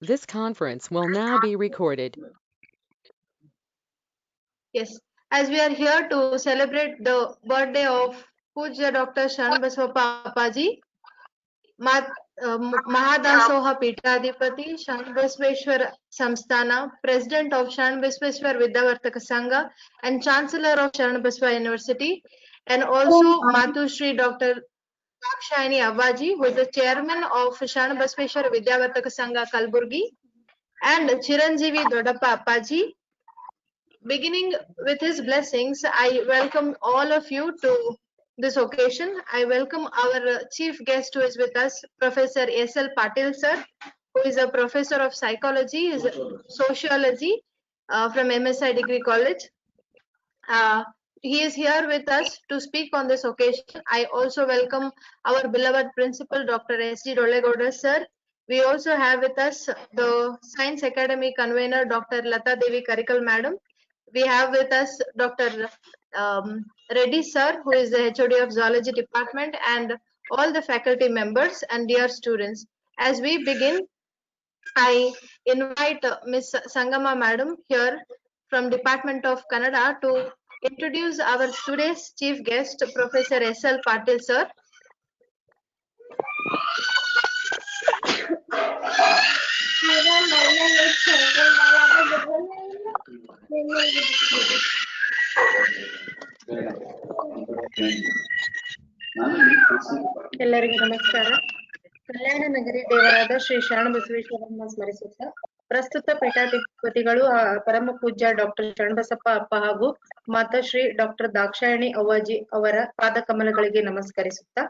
This conference will now be recorded. Yes, as we are here to celebrate the birthday of Puja Dr. Shanbaswa Papaji, Mahadasoha Pitaadhipati, Shanbasweshwar Samsthana, President of Shanbasweshwar Vidyavartaka Sangha, and Chancellor of Shanbaswa University, and also Matushri Dr. Dakshayani Avvaji, who is the Chairman of Shanbasweshwar Vidyavartaka Sangha Kalburgi, and Chiranjeevi Dodappa Appaji. Beginning with his blessings, I welcome all of you to this occasion. I welcome our chief guest who is with us, Professor S.L. Patil sir, who is a professor of psychology, is sociology from MSI Degree College. He is here with us to speak on this occasion. I also welcome our beloved principal, Dr. S.G. Dollegowda sir. We also have with us the Science Academy convener, Dr. Lata Devi Karikal madam. We have with us Dr. Reddy sir, who is the HOD of Zoology Department, and all the faculty members and dear students. As we begin, I invite Ms. Sangama madam here from Department of Kannada to introduce our today's chief guest, Professor S.L. Patil sir. ಎಲ್ಲರಿಗೂ ನಮಸ್ಕಾರ. ಕಲ್ಯಾಣ ನಗರಿ ದೇವರಾದ ಶ್ರೀ ಶರಣಬಸವೇಶ್ವರರನ್ನು ಸ್ಮರಿಸುತ್ತಾ ಪ್ರಸ್ತುತ ಪೀಠಾಧಿಪತಿಗಳು ಪರಮ ಪೂಜ್ಯ doctor Sharanabasappa ಅಪ್ಪ ಹಾಗೂ ಮಾತಾಶ್ರೀ doctor Dakshayani ಅವ್ವಾಜಿ ಅವರ ಪಾದಕಮಲಗಳಿಗೆ ನಮಸ್ಕರಿಸುತ್ತಾ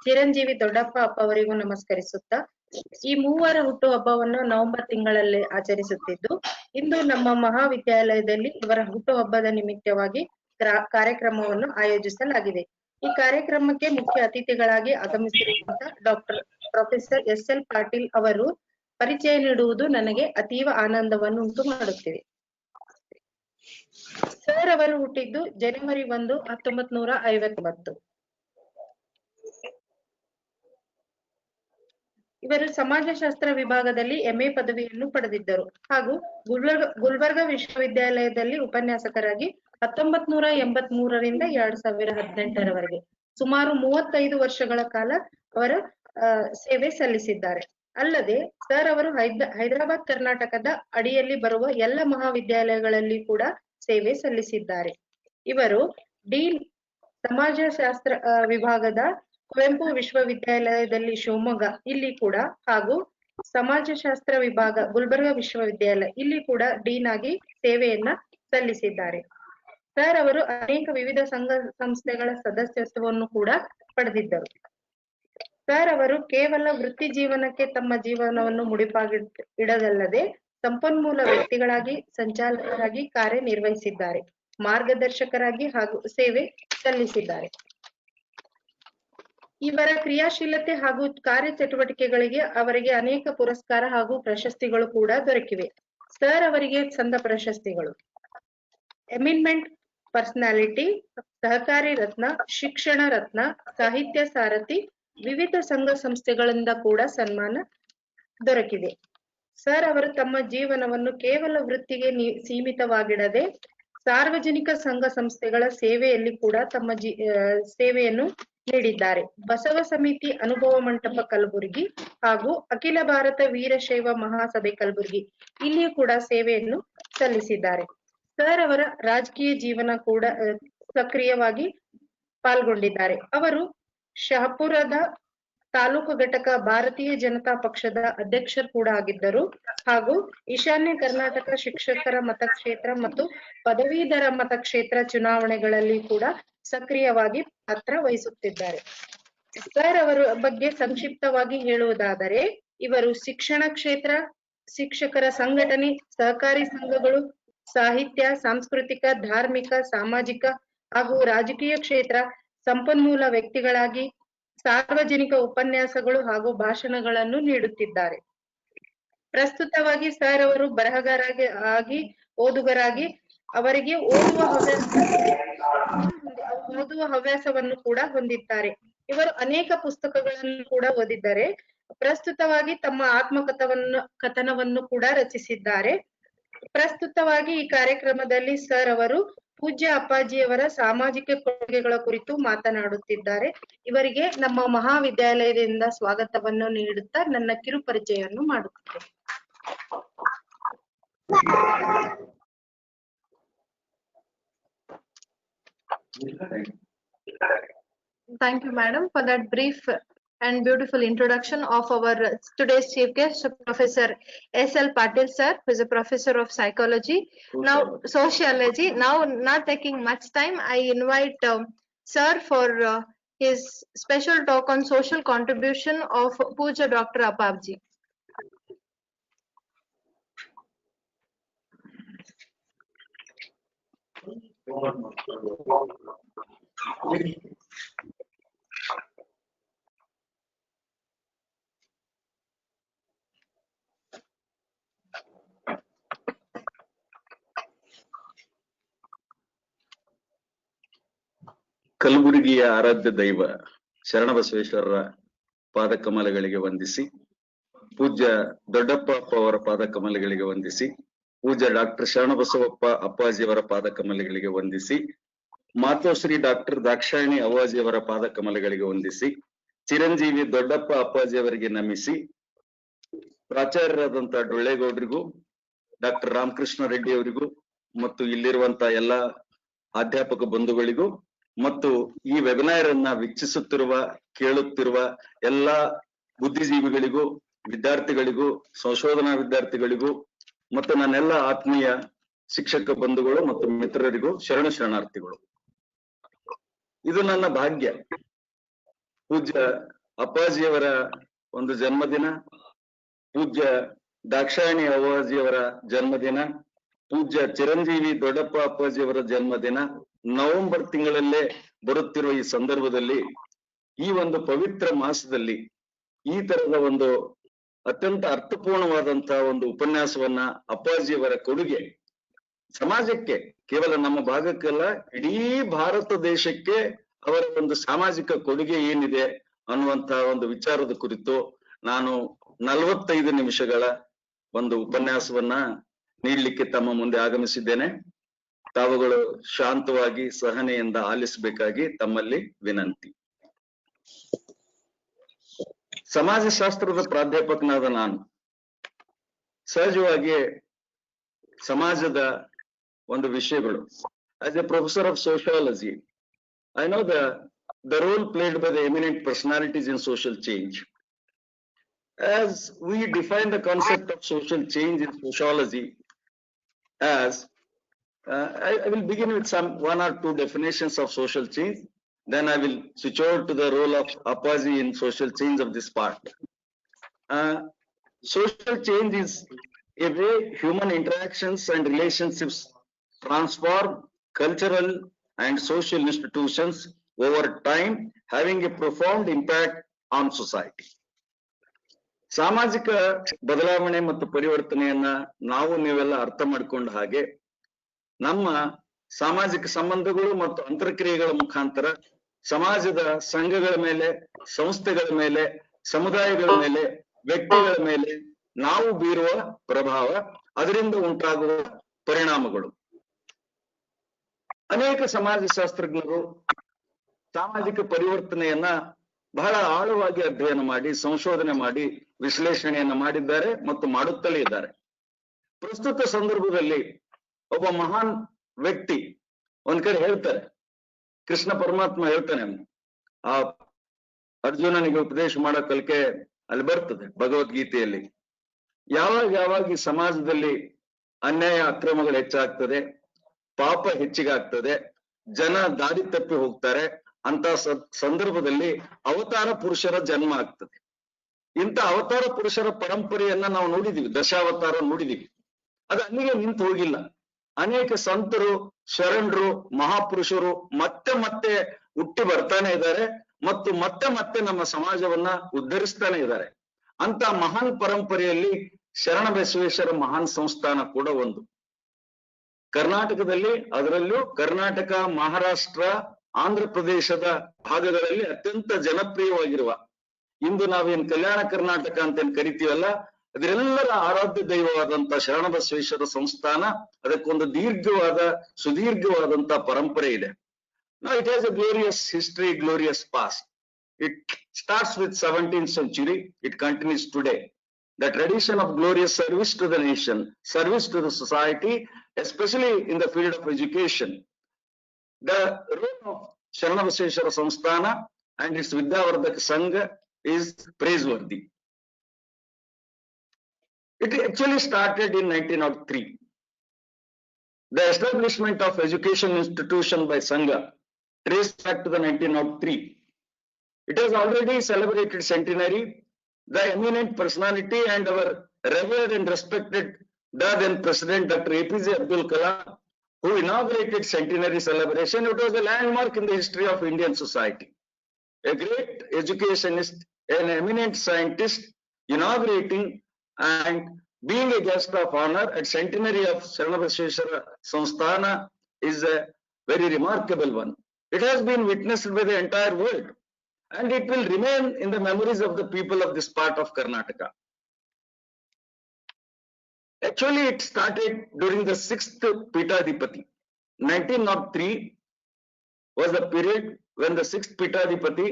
ಚಿರಂಜೀವಿ ದೊಡ್ಡಪ್ಪ ಅಪ್ಪ ಅವರಿಗೂ ನಮಸ್ಕರಿಸುತ್ತಾ ಈ ಮೂವರ ಹುಟ್ಟು ಹಬ್ಬವನ್ನು ನವೆಂಬರ್ ತಿಂಗಳಲ್ಲಿ ಆಚರಿಸುತ್ತಿದ್ದು ಇಂದು ನಮ್ಮ ಮಹಾವಿದ್ಯಾಲಯದಲ್ಲಿ ಇವರ ಹುಟ್ಟು ಹಬ್ಬದ ನಿಮಿತ್ತವಾಗಿ ಕಾರ್ಯಕ್ರಮವನ್ನು ಆಯೋಜಿಸಲಾಗಿದೆ. ಈ ಕಾರ್ಯಕ್ರಮಕ್ಕೆ ಮುಖ್ಯ ಅತಿಥಿಗಳಾಗಿ ಆಗಮಿಸಿರುವಂತಹ ಡಾಕ್ಟರ್ ಪ್ರೊಫೆಸರ್ S.L. ಪಾಟೀಲ್ ಅವರು ಪರಿಚಯ ನೀಡುವುದು ನನಗೆ ಅತೀವ ಆನಂದವನ್ನು ಉಂಟು ಮಾಡುತ್ತಿದೆ. ಸರ್ ಅವರು ಹುಟ್ಟಿದ್ದು ಜನವರಿ 1, 1959. ಇವರು ಸಮಾಜಶಾಸ್ತ್ರ ವಿಭಾಗದಲ್ಲಿ MA ಪದವಿಯನ್ನು ಪಡೆದಿದ್ದರು ಹಾಗೂ ಗುಲ್ಬರ್ಗಾ ವಿಶ್ವವಿದ್ಯಾಲಯದಲ್ಲಿ ಉಪನ್ಯಾಸಕರಾಗಿ 1983ರಿಂದ 2018ರವರೆಗೆ ಸುಮಾರು 35 ವರ್ಷಗಳ ಕಾಲ ಅವರ ಸೇವೆ ಸಲ್ಲಿಸಿದ್ದಾರೆ. ಅಲ್ಲದೆ ಸರ್ ಅವರು ಹೈದರಾಬಾದ್ ಕರ್ನಾಟಕದ ಅಡಿಯಲ್ಲಿ ಬರುವ ಎಲ್ಲ ಮಹಾವಿದ್ಯಾಲಯಗಳಲ್ಲಿ ಕೂಡ ಸೇವೆ ಸಲ್ಲಿಸಿದ್ದಾರೆ. ಇವರು ಡೀನ್ ಸಮಾಜಶಾಸ್ತ್ರ ವಿಭಾಗದ ಕುವೆಂಪು ವಿಶ್ವವಿದ್ಯಾಲಯದಲ್ಲಿ ಶಿವಮೊಗ್ಗ ಇಲ್ಲಿ ಕೂಡ ಹಾಗೂ ಸಮಾಜಶಾಸ್ತ್ರ ವಿಭಾಗ ಗುಲ್ಬರ್ಗಾ ವಿಶ್ವವಿದ್ಯಾಲಯ ಇಲ್ಲಿ ಕೂಡ ಡೀನ್ ಆಗಿ ಸೇವೆಯನ್ನ ಸಲ್ಲಿಸಿದ್ದಾರೆ. ಸರ್ ಅವರು ಅನೇಕ ವಿವಿಧ ಸಂಘ ಸಂಸ್ಥೆಗಳ ಸದಸ್ಯತ್ವವನ್ನು ಕೂಡ ಪಡೆದಿದ್ದರು. ಸರ್ ಅವರು ಕೇವಲ ವೃತ್ತಿ ಜೀವನಕ್ಕೆ ತಮ್ಮ ಜೀವನವನ್ನು ಮುಡಿಪಾಗಿಡದಲ್ಲದೆ ಸಂಪನ್ಮೂಲ ವ್ಯಕ್ತಿಗಳಾಗಿ ಸಂಚಾಲಕರಾಗಿ ಕಾರ್ಯನಿರ್ವಹಿಸಿದ್ದಾರೆ, ಮಾರ್ಗದರ್ಶಕರಾಗಿ ಹಾಗೂ ಸೇವೆ ಸಲ್ಲಿಸಿದ್ದಾರೆ. ಇವರ ಕ್ರಿಯಾಶೀಲತೆ ಹಾಗೂ ಕಾರ್ಯಚಟುವಟಿಕೆಗಳಿಗೆ ಅವರಿಗೆ ಅನೇಕ ಪುರಸ್ಕಾರ ಹಾಗೂ ಪ್ರಶಸ್ತಿಗಳು ಕೂಡ ದೊರಕಿವೆ. ಸರ್ ಅವರಿಗೆ ಸಂದ ಪ್ರಶಸ್ತಿಗಳು: ಎಮಿನ್ಮೆಂಟ್ ಪರ್ಸನಾಲಿಟಿ, ಸಹಕಾರಿ ರತ್ನ, ಶಿಕ್ಷಣ ರತ್ನ, ಸಾಹಿತ್ಯ ಸಾರಥಿ, ವಿವಿಧ ಸಂಘ ಸಂಸ್ಥೆಗಳಿಂದ ಕೂಡ ಸನ್ಮಾನ ದೊರಕಿದೆ. ಸರ್ ಅವರು ತಮ್ಮ ಜೀವನವನ್ನು ಕೇವಲ ವೃತ್ತಿಗೆ ಸೀಮಿತವಾಗಿಡದೆ ಸಾರ್ವಜನಿಕ ಸಂಘ ಸಂಸ್ಥೆಗಳ ಸೇವೆಯಲ್ಲಿ ಕೂಡ ತಮ್ಮ ಸೇವೆಯನ್ನು ನೀಡಿದ್ದಾರೆ. ಬಸವ ಸಮಿತಿ ಅನುಭವ ಮಂಟಪ ಕಲಬುರಗಿ ಹಾಗೂ ಅಖಿಲ ಭಾರತ ವೀರಶೈವ ಮಹಾಸಭೆ ಕಲಬುರಗಿ ಇಲ್ಲಿಯೂ ಕೂಡ ಸೇವೆಯನ್ನು ಸಲ್ಲಿಸಿದ್ದಾರೆ. ಸರ್ ಅವರ ರಾಜಕೀಯ ಜೀವನ ಕೂಡ ಸಕ್ರಿಯವಾಗಿ ಪಾಲ್ಗೊಂಡಿದ್ದಾರೆ. ಅವರು ಶಹಾಪುರದ ತಾಲೂಕು ಘಟಕ ಭಾರತೀಯ ಜನತಾ ಪಕ್ಷದ ಅಧ್ಯಕ್ಷರು ಕೂಡ ಆಗಿದ್ದರು ಹಾಗೂ ಈಶಾನ್ಯ ಕರ್ನಾಟಕ ಶಿಕ್ಷಕರ ಮತಕ್ಷೇತ್ರ ಮತ್ತು ಪದವೀಧರ ಮತಕ್ಷೇತ್ರ ಚುನಾವಣೆಗಳಲ್ಲಿ ಕೂಡ ಸಕ್ರಿಯವಾಗಿ ಪಾತ್ರ ವಹಿಸುತ್ತಿದ್ದಾರೆ. ಸರ್ ಅವರ ಬಗ್ಗೆ ಸಂಕ್ಷಿಪ್ತವಾಗಿ ಹೇಳುವುದಾದರೆ ಇವರು ಶಿಕ್ಷಣ ಕ್ಷೇತ್ರ, ಶಿಕ್ಷಕರ ಸಂಘಟನೆ, ಸಹಕಾರಿ ಸಂಘಗಳು, ಸಾಹಿತ್ಯ, ಸಾಂಸ್ಕೃತಿಕ, ಧಾರ್ಮಿಕ, ಸಾಮಾಜಿಕ ಹಾಗೂ ರಾಜಕೀಯ ಕ್ಷೇತ್ರ ಸಂಪನ್ಮೂಲ ವ್ಯಕ್ತಿಗಳಾಗಿ ಸಾರ್ವಜನಿಕ ಉಪನ್ಯಾಸಗಳು ಹಾಗೂ ಭಾಷಣಗಳನ್ನು ನೀಡುತ್ತಿದ್ದಾರೆ. ಪ್ರಸ್ತುತವಾಗಿ ಸರ್ ಅವರು ಬರಹಗಾರರಾಗಿ ಓದುಗರಾಗಿ ಅವರಿಗೆ ಓದುವ ಹವ್ಯಾಸವನ್ನು ಕೂಡ ಹೊಂದಿದ್ದಾರೆ. ಇವರು ಅನೇಕ ಪುಸ್ತಕಗಳನ್ನು ಕೂಡ ಓದಿದ್ದಾರೆ. ಪ್ರಸ್ತುತವಾಗಿ ತಮ್ಮ ಕಥನವನ್ನು ಕೂಡ ರಚಿಸಿದ್ದಾರೆ. ಪ್ರಸ್ತುತವಾಗಿ ಈ ಕಾರ್ಯಕ್ರಮದಲ್ಲಿ ಸರ್ ಅವರು ಪೂಜ್ಯ ಅಪ್ಪಾಜಿಯವರ ಸಾಮಾಜಿಕ ಕೊಡುಗೆಗಳ ಕುರಿತು ಮಾತನಾಡುತ್ತಿದ್ದಾರೆ. ಇವರಿಗೆ ನಮ್ಮ ಮಹಾವಿದ್ಯಾಲಯದಿಂದ ಸ್ವಾಗತವನ್ನು ನೀಡುತ್ತಾ ನನ್ನ ಕಿರು ಪರಿಚಯವನ್ನು ಮಾಡುತ್ತೇನೆ. Thank you, madam, for that brief and beautiful introduction of our today's chief guest, Professor S.L. Patil sir, who is a professor of psychology, sociology. Now, not taking much time, I invite sir for his special talk on social contribution of Pooja Dr. Appabji. ಕಲಬುರಗಿಯ ಆರಾಧ್ಯ ದೈವ ಶರಣಬಸವೇಶ್ವರರ ಪಾದಕಮಲಗಳಿಗೆ ವಂದಿಸಿ, ಪೂಜ್ಯ ದೊಡ್ಡಪ್ಪ ಅವರ ಪಾದಕಮಲಗಳಿಗೆ ವಂದಿಸಿ, ಪೂಜ್ಯ doctor Sharanabasavappa ಅಪ್ಪಾಜಿಯವರ ಪಾದಕಮಲಗಳಿಗೆ ವಂದಿಸಿ, Matoshri doctor Dakshayini ಅವ್ವಾಜಿಯವರ ಪಾದಕಮಲಗಳಿಗೆ ವಂದಿಸಿ, ಚಿರಂಜೀವಿ ದೊಡ್ಡಪ್ಪ ಅಪ್ಪಾಜಿಯವರಿಗೆ ನಮಿಸಿ, ಪ್ರಾಚಾರ್ಯರಾದಂತಹ ಡೊಳ್ಳೇಗೌಡರಿಗೂ ಡಾಕ್ಟರ್ ರಾಮಕೃಷ್ಣ ರೆಡ್ಡಿ ಅವರಿಗೂ ಮತ್ತು ಇಲ್ಲಿರುವಂತಹ ಎಲ್ಲ ಅಧ್ಯಾಪಕ ಬಂಧುಗಳಿಗೂ ಮತ್ತು ಈ ವೆಬಿನಾರ್ ಅನ್ನ ವೀಕ್ಷಿಸುತ್ತಿರುವ ಕೇಳುತ್ತಿರುವ ಎಲ್ಲಾ ಬುದ್ಧಿಜೀವಿಗಳಿಗೂ, ವಿದ್ಯಾರ್ಥಿಗಳಿಗೂ, ಸಂಶೋಧನಾ ವಿದ್ಯಾರ್ಥಿಗಳಿಗೂ ಮತ್ತು ನನ್ನೆಲ್ಲ ಆತ್ಮೀಯ ಶಿಕ್ಷಕ ಬಂಧುಗಳು ಮತ್ತು ಮಿತ್ರರಿಗೂ ಶರಣಾರ್ಥಿಗಳು. ಇದು ನನ್ನ ಭಾಗ್ಯ. ಪೂಜ್ಯ ಅಪ್ಪಾಜಿಯವರ ಒಂದು ಜನ್ಮದಿನ, ಪೂಜ್ಯ ದಾಕ್ಷಾಯಿಣಿ ಅವ್ವಾಜಿಯವರ ಜನ್ಮದಿನ, ಪೂಜ್ಯ ಚಿರಂಜೀವಿ ದೊಡ್ಡಪ್ಪ ಅಪ್ಪಾಜಿಯವರ ಜನ್ಮದಿನ ನವೆಂಬರ್ ತಿಂಗಳಲ್ಲೇ ಬರುತ್ತಿರುವ ಈ ಸಂದರ್ಭದಲ್ಲಿ, ಈ ಒಂದು ಪವಿತ್ರ ಮಾಸದಲ್ಲಿ ಈ ತರದ ಒಂದು ಅತ್ಯಂತ ಅರ್ಥಪೂರ್ಣವಾದಂತಹ ಒಂದು ಉಪನ್ಯಾಸವನ್ನ ಅಪ್ಪಾಜಿಯವರ ಕೊಡುಗೆ ಸಮಾಜಕ್ಕೆ, ಕೇವಲ ನಮ್ಮ ಭಾಗಕ್ಕೆಲ್ಲ ಇಡೀ ಭಾರತ ದೇಶಕ್ಕೆ ಅವರ ಒಂದು ಸಾಮಾಜಿಕ ಕೊಡುಗೆ ಏನಿದೆ ಅನ್ನುವಂತಹ ಒಂದು ವಿಚಾರದ ಕುರಿತು ನಾನು 45 ನಿಮಿಷಗಳ ಒಂದು ಉಪನ್ಯಾಸವನ್ನ ನೀಡಲಿಕ್ಕೆ ತಮ್ಮ ಮುಂದೆ ಆಗಮಿಸಿದ್ದೇನೆ. ತಾವುಗಳು ಶಾಂತವಾಗಿ ಸಹನೆಯಿಂದ ಆಲಿಸಬೇಕಾಗಿ ತಮ್ಮಲ್ಲಿ ವಿನಂತಿ. ಸಮಾಜಶಾಸ್ತ್ರದ ಪ್ರಾಧ್ಯಾಪಕನಾದ ನಾನು ಸಹಜವಾಗಿ ಸಮಾಜದ ಒಂದು ವಿಷಯಗಳು, as A professor of sociology, I know the role played by the eminent personalities in social change. As we define the concept of social change in sociology as I will begin with one or two definitions of social change, then I will switch over to the role of Appaji in social change of this part. Social change is a way human interactions and relationships transform cultural and social institutions over time, having a profound impact on society. ಸಾಮಾಜಿಕ ಬದಲಾವಣೆ ಮತ್ತು ಪರಿವರ್ತನೆಯನ್ನ ನಾವು ನೀವೆಲ್ಲ ಅರ್ಥ ಮಾಡಿಕೊಂಡ ಹಾಗೆ, ನಮ್ಮ ಸಾಮಾಜಿಕ ಸಂಬಂಧಗಳು ಮತ್ತು ಅಂತರ್ಕ್ರಿಯೆಗಳ ಮುಖಾಂತರ ಸಮಾಜದ ಸಂಘಗಳ ಮೇಲೆ, ಸಂಸ್ಥೆಗಳ ಮೇಲೆ, ಸಮುದಾಯಗಳ ಮೇಲೆ, ವ್ಯಕ್ತಿಗಳ ಮೇಲೆ ನಾವು ಬೀರುವ ಪ್ರಭಾವ, ಅದರಿಂದ ಉಂಟಾಗುವ ಪರಿಣಾಮಗಳು. ಅನೇಕ ಸಮಾಜಶಾಸ್ತ್ರಜ್ಞರು ಸಾಮಾಜಿಕ ಪರಿವರ್ತನೆಯನ್ನ ಬಹಳ ಆಳವಾಗಿ ಅಧ್ಯಯನ ಮಾಡಿ, ಸಂಶೋಧನೆ ಮಾಡಿ, ವಿಶ್ಲೇಷಣೆಯನ್ನ ಮಾಡಿದ್ದಾರೆ ಮತ್ತು ಮಾಡುತ್ತಲೇ ಇದ್ದಾರೆ. ಪ್ರಸ್ತುತ ಸಂದರ್ಭದಲ್ಲಿ ಒಬ್ಬ ಮಹಾನ್ ವ್ಯಕ್ತಿ ಒಂದ್ ಕಡೆ ಹೇಳ್ತಾರೆ, ಕೃಷ್ಣ ಪರಮಾತ್ಮ ಹೇಳ್ತಾನೆ, ಆ ಅರ್ಜುನನಿಗೆ ಉಪದೇಶ ಮಾಡೋ ಕಲಿಕೆ ಅಲ್ಲಿ ಬರ್ತದೆ ಭಗವದ್ಗೀತೆಯಲ್ಲಿ. ಯಾವಾಗ ಈ ಸಮಾಜದಲ್ಲಿ ಅನ್ಯಾಯ ಅಕ್ರಮಗಳು ಹೆಚ್ಚಾಗ್ತದೆ, ಪಾಪ ಹೆಚ್ಚಿಗಾಗ್ತದೆ, ಜನ ದಾರಿ ತಪ್ಪಿ ಹೋಗ್ತಾರೆ, ಅಂತ ಸಂದರ್ಭದಲ್ಲಿ ಅವತಾರ ಪುರುಷರ ಜನ್ಮ ಆಗ್ತದೆ. ಇಂಥ ಅವತಾರ ಪುರುಷರ ಪರಂಪರೆಯನ್ನ ನಾವು ನೋಡಿದೀವಿ, ದಶಾವತಾರ ನೋಡಿದೀವಿ. ಅದು ಅಲ್ಲಿಗೆ ನಿಂತು ಹೋಗಿಲ್ಲ. ಅನೇಕ ಸಂತರು, ಶರಣರು, ಮಹಾಪುರುಷರು ಮತ್ತೆ ಹುಟ್ಟಿ ಬರ್ತಾನೆ ಇದ್ದಾರೆ ಮತ್ತು ಮತ್ತೆ ನಮ್ಮ ಸಮಾಜವನ್ನ ಉದ್ಧರಿಸ್ತಾನೆ ಇದ್ದಾರೆ. ಅಂತ ಮಹಾನ್ ಪರಂಪರೆಯಲ್ಲಿ ಶರಣಬಸವೇಶ್ವರ ಮಹಾನ್ ಸಂಸ್ಥಾನ ಕೂಡ ಒಂದು. ಕರ್ನಾಟಕದಲ್ಲಿ, ಅದರಲ್ಲೂ ಕರ್ನಾಟಕ, ಮಹಾರಾಷ್ಟ್ರ, ಆಂಧ್ರ ಪ್ರದೇಶದ ಭಾಗಗಳಲ್ಲಿ ಅತ್ಯಂತ ಜನಪ್ರಿಯವಾಗಿರುವ ಇಂದು ನಾವೇನ್ ಕಲ್ಯಾಣ ಕರ್ನಾಟಕ ಅಂತ ಏನ್ ಕರಿತೀವಲ್ಲ, ಅದರೆಲ್ಲರ ಆರಾಧ್ಯ ದೈವವಾದಂತ ಶರಣಬಸವೇಶ್ವರ ಸಂಸ್ಥಾನ, ಅದಕ್ಕೊಂದು ಸುದೀರ್ಘವಾದಂತ ಪರಂಪರೆ ಇದೆ. Now it has a glorious history, glorious past. It starts with 17th century, it continues today. The tradition of glorious service to the nation, service to the society, especially in the field of education. The role of Sharanabaseshwara Samsthana and its Vidyavardhaka Sangha is praiseworthy. It actually started in 1903. The establishment of education institution by Sangha traced back to the 1903. It has already celebrated centenary. The eminent personality and our revered and respected then President Dr. APJ Abdul Kalam, who inaugurated centenary celebration. It was a landmark in the history of Indian society. A great educationist, an eminent scientist, inaugurating and being a guest of honor at centenary of Sharanabaseshwara Samsthana is a very remarkable one. It has been witnessed by the entire world, and it will remain in the memories of the people of this part of Karnataka. Actually, it started during the 6th Pitadipati. 1903 was the period when the 6th Pitadipati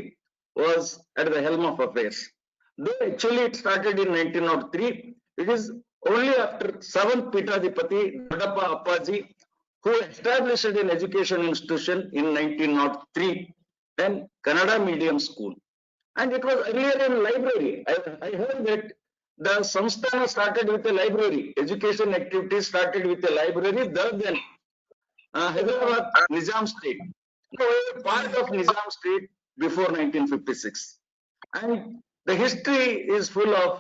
was at the helm of affairs. Though actually it started in 1903, it is only after 7th Pitadipati, Dodappa Appaji, who established an education institution in 1903, then Kannada medium school. And it was earlier in library. I heard that the Samsthana started with a library. Education activities started with a library, then Hyderabad Nizam State. No, part of Nizam State before 1956. And the history is full of,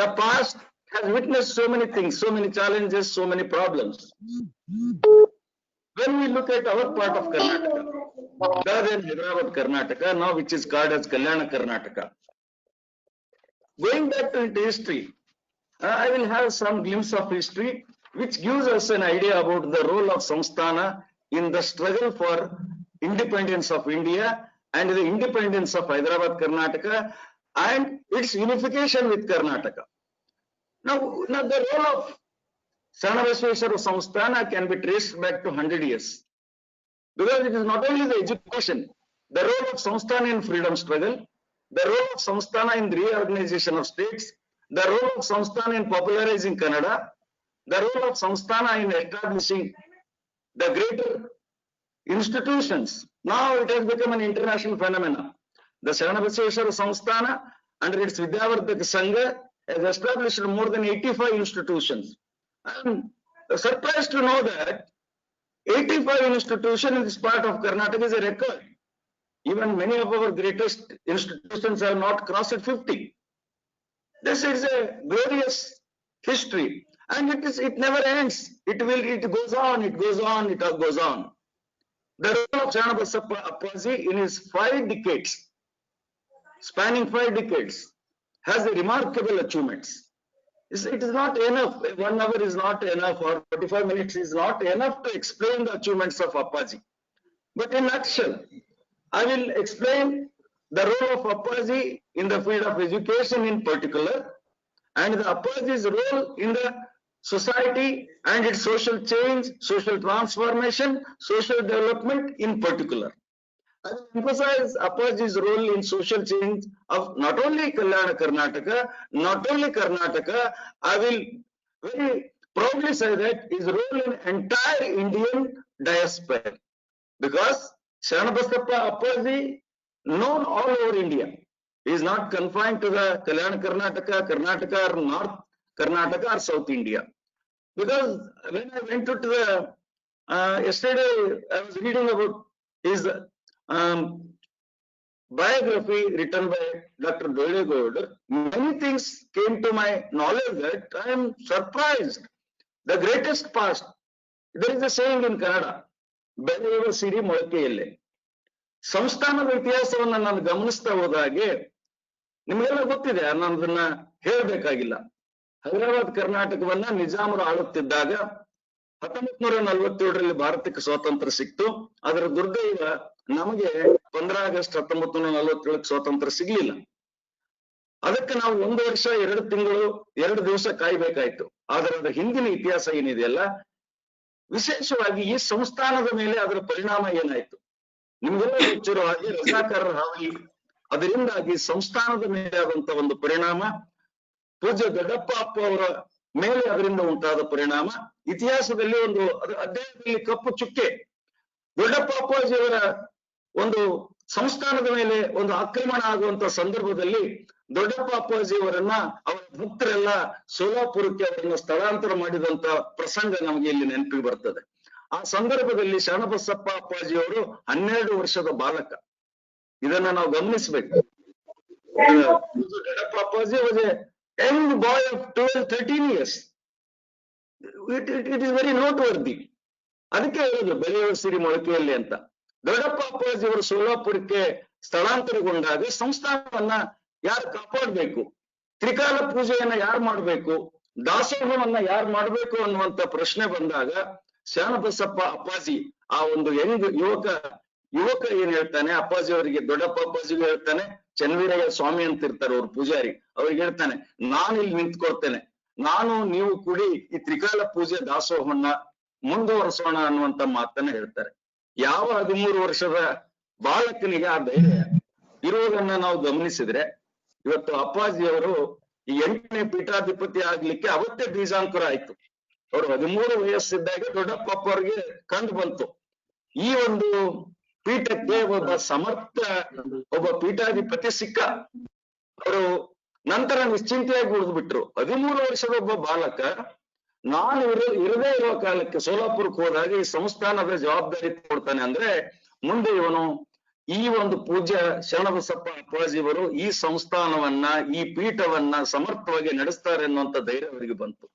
the past has witnessed so many things, so many challenges, so many problems. When we look at our part of Karnataka, other than Hyderabad Karnataka, now which is called as Kalyana Karnataka. Going back to history, I will have some glimpse of history which gives us an idea about the role of Samsthana in the struggle for independence of India and the independence of Hyderabad Karnataka and its unification with Karnataka. Now the role of Sharanabaseshwara Samsthana can be traced back to 100 years. Because it is not only the education, the role of Samsthana in freedom struggle, the role of Samsthana in the reorganization of states, the role of Samsthana in popularizing Kannada, the role of Samsthana in establishing the greater institutions. Now it has become an international phenomenon. The Sharanabaseshwara Samsthana under its Vidyavardhaka Sangha has established more than 85 institutions. I am surprised to know that 85 institutions in this part of Karnataka is a record. Even many of our greatest institutions have not crossed 50. This is a glorious history, and it never ends. It goes on, it goes on, it goes on. The role of Sharanabasappa Appaji in his 5 decades, spanning 5 decades, has remarkable achievements. It is not enough. 1 hour is not enough, or 45 minutes is not enough to explain the achievements of Appaji. But in a nutshell, I will explain the role of Appaji in the field of education in particular, and the Appaji's role in the society and its social change, social transformation, social development in particular. I will emphasize Appaji's role in social change of not only Kalyana Karnataka, not only Karnataka. I will very proudly say that his role in entire Indian diaspora, because Sharanabasappa Appaji known all over India. He is not confined to the Kalyana Karnataka, Karnataka or North Karnataka or South India. Because when I went to the yesterday, I was reading about his biography written by Dr. Dolegoud. Many things came to my knowledge that I am surprised. The greatest past. There is a saying in Kannada, ಬೆಳೆಯುವ ಸಿರಿ ಮೊಳಕೆಯಲ್ಲೇ. ಸಂಸ್ಥಾನದ ಇತಿಹಾಸವನ್ನು ನಾನು ಗಮನಿಸ್ತಾ ಹೋದಾಗೆ ನಿಮಗೆಲ್ಲ ಗೊತ್ತಿದೆ, ನಾನು ಅದನ್ನ ಹೇಳಬೇಕಾಗಿಲ್ಲ. ಹೈದರಾಬಾದ್ ಕರ್ನಾಟಕವನ್ನ ನಿಜಾಮರು ಆಳುತ್ತಿದ್ದಾಗ 1947ರಲ್ಲಿ ಭಾರತಕ್ಕೆ ಸ್ವಾತಂತ್ರ್ಯ ಸಿಕ್ತು. ಅದರ ದುರ್ದೈವ ನಮಗೆ 15 ಆಗಸ್ಟ್ 1947 ಸ್ವಾತಂತ್ರ್ಯ ಸಿಗ್ಲಿಲ್ಲ. ಅದಕ್ಕೆ ನಾವು 1 ವರ್ಷ 2 ತಿಂಗಳು 2 ದಿವಸ ಕಾಯ್ಬೇಕಾಯ್ತು. ಆದ್ರೆ ಅದರ ಹಿಂದಿನ ಇತಿಹಾಸ ಏನಿದೆಯಲ್ಲ, ವಿಶೇಷವಾಗಿ ಈ ಸಂಸ್ಥಾನದ ಮೇಲೆ ಅದರ ಪರಿಣಾಮ ಏನಾಯ್ತು ನಿಮ್ಗೆಲ್ಲ ಗೊತ್ತಿರೋ ಹಾಗೆ, ರಜಾಕಾರರ ಹಾವಳಿ, ಅದರಿಂದಾಗಿ ಸಂಸ್ಥಾನದ ಮೇಲೆ ಆದಂತ ಒಂದು ಪರಿಣಾಮ, ಪೂಜ್ಯ ದೊಡ್ಡಪ್ಪ ಅಪ್ಪ ಅವರ ಮೇಲೆ ಅದರಿಂದ ಉಂಟಾದ ಪರಿಣಾಮ ಇತಿಹಾಸದಲ್ಲಿ ಒಂದು ಅಧ್ಯಾಯದಲ್ಲಿ ಕಪ್ಪು ಚುಕ್ಕೆ. ದೊಡ್ಡಪ್ಪ ಅಪ್ಪಾಜಿಯವರ ಒಂದು ಸಂಸ್ಥಾನದ ಮೇಲೆ ಒಂದು ಆಕ್ರಮಣ ಆಗುವಂತ ಸಂದರ್ಭದಲ್ಲಿ ದೊಡ್ಡಪ್ಪ ಅಪ್ಪಾಜಿಯವರನ್ನ ಅವರ ಭಕ್ತರೆಲ್ಲ ಸೋಲಾಪುರಕ್ಕೆ ಅವರನ್ನ ಸ್ಥಳಾಂತರ ಮಾಡಿದಂತ ಪ್ರಸಂಗ ನಮಗೆ ಇಲ್ಲಿ ನೆನಪಿಗೆ ಬರ್ತದೆ. ಆ ಸಂದರ್ಭದಲ್ಲಿ ಶರಣಬಸಪ್ಪ ಅಪ್ಪಾಜಿಯವರು 12 ವರ್ಷದ ಬಾಲಕ. ಇದನ್ನ ನಾವು ಗಮನಿಸಬೇಕು. ದೊಡ್ಡಪ್ಪ ಅಪ್ಪಾಜಿ was A young boy of 12-13 years. It is very note worthy. ಅದಕ್ಕೆ ಹೇಳುದು ಬೆಳೆಯುವ ಸಿರಿ ಮೊಳಕೆಯಲ್ಲಿ ಅಂತ. ದೊಡ್ಡಪ್ಪ ಅಪ್ಪಾಜಿಯವರು ಸೋಲಾಪುರಕ್ಕೆ ಸ್ಥಳಾಂತರಗೊಂಡಾಗ ಸಂಸ್ಥಾನವನ್ನ ಯಾರು ಕಾಪಾಡಬೇಕು, ತ್ರಿಕಾಲ ಪೂಜೆಯನ್ನ ಯಾರು ಮಾಡಬೇಕು, ದಾಸೋಹವನ್ನ ಯಾರು ಮಾಡಬೇಕು ಅನ್ನುವಂತ ಪ್ರಶ್ನೆ ಬಂದಾಗ ಶರಣಬಸಪ್ಪ ಅಪ್ಪಾಜಿ, ಆ ಒಂದು ಯಂಗ್ ಯುವಕ ಏನ್ ಹೇಳ್ತಾನೆ, ಅಪ್ಪಾಜಿ ಅವರಿಗೆ, ದೊಡ್ಡಪ್ಪ ಅಪ್ಪಾಜಿಗೂ ಹೇಳ್ತಾನೆ, ಚನ್ನವೀರಯ್ಯ ಸ್ವಾಮಿ ಅಂತ ಇರ್ತಾರೆ ಅವ್ರ ಪೂಜಾರಿ, ಅವ್ರಿಗೆ ಹೇಳ್ತಾನೆ, ನಾನು ಇಲ್ಲಿ ನಿಂತ್ಕೊಳ್ತೇನೆ, ನಾನು ನೀವು ಕೂಡಿ ಈ ತ್ರಿಕಾಲ ಪೂಜೆ ದಾಸೋಹವನ್ನ ಮುಂದುವರಿಸೋಣ ಅನ್ನುವಂತ ಮಾತನ್ನ ಹೇಳ್ತಾರೆ. ಯಾವ 13 ವರ್ಷದ ಬಾಲಕನಿಗೆ ಆ ಧೈರ್ಯ ಇರುವುದನ್ನ ನಾವು ಗಮನಿಸಿದ್ರೆ, ಇವತ್ತು ಅಪ್ಪಾಜಿಯವರು ಈ 8ನೇ ಪೀಠಾಧಿಪತಿ ಆಗ್ಲಿಕ್ಕೆ ಅವತ್ತೇ ಬೀಜಾಂಕುರ ಆಯ್ತು. ಅವರು 13 ವಯಸ್ಸಿದ್ದಾಗ ದೊಡ್ಡಪ್ಪ ಅವ್ರಿಗೆ ಕಂಡು ಬಂತು, ಈ ಒಂದು ಪೀಠಕ್ಕೆ ಒಬ್ಬ ಸಮರ್ಥ ಒಬ್ಬ ಪೀಠಾಧಿಪತಿ ಸಿಕ್ಕ. ಅವರು ನಂತರ ನಿಶ್ಚಿಂತೆಯಾಗಿ ಉಳಿದು ಬಿಟ್ರು. 13 ವರ್ಷದ ಒಬ್ಬ ಬಾಲಕ ನಾನು ಇರದೇ ಇರುವ ಕಾಲಕ್ಕೆ ಸೋಲಾಪುರಕ್ಕೆ ಹೋದಾಗ ಈ ಸಂಸ್ಥಾನದ ಜವಾಬ್ದಾರಿ ಕೊಡ್ತಾನೆ ಅಂದ್ರೆ, ಮುಂದೆ ಇವನು ಈ ಒಂದು ಪೂಜ್ಯ ಶರಣಬಸಪ್ಪ ಅಪ್ಪಾಜಿಯವರು ಈ ಸಂಸ್ಥಾನವನ್ನ, ಈ ಪೀಠವನ್ನ ಸಮರ್ಥವಾಗಿ ನಡೆಸ್ತಾರೆ ಅನ್ನುವಂತ ಧೈರ್ಯ ಅವರಿಗೆ ಬಂತು.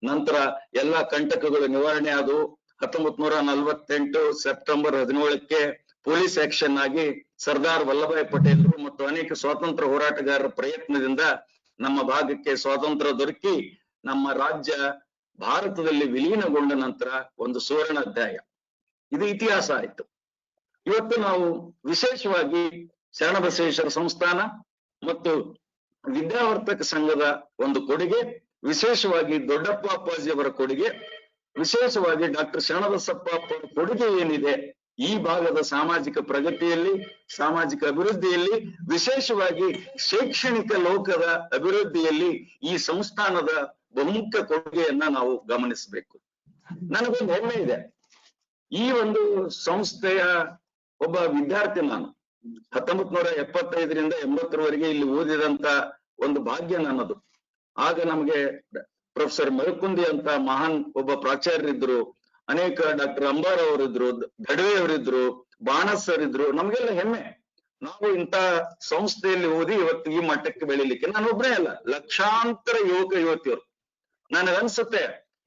ನಂತರ ಎಲ್ಲಾ ಕಂಟಕಗಳು ನಿವಾರಣೆ ಆದವು. 1948 ಸೆಪ್ಟೆಂಬರ್ 17ಕ್ಕೆ ಪೊಲೀಸ್ ಆಕ್ಷನ್ ಆಗಿ ಸರ್ದಾರ್ ವಲ್ಲಭಾಯ್ ಪಟೇಲ್ರು ಮತ್ತು ಅನೇಕ ಸ್ವಾತಂತ್ರ್ಯ ಹೋರಾಟಗಾರರ ಪ್ರಯತ್ನದಿಂದ ನಮ್ಮ ಭಾಗಕ್ಕೆ ಸ್ವಾತಂತ್ರ್ಯ ದೊರಕಿ ನಮ್ಮ ರಾಜ್ಯ ಭಾರತದಲ್ಲಿ ವಿಲೀನಗೊಂಡ ನಂತರ ಒಂದು ಸುವರ್ಣ ಅಧ್ಯಾಯ, ಇದು ಇತಿಹಾಸ ಆಯ್ತು. ಇವತ್ತು ನಾವು ವಿಶೇಷವಾಗಿ ಶರಣಬಸವೇಶ್ವರ ಸಂಸ್ಥಾನ ಮತ್ತು ವಿದ್ಯಾವರ್ತಕ ಸಂಘದ ಒಂದು ಕೊಡುಗೆ, ವಿಶೇಷವಾಗಿ ದೊಡ್ಡಪ್ಪ ಅಪ್ಪಾಜಿಯವರ ಕೊಡುಗೆ, ವಿಶೇಷವಾಗಿ ಡಾಕ್ಟರ್ ಶರಣಬಸಪ್ಪ ಅವರ ಕೊಡುಗೆ ಏನಿದೆ ಈ ಭಾಗದ ಸಾಮಾಜಿಕ ಪ್ರಗತಿಯಲ್ಲಿ, ಸಾಮಾಜಿಕ ಅಭಿವೃದ್ಧಿಯಲ್ಲಿ, ವಿಶೇಷವಾಗಿ ಶೈಕ್ಷಣಿಕ ಲೋಕದ ಅಭಿವೃದ್ಧಿಯಲ್ಲಿ ಈ ಸಂಸ್ಥಾನದ ಬಹುಮುಖ್ಯ ಕೊಡುಗೆಯನ್ನ ನಾವು ಗಮನಿಸಬೇಕು. ನನಗೊಂದು ಹೆಮ್ಮೆ ಇದೆ, ಈ ಒಂದು ಸಂಸ್ಥೆಯ ಒಬ್ಬ ವಿದ್ಯಾರ್ಥಿ ನಾನು. 1975ರಿಂದ 80ರವರೆಗೆ ಇಲ್ಲಿ ಓದಿದಂತ ಒಂದು ಭಾಗ್ಯ ನನ್ನದು. ಆಗ ನಮಗೆ ಪ್ರೊಫೆಸರ್ ಮರಕುಂದಿ ಅಂತ ಮಹಾನ್ ಒಬ್ಬ ಪ್ರಾಚಾರ್ಯರಿದ್ರು, ಅನೇಕ ಡಾಕ್ಟರ್ ಅಂಬಾರ್ ಅವರಿದ್ರು, ದಡವೆ ಅವರಿದ್ರು, ಬಾಣಸ್ ಅವರಿದ್ರು. ನಮ್ಗೆಲ್ಲ ಹೆಮ್ಮೆ, ನಾವು ಇಂಥ ಸಂಸ್ಥೆಯಲ್ಲಿ ಓದಿ ಇವತ್ತು ಈ ಮಟ್ಟಕ್ಕೆ ಬೆಳಿಲಿಕ್ಕೆ. ನಾನು ಒಬ್ಬನೇ ಅಲ್ಲ, ಲಕ್ಷಾಂತರ ಯುವಕ ಯುವತಿಯರು. ನನಗನ್ಸುತ್ತೆ,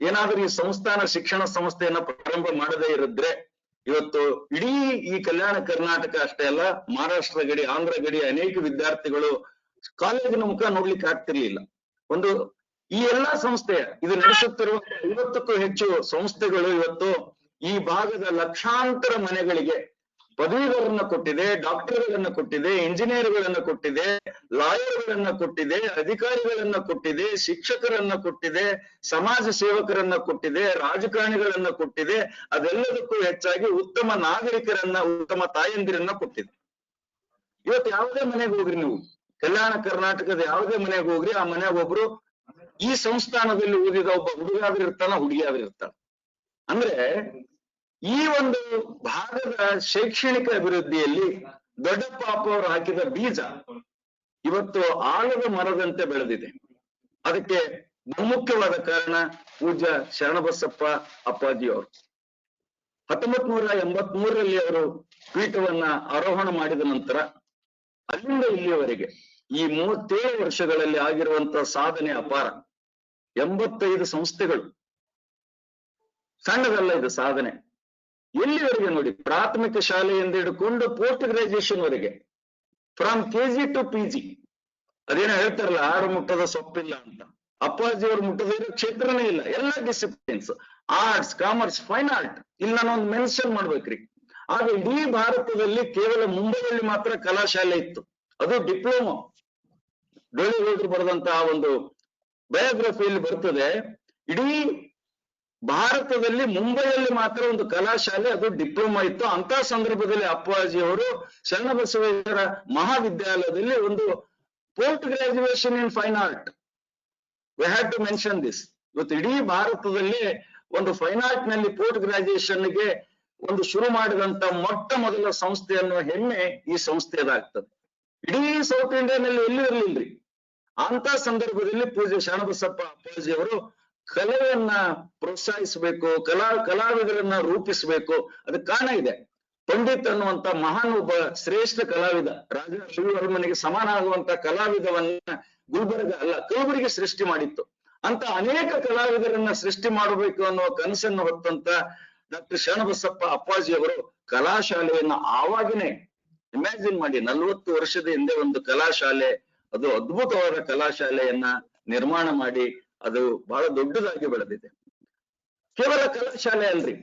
ಏನಾದ್ರೂ ಈ ಸಂಸ್ಥಾನ ಶಿಕ್ಷಣ ಸಂಸ್ಥೆಯನ್ನ ಪ್ರಾರಂಭ ಮಾಡದೇ ಇರಿದ್ರೆ ಇವತ್ತು ಇಡೀ ಈ ಕಲ್ಯಾಣ ಕರ್ನಾಟಕ ಅಷ್ಟೇ ಅಲ್ಲ, ಮಹಾರಾಷ್ಟ್ರ ಗಡಿ, ಆಂಧ್ರ ಗಡಿ ಅನೇಕ ವಿದ್ಯಾರ್ಥಿಗಳು ಕಾಲೇಜಿನ ಮುಖ ನೋಡ್ಲಿಕ್ಕೆ ಆಗ್ತಿರ್ಲಿಲ್ಲ. ಒಂದು ಈ ಎಲ್ಲಾ ಸಂಸ್ಥೆ ಇದು ನಡೆಸುತ್ತಿರುವ 50ಕ್ಕೂ ಹೆಚ್ಚು ಸಂಸ್ಥೆಗಳು ಇವತ್ತು ಈ ಭಾಗದ ಲಕ್ಷಾಂತರ ಮನೆಗಳಿಗೆ ಪದವೀಧರನ್ನ ಕೊಟ್ಟಿದೆ, ಡಾಕ್ಟರ್ಗಳನ್ನ ಕೊಟ್ಟಿದೆ, ಇಂಜಿನಿಯರ್ಗಳನ್ನ ಕೊಟ್ಟಿದೆ, ಲಾಯರ್ಗಳನ್ನ ಕೊಟ್ಟಿದೆ, ಅಧಿಕಾರಿಗಳನ್ನ ಕೊಟ್ಟಿದೆ, ಶಿಕ್ಷಕರನ್ನ ಕೊಟ್ಟಿದೆ, ಸಮಾಜ ಸೇವಕರನ್ನ ಕೊಟ್ಟಿದೆ, ರಾಜಕಾರಣಿಗಳನ್ನ ಕೊಟ್ಟಿದೆ. ಅದೆಲ್ಲದಕ್ಕೂ ಹೆಚ್ಚಾಗಿ ಉತ್ತಮ ನಾಗರಿಕರನ್ನ, ಉತ್ತಮ ತಾಯಂದಿರನ್ನ ಕೊಟ್ಟಿದೆ. ಇವತ್ತು ಯಾವುದೇ ಮನೆಗೆ ಹೋಗ್ರಿ ನೀವು, ಕಲ್ಯಾಣ ಕರ್ನಾಟಕದ ಯಾವುದೇ ಮನೆಗೆ ಹೋಗ್ರಿ, ಆ ಮನೆಗೆ ಒಬ್ರು ಈ ಸಂಸ್ಥಾನದಲ್ಲಿ ಓದಿದ ಒಬ್ಬ ಹುಡುಗಾದ್ರೂ ಇರ್ತಾನ, ಹುಡುಗಿಯಾದ್ರೂ ಇರ್ತಾನ. ಅಂದ್ರೆ ಈ ಒಂದು ಭಾಗದ ಶೈಕ್ಷಣಿಕ ಅಭಿವೃದ್ಧಿಯಲ್ಲಿ ದೊಡ್ಡಪ್ಪ ಅಪ್ಪ ಅವರು ಹಾಕಿದ ಬೀಜ ಇವತ್ತು ಆಲದ ಮರದಂತೆ ಬೆಳೆದಿದೆ. ಅದಕ್ಕೆ ಬಹುಮುಖ್ಯವಾದ ಕಾರಣ ಪೂಜ್ಯ ಶರಣಬಸಪ್ಪ ಅಪ್ಪಾಜಿಯವರು. 1983ರಲ್ಲಿ ಅವರು ಪೀಠವನ್ನ ಆರೋಹಣ ಮಾಡಿದ ನಂತರ ಅಲ್ಲಿಂದ ಇಲ್ಲಿಯವರೆಗೆ ಈ 37 ವರ್ಷಗಳಲ್ಲಿ ಆಗಿರುವಂತಹ ಸಾಧನೆ ಅಪಾರ. 85 ಸಂಸ್ಥೆಗಳು, ಸಣ್ಣದಲ್ಲ ಇದು ಸಾಧನೆ. ಎಲ್ಲಿವರೆಗೆ ನೋಡಿ, ಪ್ರಾಥಮಿಕ ಶಾಲೆಯಿಂದ ಹಿಡ್ಕೊಂಡು ಪೋಸ್ಟ್ ಗ್ರಾಜುಯೇಷನ್ ವರೆಗೆ, ಫ್ರಮ್ KG to PG. ಅದೇನೋ ಹೇಳ್ತಾರಲ್ಲ, ಆರು ಮುಟ್ಟದ ಸೊಪ್ಪಿಲ್ಲ ಅಂತ. ಅಪ್ಪಾಜಿಯವರು ಮುಟ್ಟದ ಇರೋ ಕ್ಷೇತ್ರನೇ ಇಲ್ಲ. ಎಲ್ಲ disciplines, arts, commerce, fine art. ಇಲ್ಲಿ ನಾನೊಂದು ಮೆನ್ಷನ್ ಮಾಡ್ಬೇಕ್ರಿ, ಆಗ ಇಡೀ ಭಾರತದಲ್ಲಿ ಕೇವಲ ಮುಂಬೈಯಲ್ಲಿ ಮಾತ್ರ ಕಲಾಶಾಲೆ ಇತ್ತು, ಅದು ಡಿಪ್ಲೊಮಾ. ಡೊಳ್ಳಿಗೌಡರು ಬರೆದಂತಹ ಒಂದು ಬಯೋಗ್ರಫಿಯಲ್ಲಿ ಬರ್ತದೆ, ಇಡೀ ಭಾರತದಲ್ಲಿ ಮುಂಬೈಯಲ್ಲಿ ಮಾತ್ರ ಒಂದು ಕಲಾಶಾಲೆ, ಅದು ಡಿಪ್ಲೊಮಾ ಇತ್ತು. ಅಂತ ಸಂದರ್ಭದಲ್ಲಿ ಅಪ್ಪಾಜಿ ಅವರು ಶರಣಬಸವೇಶ್ವರ ಮಹಾವಿದ್ಯಾಲಯದಲ್ಲಿ ಒಂದು post graduation in fine art, we have to mention this. ಇವತ್ತು ಇಡೀ ಭಾರತದಲ್ಲಿ ಒಂದು ಫೈನ್ ಆರ್ಟ್ ನಲ್ಲಿ ಪೋಸ್ಟ್ ಗ್ರಾಜುಯೇಷನ್ಗೆ ಒಂದು ಶುರು ಮಾಡಿದಂತ ಮೊಟ್ಟ ಮೊದಲ ಸಂಸ್ಥೆ ಅನ್ನುವ ಹೆಮ್ಮೆ ಈ ಸಂಸ್ಥೆಯದಾಗ್ತದೆ. ಇಡೀ ಸೌತ್ ಇಂಡಿಯಾನಲ್ಲಿ ಎಲ್ಲೂ ಇರಲಿಲ್ರಿ. ಅಂತ ಸಂದರ್ಭದಲ್ಲಿ ಪೂಜ್ಯ ಶರಣಬಸಪ್ಪ ಅಪ್ಪಾಜಿ ಅವರು ಕಲೆಯನ್ನ ಪ್ರೋತ್ಸಾಹಿಸಬೇಕು, ಕಲಾವಿದರನ್ನ ರೂಪಿಸಬೇಕು. ಅದಕ್ಕೆ ಕಾರಣ ಇದೆ. ಪಂಡಿತ್ ಅನ್ನುವಂತ ಮಹಾನ್ ಒಬ್ಬ ಶ್ರೇಷ್ಠ ಕಲಾವಿದ, ರಾಜ ರವಿವರ್ಮನಿಗೆ ಸಮಾನ ಆಗುವಂತ ಕಲಾವಿದವನ್ನ ಗುಲ್ಬರ್ಗ ಅಲ್ಲ ಕಲಬುರಗಿ ಸೃಷ್ಟಿ ಮಾಡಿತ್ತು. ಅಂತ ಅನೇಕ ಕಲಾವಿದರನ್ನ ಸೃಷ್ಟಿ ಮಾಡಬೇಕು ಅನ್ನುವ ಕನಸನ್ನು ಹೊತ್ತಂತ ಡಾಕ್ಟರ್ ಶರಣಬಸಪ್ಪ ಅಪ್ಪಾಜಿ ಅವರು ಕಲಾಶಾಲೆಯನ್ನ ಆವಾಗಿನೇ ಇಮ್ಯಾಜಿನ್ ಮಾಡಿ, 40 ವರ್ಷದ ಹಿಂದೆ ಒಂದು ಕಲಾಶಾಲೆ, ಅದು ಅದ್ಭುತವಾದ ಕಲಾಶಾಲೆಯನ್ನ ನಿರ್ಮಾಣ ಮಾಡಿ ಅದು ಬಹಳ ದೊಡ್ಡದಾಗಿ ಬೆಳೆದಿದೆ. ಕೇವಲ ಕಲಾಶಾಲೆ ಅಲ್ರಿ,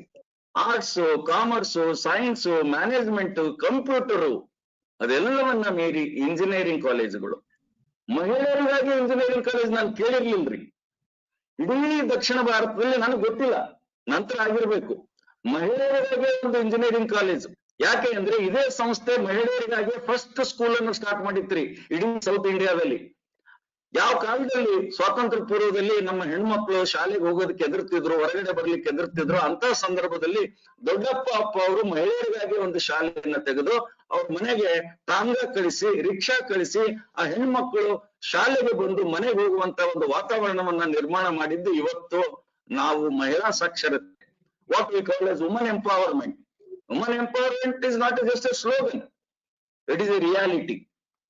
arts, commerce, science, management, computer, ಅದೆಲ್ಲವನ್ನ ಮೀರಿ ಇಂಜಿನಿಯರಿಂಗ್ ಕಾಲೇಜುಗಳು. ಮಹಿಳೆಯರಿಗಾಗಿ ಇಂಜಿನಿಯರಿಂಗ್ ಕಾಲೇಜ್ ನಾನು ಕೇಳಿರ್ಲಿಲ್ರಿ. ಇಡೀ ದಕ್ಷಿಣ ಭಾರತದಲ್ಲಿ ನನಗೆ ಗೊತ್ತಿಲ್ಲ, ನಂತರ ಆಗಿರ್ಬೇಕು. ಮಹಿಳೆಯರಿಗಾಗಿ ಒಂದು ಇಂಜಿನಿಯರಿಂಗ್ ಕಾಲೇಜ್. ಯಾಕೆ ಅಂದ್ರೆ ಇದೇ ಸಂಸ್ಥೆ ಮಹಿಳೆಯರಿಗಾಗಿ ಫಸ್ಟ್ ಸ್ಕೂಲ್ ಅನ್ನು ಸ್ಟಾರ್ಟ್ ಮಾಡಿತ್ರಿ ಇಡೀ ಸೌತ್ ಇಂಡಿಯಾದಲ್ಲಿ. ಯಾವ ಕಾಲದಲ್ಲಿ ಸ್ವಾತಂತ್ರ್ಯ ಪೂರ್ವದಲ್ಲಿ ನಮ್ಮ ಹೆಣ್ಮಕ್ಳು ಶಾಲೆಗೆ ಹೋಗೋದಕ್ಕೆ ಎದುರ್ತಿದ್ರು, ಹೊರಗಡೆ ಬರ್ಲಿಕ್ಕೆ ಎದುರ್ತಿದ್ರು, ಅಂತ ಸಂದರ್ಭದಲ್ಲಿ ದೊಡ್ಡಪ್ಪ ಅಪ್ಪ ಅವರು ಮಹಿಳೆಯರಿಗಾಗಿ ಒಂದು ಶಾಲೆಯನ್ನ ತೆಗೆದು ಅವ್ರ ಮನೆಗೆ ಟಾಂಗಾ ಕಳಿಸಿ, ರಿಕ್ಷಾ ಕಳಿಸಿ, ಆ ಹೆಣ್ಮಕ್ಳು ಶಾಲೆಗೆ ಬಂದು ಮನೆಗೆ ಹೋಗುವಂತ ಒಂದು ವಾತಾವರಣವನ್ನ ನಿರ್ಮಾಣ ಮಾಡಿದ್ದು ಇವತ್ತು ನಾವು ಮಹಿಳಾ ಸಾಕ್ಷರತೆ, what we call as women empowerment. Women empowerment is not just a slogan, it is a reality.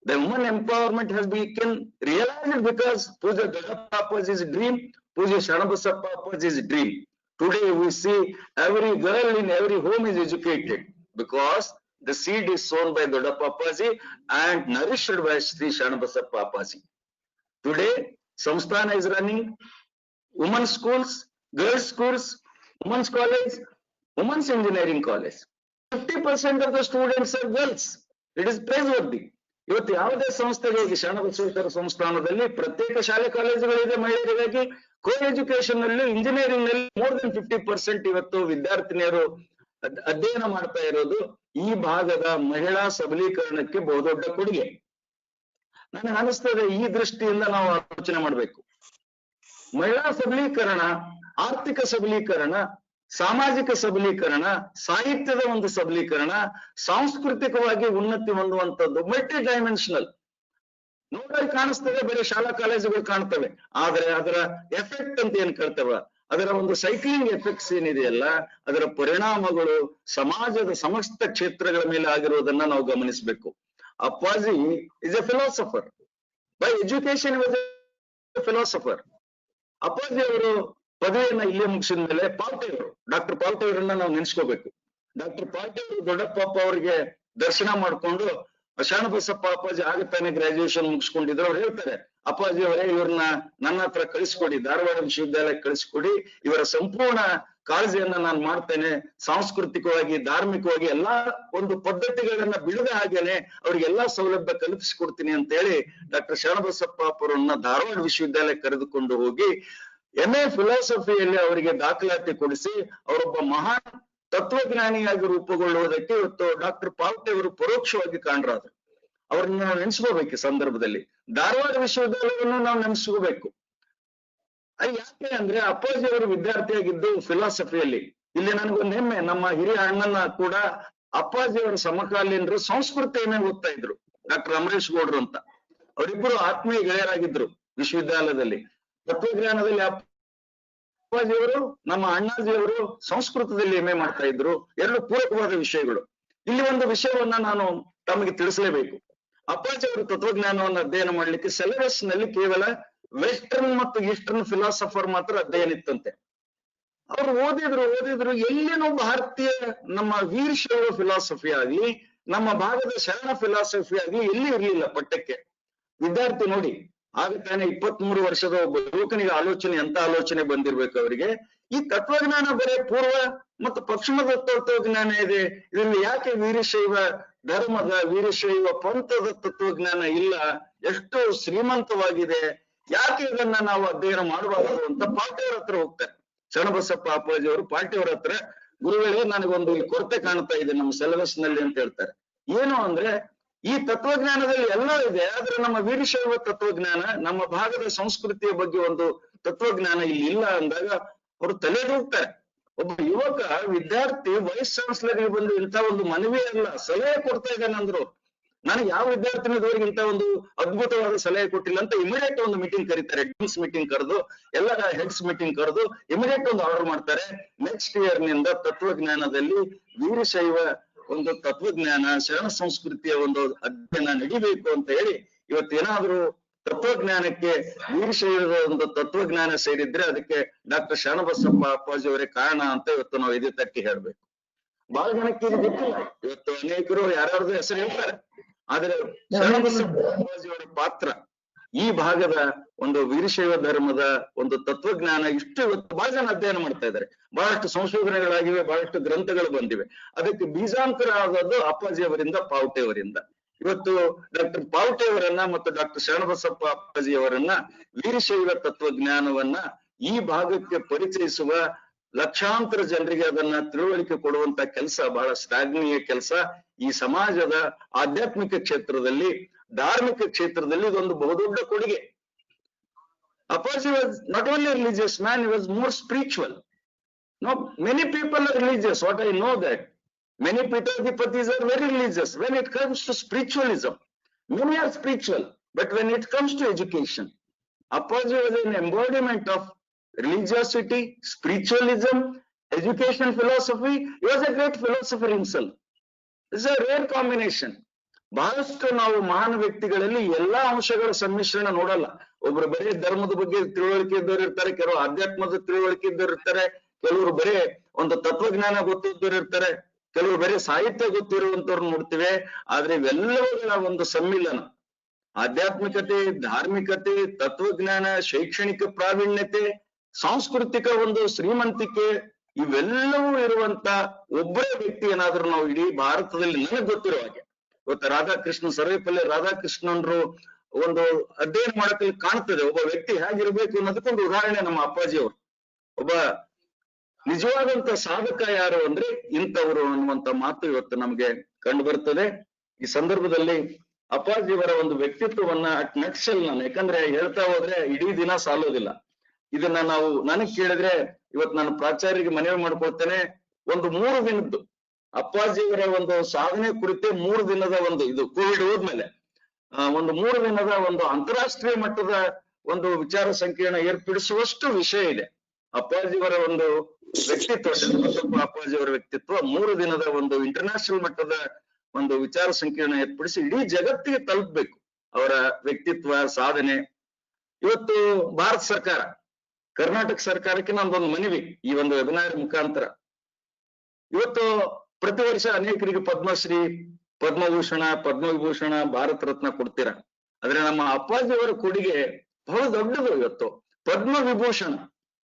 The women empowerment has been realized because Pujya Dodappa Appaji's dream, Pujya Sharanabasappa Appaji's dream. Today we see every girl in every home is educated because the seed is sown by Dodappa Appaji and nourished by Sri Sharanabasappa Appaji. Today Samsthana is running women's schools, girls schools, women's college, women's engineering college. 50% of the students are girls. It is praiseworthy. ಇವತ್ತು ಯಾವುದೇ ಸಂಸ್ಥೆಗೆ ಹೋಗಿ, ಶರಣಬಸವೇಶ್ವರ ಸಂಸ್ಥಾನದಲ್ಲಿ ಪ್ರತ್ಯೇಕ ಶಾಲೆ ಕಾಲೇಜುಗಳಿದೆ ಮಹಿಳೆಯರಿಗಾಗಿ. ಕೋ education ನಲ್ಲಿ, engineering ನಲ್ಲಿ more than 50% ಇವತ್ತು ವಿದ್ಯಾರ್ಥಿನಿಯರು ಅಧ್ಯಯನ ಮಾಡ್ತಾ ಇರೋದು ಈ ಭಾಗದ ಮಹಿಳಾ ಸಬಲೀಕರಣಕ್ಕೆ ಬಹುದೊಡ್ಡ ಕೊಡುಗೆ. ನನಗೆ ಅನಿಸ್ತದೆ ಈ ದೃಷ್ಟಿಯಿಂದ ನಾವು ಆಲೋಚನೆ ಮಾಡಬೇಕು. ಮಹಿಳಾ ಸಬಲೀಕರಣ, ಆರ್ಥಿಕ ಸಬಲೀಕರಣ, ಸಾಮಾಜಿಕ ಸಬಲೀಕರಣ, ಸಾಹಿತ್ಯದ ಒಂದು ಸಬಲೀಕರಣ, ಸಾಂಸ್ಕೃತಿಕವಾಗಿ ಉನ್ನತಿ ಹೊಂದುವಂತದ್ದು, ಮಲ್ಟಿ ಡೈಮೆನ್ಷನಲ್. ನೋಡಲ್ಲಿ ಕಾಣಿಸ್ತದೆ, ಬರೀ ಶಾಲಾ ಕಾಲೇಜುಗಳು ಕಾಣ್ತವೆ, ಆದ್ರೆ ಅದರ ಎಫೆಕ್ಟ್ ಅಂತ ಏನ್ ಕೇಳ್ತೇವ, ಅದರ ಒಂದು ಸೈಕ್ಲಿಂಗ್ ಎಫೆಕ್ಟ್ಸ್ ಏನಿದೆಯಲ್ಲ, ಅದರ ಪರಿಣಾಮಗಳು ಸಮಾಜದ ಸಮಸ್ತ ಕ್ಷೇತ್ರಗಳ ಮೇಲೆ ಆಗಿರುವುದನ್ನ ನಾವು ಗಮನಿಸಬೇಕು. ಅಪ್ಪಾಜಿ is A philosopher, by education was A philosopher. ಅಪ್ಪಾಜಿ ಅವರು ಪದವಿಯನ್ನ ಇಲ್ಲೇ ಮುಗಿಸಿದ ಮೇಲೆ ಪಾಲ್ಟೆಯವರು, ಡಾಕ್ಟರ್ ಪಾಲ್ಟೆಯವರನ್ನ ನಾವು ನೆನೆಸ್ಕೋಬೇಕು. ಡಾಕ್ಟರ್ ಪಾಲ್ಟೆಯವರು ದೊಡ್ಡಪ್ಪ ಅವರಿಗೆ ದರ್ಶನ ಮಾಡ್ಕೊಂಡು, ಶರಣಬಸಪ್ಪ ಅಪ್ಪಾಜಿ ಆಗತಾನೆ ಗ್ರಾಜುಯೇಷನ್ ಮುಗಿಸ್ಕೊಂಡಿದ್ರು. ಅವ್ರು ಹೇಳ್ತಾರೆ, ಅಪ್ಪಾಜಿ ಅವರೇ ಇವ್ರನ್ನ ನನ್ನ ಹತ್ರ ಕಳಿಸ್ಕೊಡಿ, ಧಾರವಾಡ ವಿಶ್ವವಿದ್ಯಾಲಯಕ್ಕೆ ಕಳಿಸ್ಕೊಡಿ, ಇವರ ಸಂಪೂರ್ಣ ಕಾಳಜಿಯನ್ನ ನಾನು ಮಾಡ್ತೇನೆ, ಸಾಂಸ್ಕೃತಿಕವಾಗಿ, ಧಾರ್ಮಿಕವಾಗಿ ಎಲ್ಲಾ ಒಂದು ಪದ್ಧತಿಗಳನ್ನ ಬಿಡದ ಹಾಗೇನೆ ಅವ್ರಿಗೆಲ್ಲಾ ಸೌಲಭ್ಯ ಕಲ್ಪಿಸಿಕೊಡ್ತೀನಿ ಅಂತ ಹೇಳಿ ಡಾಕ್ಟರ್ ಶರಣಬಸಪ್ಪ ಅವರನ್ನ ಧಾರವಾಡ ವಿಶ್ವವಿದ್ಯಾಲಯಕ್ಕೆ ಕರೆದುಕೊಂಡು ಹೋಗಿ MA ಫಿಲಾಸಫಿಯಲ್ಲಿ ಅವರಿಗೆ ದಾಖಲಾತಿ ಕೊಡಿಸಿ ಅವರೊಬ್ಬ ಮಹಾನ್ ತತ್ವಜ್ಞಾನಿಯಾಗಿ ರೂಪುಗೊಳ್ಳುವುದಕ್ಕೆ ಇವತ್ತು ಡಾಕ್ಟರ್ ಪಾಲ್ಟೆ ಅವರು ಪರೋಕ್ಷವಾಗಿ ಕಾಣರಾದ್ರು. ಅವ್ರನ್ನ ನಾವು ನೆನೆಸ್ಕೋಬೇಕು ಈ ಸಂದರ್ಭದಲ್ಲಿ. ಧಾರವಾಡ ವಿಶ್ವವಿದ್ಯಾಲಯವನ್ನು ನಾವು ನೆನೆಸ್ಕೋಬೇಕು. ಯಾಕೆ ಅಂದ್ರೆ ಅಪ್ಪಾಜಿ ಅವರು ವಿದ್ಯಾರ್ಥಿಯಾಗಿದ್ದು ಫಿಲಾಸಫಿಯಲ್ಲಿ. ಇಲ್ಲಿ ನನಗೊಂದು ಹೆಮ್ಮೆ, ನಮ್ಮ ಹಿರಿಯ ಅಣ್ಣನ ಕೂಡ ಅಪ್ಪಾಜಿ ಅವರ ಸಮಕಾಲೀನರು ಸಂಸ್ಕೃತಿಯನ್ನೇ ಓದ್ತಾ ಇದ್ರು, ಡಾಕ್ಟರ್ ಅಮರೇಶ್ ಗೌಡ್ರು ಅಂತ. ಅವರಿಬ್ಬರು ಆತ್ಮೀಯ ಗೆಳೆಯರಾಗಿದ್ರು ವಿಶ್ವವಿದ್ಯಾಲಯದಲ್ಲಿ. ತತ್ವಜ್ಞಾನದಲ್ಲಿ ಅಪ್ಪಾಜಿಯವರು, ನಮ್ಮ ಅಣ್ಣಾಜಿಯವರು ಸಂಸ್ಕೃತದಲ್ಲಿ MA ಮಾಡ್ತಾ ಇದ್ರು. ಎರಡು ಪೂರಕವಾದ ವಿಷಯಗಳು. ಇಲ್ಲಿ ಒಂದು ವಿಷಯವನ್ನ ನಾನು ತಮಗೆ ತಿಳಿಸಲೇಬೇಕು. ಅಪ್ಪಾಜಿ ಅವರು ತತ್ವಜ್ಞಾನವನ್ನು ಅಧ್ಯಯನ ಮಾಡ್ಲಿಕ್ಕೆ ಸಿಲೆಬಸ್ ನಲ್ಲಿ ಕೇವಲ ವೆಸ್ಟರ್ನ್ ಮತ್ತು ಈಸ್ಟರ್ನ್ ಫಿಲಾಸಫರ್ ಮಾತ್ರ ಅಧ್ಯಯನ ಇತ್ತಂತೆ. ಅವರು ಓದಿದ್ರು ಎಲ್ಲಿನೂ ಭಾರತೀಯ ನಮ್ಮ ವೀರಶೈವ ಫಿಲಾಸಫಿ ಆಗ್ಲಿ, ನಮ್ಮ ಭಾಗದ ಶರಣ ಫಿಲಾಸಫಿ ಆಗ್ಲಿ ಎಲ್ಲಿ ಇರ್ಲಿಲ್ಲ ಪಠ್ಯಕ್ಕೆ. ವಿದ್ಯಾರ್ಥಿ ನೋಡಿ, ಆಗ ತಾನೇ 23 ವರ್ಷದ ಒಬ್ಬ ಯುವಕನಿಗೆ ಆಲೋಚನೆ ಎಂತ ಆಲೋಚನೆ ಬಂದಿರ್ಬೇಕು ಅವರಿಗೆ. ಈ ತತ್ವಜ್ಞಾನ ಬರೀ ಪೂರ್ವ ಮತ್ತು ಪಶ್ಚಿಮದ ತತ್ವಜ್ಞಾನ ಇದೆ, ಇದರಲ್ಲಿ ಯಾಕೆ ವೀರಶೈವ ಧರ್ಮದ ವೀರಶೈವ ಪಂಥದ ತತ್ವಜ್ಞಾನ ಇಲ್ಲ, ಎಷ್ಟು ಶ್ರೀಮಂತವಾಗಿದೆ, ಯಾಕೆ ಇದನ್ನ ನಾವು ಅಧ್ಯಯನ ಮಾಡಬಾರದು ಅಂತ ಪಾರ್ಟಿಯವರ ಹತ್ರ ಹೋಗ್ತಾರೆ. ಶರಣಬಸಪ್ಪ ಅಪ್ಪಾಜಿ ಅವರು ಪಾರ್ಟಿಯವರ ಹತ್ರ, ಗುರುಗಳೇ ನನಗೊಂದು ಕೊರತೆ ಕಾಣ್ತಾ ಇದೆ ನಮ್ಮ ಸಿಲೆಬಸ್ ನಲ್ಲಿ ಅಂತ ಹೇಳ್ತಾರೆ. ಏನು ಅಂದ್ರೆ ಈ ತತ್ವಜ್ಞಾನದಲ್ಲಿ ಎಲ್ಲ ಇದೆ, ಆದ್ರೆ ನಮ್ಮ ವೀರಶೈವ ತತ್ವಜ್ಞಾನ, ನಮ್ಮ ಭಾಗದ ಸಂಸ್ಕೃತಿಯ ಬಗ್ಗೆ ಒಂದು ತತ್ವಜ್ಞಾನ ಇಲ್ಲಿ ಇಲ್ಲ ಅಂದಾಗ ಅವರು ತಲೆದೂಗ್ತಾರೆ. ಒಬ್ಬ ಯುವಕ ವಿದ್ಯಾರ್ಥಿ ವೈಸ್ ಚಾನ್ಸಲರ್ಗೆ ಬಂದು ಇಂಥ ಒಂದು ಮನವಿ ಅಲ್ಲ ಸಲಹೆ ಕೊಡ್ತಾ ಇದ್ದಾನೆ ಅಂದ್ರು. ನನಗೆ ಯಾವ ವಿದ್ಯಾರ್ಥಿನಿದವರೆಗೆ ಇಂಥ ಒಂದು ಅದ್ಭುತವಾದ ಸಲಹೆ ಕೊಟ್ಟಿಲ್ಲ ಅಂತ ಇಮಿಡಿಯೇಟ್ ಒಂದು ಮೀಟಿಂಗ್ ಕರೀತಾರೆ, ಟೀಮ್ಸ್ ಮೀಟಿಂಗ್ ಕರೆದು, ಎಲ್ಲ ಹೆಡ್ಸ್ ಮೀಟಿಂಗ್ ಕರೆದು ಇಮಿಡಿಯೇಟ್ ಒಂದು ಆರ್ಡರ್ ಮಾಡ್ತಾರೆ. ನೆಕ್ಸ್ಟ್ ಇಯರ್ ನಿಂದ ತತ್ವಜ್ಞಾನದಲ್ಲಿ ವೀರಶೈವ ಒಂದು ತತ್ವಜ್ಞಾನ, ಶರಣ ಸಂಸ್ಕೃತಿಯ ಒಂದು ಅಧ್ಯಯನ ನಡಿಬೇಕು ಅಂತ ಹೇಳಿ ಇವತ್ತೇನಾದ್ರೂ ತತ್ವಜ್ಞಾನಕ್ಕೆ ವೀರಶೈವದ ಒಂದು ತತ್ವಜ್ಞಾನ ಸೇರಿದ್ರೆ ಅದಕ್ಕೆ ಡಾಕ್ಟರ್ ಶರಣಬಸಪ್ಪ ಅಪ್ಪಾಜಿ ಅವರೇ ಕಾರಣ ಅಂತ ಇವತ್ತು ನಾವು ಎದೆ ತಟ್ಟಿ ಹೇಳ್ಬೇಕು. ಬಹಳ ಜನಕ್ಕೆ ಇದು ಗೊತ್ತಿಲ್ಲ. ಇವತ್ತು ಅನೇಕರು ಯಾರ್ಯಾರ್ದು ಹೆಸರು ಹೇಳ್ತಾರೆ, ಆದ್ರೆ ಶರಣಬಸಪ್ಪ ಅಪ್ಪಾಜಿ ಅವರ ಪಾತ್ರ ಈ ಭಾಗದ ಒಂದು ವೀರಶೈವ ಧರ್ಮದ ಒಂದು ತತ್ವಜ್ಞಾನ ಇಷ್ಟು ಇವತ್ತು ಬಹಳ ಜನ ಅಧ್ಯಯನ ಮಾಡ್ತಾ ಇದ್ದಾರೆ. ಬಹಳಷ್ಟು ಸಂಶೋಧನೆಗಳಾಗಿವೆ, ಬಹಳಷ್ಟು ಗ್ರಂಥಗಳು ಬಂದಿವೆ. ಅದಕ್ಕೆ ಬೀಜಾಂತರ ಆದದ್ದು ಅಪ್ಪಾಜಿ ಅವರಿಂದ, ಪಾವಟೆ ಅವರಿಂದ. ಇವತ್ತು ಡಾಕ್ಟರ್ ಪಾವಟೆ ಅವರನ್ನ ಮತ್ತು ಡಾಕ್ಟರ್ ಶರಣಬಸಪ್ಪ ಅಪ್ಪಾಜಿ ಅವರನ್ನ ವೀರಶೈವ ತತ್ವಜ್ಞಾನವನ್ನ ಈ ಭಾಗಕ್ಕೆ ಪರಿಚಯಿಸುವ, ಲಕ್ಷಾಂತರ ಜನರಿಗೆ ಅದನ್ನ ತಿಳುವಳಿಕೆ ಕೊಡುವಂತ ಕೆಲಸ ಬಹಳ ಶ್ಲಾಘನೀಯ ಕೆಲಸ. ಈ ಸಮಾಜದ ಆಧ್ಯಾತ್ಮಿಕ ಕ್ಷೇತ್ರದಲ್ಲಿ, ಧಾರ್ಮಿಕ ಕ್ಷೇತ್ರದಲ್ಲಿ ಇದೊಂದು ಬಹುದೊಡ್ಡ ಕೊಡುಗೆ. Apache was not only a religious man, he was more spiritual. No, many people are religious, what I know that. Many Pitadipatis are very religious. When it comes to spiritualism, many are spiritual. But when it comes to education, Apache was an embodiment of religiosity, spiritualism, education, philosophy. He was a great philosopher himself. This is a rare combination. ಬಹಳಷ್ಟು ನಾವು ಮಹಾನ್ ವ್ಯಕ್ತಿಗಳಲ್ಲಿ ಎಲ್ಲಾ ಅಂಶಗಳ ಸಮ್ಮಿಶ್ರಣ ನೋಡಲ್ಲ. ಒಬ್ರು ಬರೀ ಧರ್ಮದ ಬಗ್ಗೆ ತಿಳುವಳಿಕೆ ಇದ್ದವ್ರು ಇರ್ತಾರೆ, ಕೆಲವರು ಆಧ್ಯಾತ್ಮದ ತಿಳುವಳಿಕೆ ಇದ್ದವ್ರು ಇರ್ತಾರೆ, ಕೆಲವರು ಬರೀ ಒಂದು ತತ್ವಜ್ಞಾನ ಗೊತ್ತಿದ್ದವ್ರು ಇರ್ತಾರೆ, ಕೆಲವರು ಬರೀ ಸಾಹಿತ್ಯ ಗೊತ್ತಿರುವಂತವ್ರು ನೋಡ್ತಿವೆ. ಆದ್ರೆ ಇವೆಲ್ಲವುಗಳ ಒಂದು ಸಮ್ಮಿಲನ, ಆಧ್ಯಾತ್ಮಿಕತೆ, ಧಾರ್ಮಿಕತೆ, ತತ್ವಜ್ಞಾನ, ಶೈಕ್ಷಣಿಕ ಪ್ರಾವೀಣ್ಯತೆ, ಸಾಂಸ್ಕೃತಿಕ ಒಂದು ಶ್ರೀಮಂತಿಕೆ, ಇವೆಲ್ಲವೂ ಇರುವಂತ ಒಬ್ಬರೇ ವ್ಯಕ್ತಿ ಏನಾದ್ರೂ ನಾವು ಇಡೀ ಭಾರತದಲ್ಲಿ ನನಗೆ ಗೊತ್ತಿರೋ ಹಾಗೆ, ಇವತ್ತು ರಾಧಾಕೃಷ್ಣ, ಸರ್ವೇಪಲ್ಲಿ ರಾಧಾಕೃಷ್ಣನ್ರು ಒಂದು ಅಧ್ಯಯನ ಮಾಡಕ್ಕೆ ಕಾಣ್ತದೆ ಒಬ್ಬ ವ್ಯಕ್ತಿ ಹೇಗಿರ್ಬೇಕು ಅನ್ನೋದಕ್ಕೊಂದು ಉದಾಹರಣೆ ನಮ್ಮ ಅಪ್ಪಾಜಿ ಅವರು. ಒಬ್ಬ ನಿಜವಾದಂತ ಸಾಧಕ ಯಾರು ಅಂದ್ರೆ ಇಂಥವ್ರು ಅನ್ನುವಂತ ಮಾತು ಇವತ್ತು ನಮ್ಗೆ ಕಂಡು ಬರ್ತದೆ. ಈ ಸಂದರ್ಭದಲ್ಲಿ ಅಪ್ಪಾಜಿಯವರ ಒಂದು ವ್ಯಕ್ತಿತ್ವವನ್ನ ನಕ್ಸಲ್ ನಾನು, ಯಾಕಂದ್ರೆ ಹೇಳ್ತಾ ಹೋದ್ರೆ ಇಡೀ ದಿನ ಸಾಲೋದಿಲ್ಲ. ಇದನ್ನ ನಾವು ನನಗ್ ಕೇಳಿದ್ರೆ ಇವತ್ತು ನಾನು ಪ್ರಾಚಾರ್ಯರಿಗೆ ಮನವಿ ಮಾಡ್ಕೊಳ್ತೇನೆ, ಒಂದು 3 ದಿನದ್ದು ಅಪ್ಪಾಜಿಯವರ ಒಂದು ಸಾಧನೆ ಕುರಿತೆ 3 ದಿನದ ಒಂದು, ಇದು ಕೋವಿಡ್ ಹೋದ್ಮೇಲೆ ಒಂದು 3 ದಿನದ ಒಂದು ಅಂತಾರಾಷ್ಟ್ರೀಯ ಮಟ್ಟದ ಒಂದು ವಿಚಾರ ಸಂಕಿರಣ ಏರ್ಪಡಿಸುವಷ್ಟು ವಿಷಯ ಇದೆ. ಅಪ್ಪಾಜಿಯವರ ಒಂದು ವ್ಯಕ್ತಿತ್ವ, ಶರಣಬಸಪ್ಪ ಅಪ್ಪಾಜಿಯವರ ವ್ಯಕ್ತಿತ್ವ 3 ದಿನದ ಒಂದು ಇಂಟರ್ನ್ಯಾಷನಲ್ ಮಟ್ಟದ ಒಂದು ವಿಚಾರ ಸಂಕಿರಣ ಏರ್ಪಡಿಸಿ ಇಡೀ ಜಗತ್ತಿಗೆ ತಲುಪಬೇಕು ಅವರ ವ್ಯಕ್ತಿತ್ವ, ಸಾಧನೆ. ಇವತ್ತು ಭಾರತ ಸರ್ಕಾರ, ಕರ್ನಾಟಕ ಸರ್ಕಾರಕ್ಕೆ ನಮ್ದೊಂದು ಮನವಿ ಈ ಒಂದು ವೆಬಿನಾರ್ ಮುಖಾಂತರ. ಇವತ್ತು ಪ್ರತಿ ವರ್ಷ ಅನೇಕರಿಗೆ ಪದ್ಮಶ್ರೀ, ಪದ್ಮಭೂಷಣ, ಪದ್ಮವಿಭೂಷಣ, ಭಾರತ ರತ್ನ ಕೊಡ್ತೀರಾ. ಆದ್ರೆ ನಮ್ಮ ಅಪ್ಪಾಜಿಯವರ ಕೊಡುಗೆ ಬಹಳ ದೊಡ್ಡದು. ಇವತ್ತು ಪದ್ಮವಿಭೂಷಣ,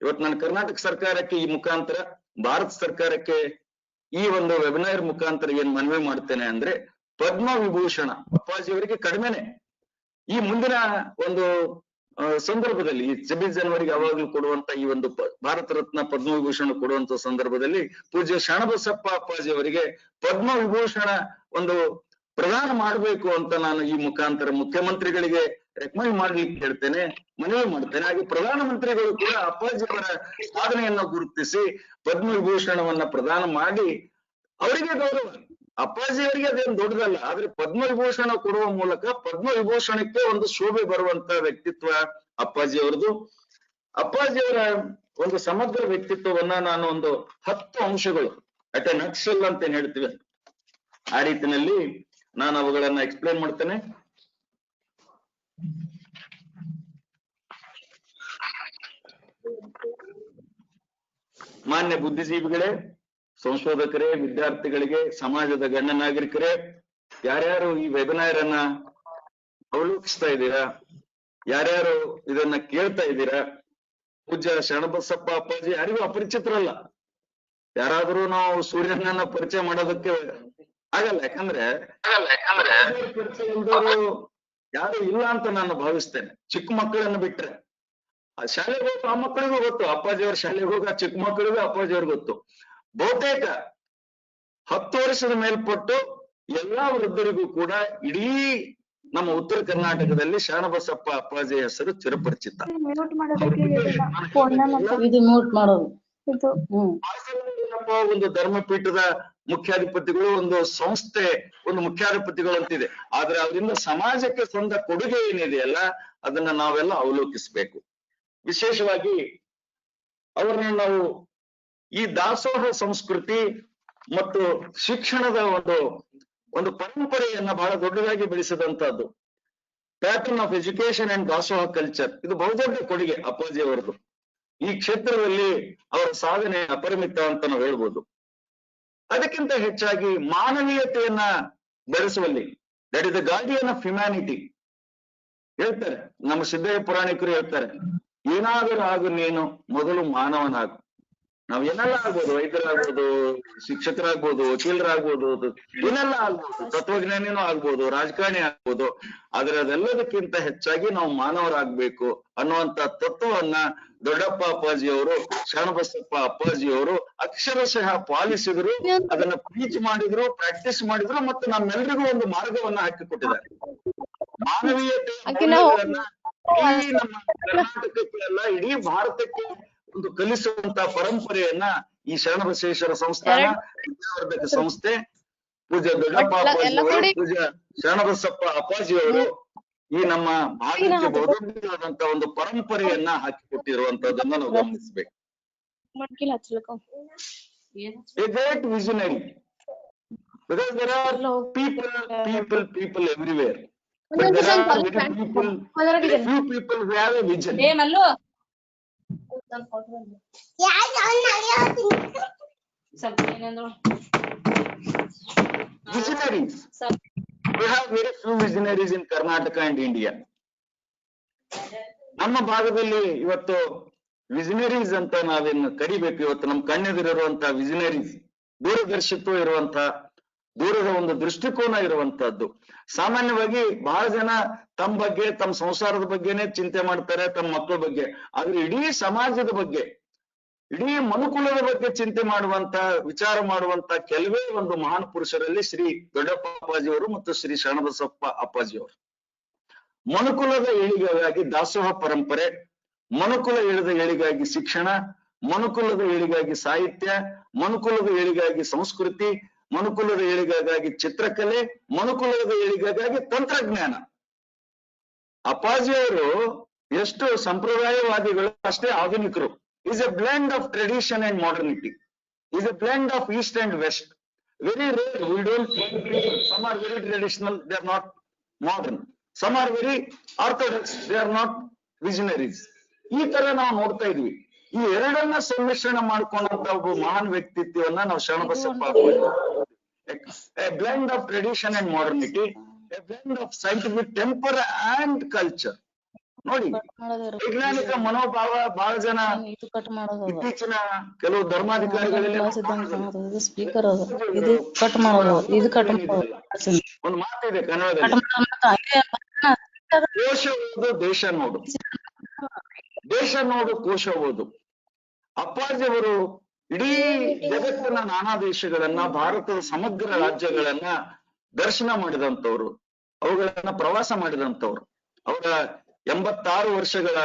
ಇವತ್ತು ನಾನು ಕರ್ನಾಟಕ ಸರ್ಕಾರಕ್ಕೆ ಈ ಮುಖಾಂತರ, ಭಾರತ ಸರ್ಕಾರಕ್ಕೆ ಈ ಒಂದು ವೆಬಿನಾರ್ ಮುಖಾಂತರ ಏನ್ ಮನವಿ ಮಾಡ್ತೇನೆ ಅಂದ್ರೆ, ಪದ್ಮವಿಭೂಷಣ ಅಪ್ಪಾಜಿಯವರಿಗೆ ಕಡಿಮೆನೆ. ಈ ಮುಂದಿನ ಒಂದು ಸಂದರ್ಭದಲ್ಲಿ 26 ಜನವರಿಗೆ ಯಾವಾಗ್ಲೂ ಕೊಡುವಂತ ಈ ಒಂದು ಭಾರತ ರತ್ನ, ಪದ್ಮವಿಭೂಷಣ ಕೊಡುವಂತ ಸಂದರ್ಭದಲ್ಲಿ ಪೂಜ್ಯ ಶರಣಬಸಪ್ಪ ಅಪ್ಪಾಜಿ ಅವರಿಗೆ ಪದ್ಮವಿಭೂಷಣ ಒಂದು ಪ್ರದಾನ ಮಾಡಬೇಕು ಅಂತ ನಾನು ಈ ಮುಖಾಂತರ ಮುಖ್ಯಮಂತ್ರಿಗಳಿಗೆ ರೆಕಮೆಂಡ್ ಮಾಡ್ಲಿಕ್ಕೆ ಹೇಳ್ತೇನೆ, ಮನವಿ ಮಾಡ್ತೇನೆ. ಹಾಗೆ ಪ್ರಧಾನಮಂತ್ರಿಗಳು ಕೂಡ ಅಪ್ಪಾಜಿಯವರ ಸಾಧನೆಯನ್ನ ಗುರುತಿಸಿ ಪದ್ಮವಿಭೂಷಣವನ್ನ ಪ್ರದಾನ ಮಾಡಿ ಅವರಿಗೆ ಗೌರವ. ಅಪ್ಪಾಜಿಯವರಿಗೆ ಅದೇನು ದೊಡ್ಡದಲ್ಲ, ಆದ್ರೆ ಪದ್ಮವಿಭೂಷಣ ಕೊಡುವ ಮೂಲಕ ಪದ್ಮವಿಭೂಷಣಕ್ಕೆ ಒಂದು ಶೋಭೆ ಬರುವಂತ ವ್ಯಕ್ತಿತ್ವ ಅಪ್ಪಾಜಿಯವರದು. ಅಪ್ಪಾಜಿಯವರ ಒಂದು ಸಮಗ್ರ ವ್ಯಕ್ತಿತ್ವವನ್ನ ನಾನು ಒಂದು 10 ಅಂಶಗಳು ಅಟ್ ಎ ನಟ್ಸೆಲ್ ಅಂತ ಏನ್ ಹೇಳ್ತೀವಿ, ಆ ರೀತಿಯಲ್ಲಿ ನಾನು ಅವುಗಳನ್ನ ಎಕ್ಸ್ಪ್ಲೇನ್ ಮಾಡ್ತೇನೆ. ಮಾನ್ಯ ಬುದ್ಧಿಜೀವಿಗಳೇ, ಸಂಶೋಧಕರೇ, ವಿದ್ಯಾರ್ಥಿಗಳಿಗೆ, ಸಮಾಜದ ಗಣ್ಯ ನಾಗರಿಕರೇ, ಯಾರ್ಯಾರು ಈ ವೆಬಿನಾರ್ ಅನ್ನ ಅವಲೋಕಿಸ್ತಾ ಇದ್ದೀರಾ, ಯಾರ್ಯಾರು ಇದನ್ನ ಕೇಳ್ತಾ ಇದ್ದೀರಾ, ಪೂಜ್ಯ ಶರಣಬಸಪ್ಪ ಅಪ್ಪಾಜಿ ಯಾರಿಗೂ ಅಪರಿಚಿತರಲ್ಲ. ಯಾರಾದ್ರೂ ನಾವು ಸೂರ್ಯನನ್ನ ಪರಿಚಯ ಮಾಡೋದಕ್ಕೆ ಆಗಲ್ಲ, ಯಾಕಂದ್ರೆ ಪರಿಚಯ ಇಲ್ದವರು ಯಾರು ಇಲ್ಲ ಅಂತ ನಾನು ಭಾವಿಸ್ತೇನೆ. ಚಿಕ್ಕ ಮಕ್ಕಳನ್ನು ಬಿಟ್ರೆ ಆ ಶಾಲೆಗೆ ಹೋಗಿ ಆ ಮಕ್ಕಳಿಗೂ ಗೊತ್ತು, ಅಪ್ಪಾಜಿಯವ್ರ ಶಾಲೆಗೆ ಹೋಗಿ ಆ ಚಿಕ್ಕ ಮಕ್ಕಳಿಗೂ ಅಪ್ಪಾಜಿಯವ್ರಿಗೆ ಗೊತ್ತು. ಬಹುತೇಕ 10 ವರ್ಷದ ಮೇಲ್ಪಟ್ಟು ಎಲ್ಲಾ ವೃದ್ಧರಿಗೂ ಕೂಡ ಇಡೀ ನಮ್ಮ ಉತ್ತರ ಕರ್ನಾಟಕದಲ್ಲಿ ಶರಣಬಸಪ್ಪ ಅಪ್ಪಾಜಿ ಹೆಸರು ಚಿರಪರಿಚಿತ. ಒಂದು ಧರ್ಮಪೀಠದ ಮುಖ್ಯಾಧಿಪತಿಗಳು, ಒಂದು ಸಂಸ್ಥೆ, ಒಂದು ಮುಖ್ಯಾಧಿಪತಿಗಳು ಅಂತಿದೆ. ಆದ್ರೆ ಅವರಿಂದ ಸಮಾಜಕ್ಕೆ ತಂದ ಕೊಡುಗೆ ಏನಿದೆಯಲ್ಲ ಅದನ್ನ ನಾವೆಲ್ಲ ಅವಲೋಕಿಸ್ಬೇಕು. ವಿಶೇಷವಾಗಿ ಅವರನ್ನ ನಾವು ಈ ದಾಸೋಹ ಸಂಸ್ಕೃತಿ ಮತ್ತು ಶಿಕ್ಷಣದ ಒಂದು ಪರಂಪರೆಯನ್ನ ಬಹಳ ದೊಡ್ಡದಾಗಿ ಬೆಳೆಸಿದಂತಹದ್ದು. ಪ್ಯಾಟರ್ನ್ ಆಫ್ ಎಜುಕೇಶನ್ ಅಂಡ್ ದಾಸೋಹ ಕಲ್ಚರ್, ಇದು ಬಹುದೊಡ್ಡ ಕೊಡುಗೆ ಅಪ್ಪಾಜಿ ಅವರದು. ಈ ಕ್ಷೇತ್ರದಲ್ಲಿ ಅವರ ಸಾಧನೆ ಅಪರಿಮಿತ ಅಂತ ನಾವು ಹೇಳ್ಬೋದು. ಅದಕ್ಕಿಂತ ಹೆಚ್ಚಾಗಿ ಮಾನವೀಯತೆಯನ್ನ ಬೆಳೆಸುವಲ್ಲಿ, that is the guardian of humanity. ಹೇಳ್ತಾರೆ ನಮ್ಮ ಸಿದ್ದಯ್ಯ ಪುರಾಣಿಕರು ಹೇಳ್ತಾರೆ, ಏನಾದರೂ ಆಗು ನೀನು ಮೊದಲು ಮಾನವನಾಗು. ನಾವ್ ಏನೆಲ್ಲ ಆಗ್ಬೋದು, ವೈದ್ಯರಾಗ್ಬೋದು, ಶಿಕ್ಷಕರಾಗ್ಬೋದು, ವಕೀಲರಾಗ್ಬೋದು, ಏನೆಲ್ಲ ಆಗ್ಬೋದು, ತತ್ವಜ್ಞಾನಿನೂ ಆಗ್ಬೋದು, ರಾಜಕಾರಣಿ ಆಗ್ಬೋದು. ಆದ್ರೆ ಅದೆಲ್ಲದಕ್ಕಿಂತ ಹೆಚ್ಚಾಗಿ ನಾವು ಮಾನವರಾಗ್ಬೇಕು ಅನ್ನುವಂತ ತತ್ವವನ್ನ ದೊಡ್ಡಪ್ಪ ಅಪ್ಪಾಜಿಯವರು, ಶರಣಬಸಪ್ಪ ಅಪ್ಪಾಜಿಯವರು ಅಕ್ಷರಶಃ ಪಾಲಿಸಿದ್ರು, ಅದನ್ನ ಪ್ರೀಚ್ ಮಾಡಿದ್ರು, ಪ್ರಾಕ್ಟೀಸ್ ಮಾಡಿದ್ರು, ಮತ್ತು ನಮ್ಮೆಲ್ರಿಗೂ ಒಂದು ಮಾರ್ಗವನ್ನ ಹಾಕಿಕೊಟ್ಟಿದ್ದಾರೆ. ಮಾನವೀಯತೆ ಇಡೀ ನಮ್ಮ ಕರ್ನಾಟಕಕ್ಕೆ ಅಲ್ಲ, ಇಡೀ ಭಾರತಕ್ಕೆ ಒಂದು ಕಲಿಸುವಂತ ಪರಂಪರೆಯನ್ನ ಈ ಶರಣಬಸವೇಶ್ವರ ಸಂಸ್ಥಾನ, ವಿದ್ಯಾವರ್ಧಕ ಸಂಸ್ಥೆ, ಪೂಜ್ಯ ದೊಡ್ಡಪ್ಪ ಅಪ್ಪಾಜಿಯವರು, ಪೂಜ್ಯ ಶರಣಬಸಪ್ಪ ಅಪ್ಪಾಜಿಯವರು ಈ ನಮ್ಮ ಭಾಗಕ್ಕೆ ಬಹುದೊಡ್ಡದಾದಂತ ಒಂದು ಪರಂಪರೆಯನ್ನ ಹಾಕಿಕೊಟ್ಟಿರುವಂತದನ್ನ ನಾವು ಗಮನಿಸಬೇಕು. A great visionary, because there are people everywhere, but there are few people who have a vision. Visionaries. We have very few visionaries in Karnataka and India. ನಮ್ಮ ಭಾಗದಲ್ಲಿ ಇವತ್ತು ವಿಷನರೀಸ್ ಅಂತ ನಾವೇನು ಕರಿಬೇಕು. ಇವತ್ತು ನಮ್ಮ ಕಣ್ಣೆದುರಿರುವಂತ ವಿಷನರೀಸ್, ದೂರದರ್ಶಿತ್ವ ಇರುವಂತ, ದೂರದ ಒಂದು ದೃಷ್ಟಿಕೋನ ಇರುವಂತಹದ್ದು. ಸಾಮಾನ್ಯವಾಗಿ ಬಹಳ ಜನ ತಮ್ಮ ಬಗ್ಗೆ, ತಮ್ಮ ಸಂಸಾರದ ಬಗ್ಗೆನೆ ಚಿಂತೆ ಮಾಡ್ತಾರೆ, ತಮ್ಮ ಮಕ್ಕಳ ಬಗ್ಗೆ. ಆದ್ರೆ ಇಡೀ ಸಮಾಜದ ಬಗ್ಗೆ, ಇಡೀ ಮನುಕುಲದ ಬಗ್ಗೆ ಚಿಂತೆ ಮಾಡುವಂತ, ವಿಚಾರ ಮಾಡುವಂತ ಕೆಲವೇ ಒಂದು ಮಹಾನ್ ಪುರುಷರಲ್ಲಿ ಶ್ರೀ ದೊಡ್ಡಪ್ಪ ಅಪ್ಪಾಜಿಯವರು ಮತ್ತು ಶ್ರೀ ಶರಣಬಸಪ್ಪ ಅಪ್ಪಾಜಿಯವರು. ಮನುಕುಲದ ಏಳಿಗೆಗಾಗಿ ದಾಸೋಹ ಪರಂಪರೆ, ಮನುಕುಲ ಏಳಿಗೆಗಾಗಿ ಶಿಕ್ಷಣ, ಮನುಕುಲದ ಏಳಿಗೆಗಾಗಿ ಸಾಹಿತ್ಯ, ಮನುಕುಲದ ಏಳಿಗೆಗಾಗಿ ಸಂಸ್ಕೃತಿ, ಮನುಕುಲದ ಏಳಿಗೆಗಾಗಿ ಚಿತ್ರಕಲೆ, ಮನುಕುಲದ ಏಳಿಗೆಗಾಗಿ ತಂತ್ರಜ್ಞಾನ. ಅಪ್ಪಾಜಿಯವರು ಎಷ್ಟು ಸಂಪ್ರದಾಯವಾದಿಗಳು ಅಷ್ಟೇ ಆಧುನಿಕರು. is a blend of tradition and modernity, is a blend of east and west. Very rare, we don't find people. Some are very traditional, they are not modern. Some are very orthodox, they are not visionaries. ಈ ತರ ನಾವು ನೋಡ್ತಾ ಇದ್ವಿ. ಈ ಎರಡನ್ನ ಸಂಮಿಶ್ರಣ ಮಾಡ್ಕೊಂಡಂತ ಒಬ್ಬ ಮಹಾನ್ ವ್ಯಕ್ತಿತ್ವವನ್ನ ನಾವು Sharanabasappa, a blend of tradition and modernity, a blend of scientific temper and culture. ನೋಡಿ, ವೈಜ್ಞಾನಿಕ ಮನೋಭಾವ ಬಹಳ ಜನ ಇತ್ತೀಚಿನ ಕೆಲವು ಧರ್ಮಾಧಿಕಾರಿಗಳಲ್ಲಿ ಒಂದು ಮಾತಿದೆ ಕನ್ನಡದಲ್ಲಿ, ಕೋಶ ಓದು ದೇಶ ನೋಡು, ದೇಶ ನೋಡು ಕೋಶ ಓದು. ಅಪ್ಪಾಜಿಯವರು ಇಡೀ ಜಗತ್ತಿನ ನಾನಾ ದೇಶಗಳನ್ನ, ಭಾರತದ ಸಮಗ್ರ ರಾಜ್ಯಗಳನ್ನ ದರ್ಶನ ಮಾಡಿದಂತವ್ರು, ಅವುಗಳನ್ನ ಪ್ರವಾಸ ಮಾಡಿದಂತವ್ರು. ಅವರ 86 ವರ್ಷಗಳ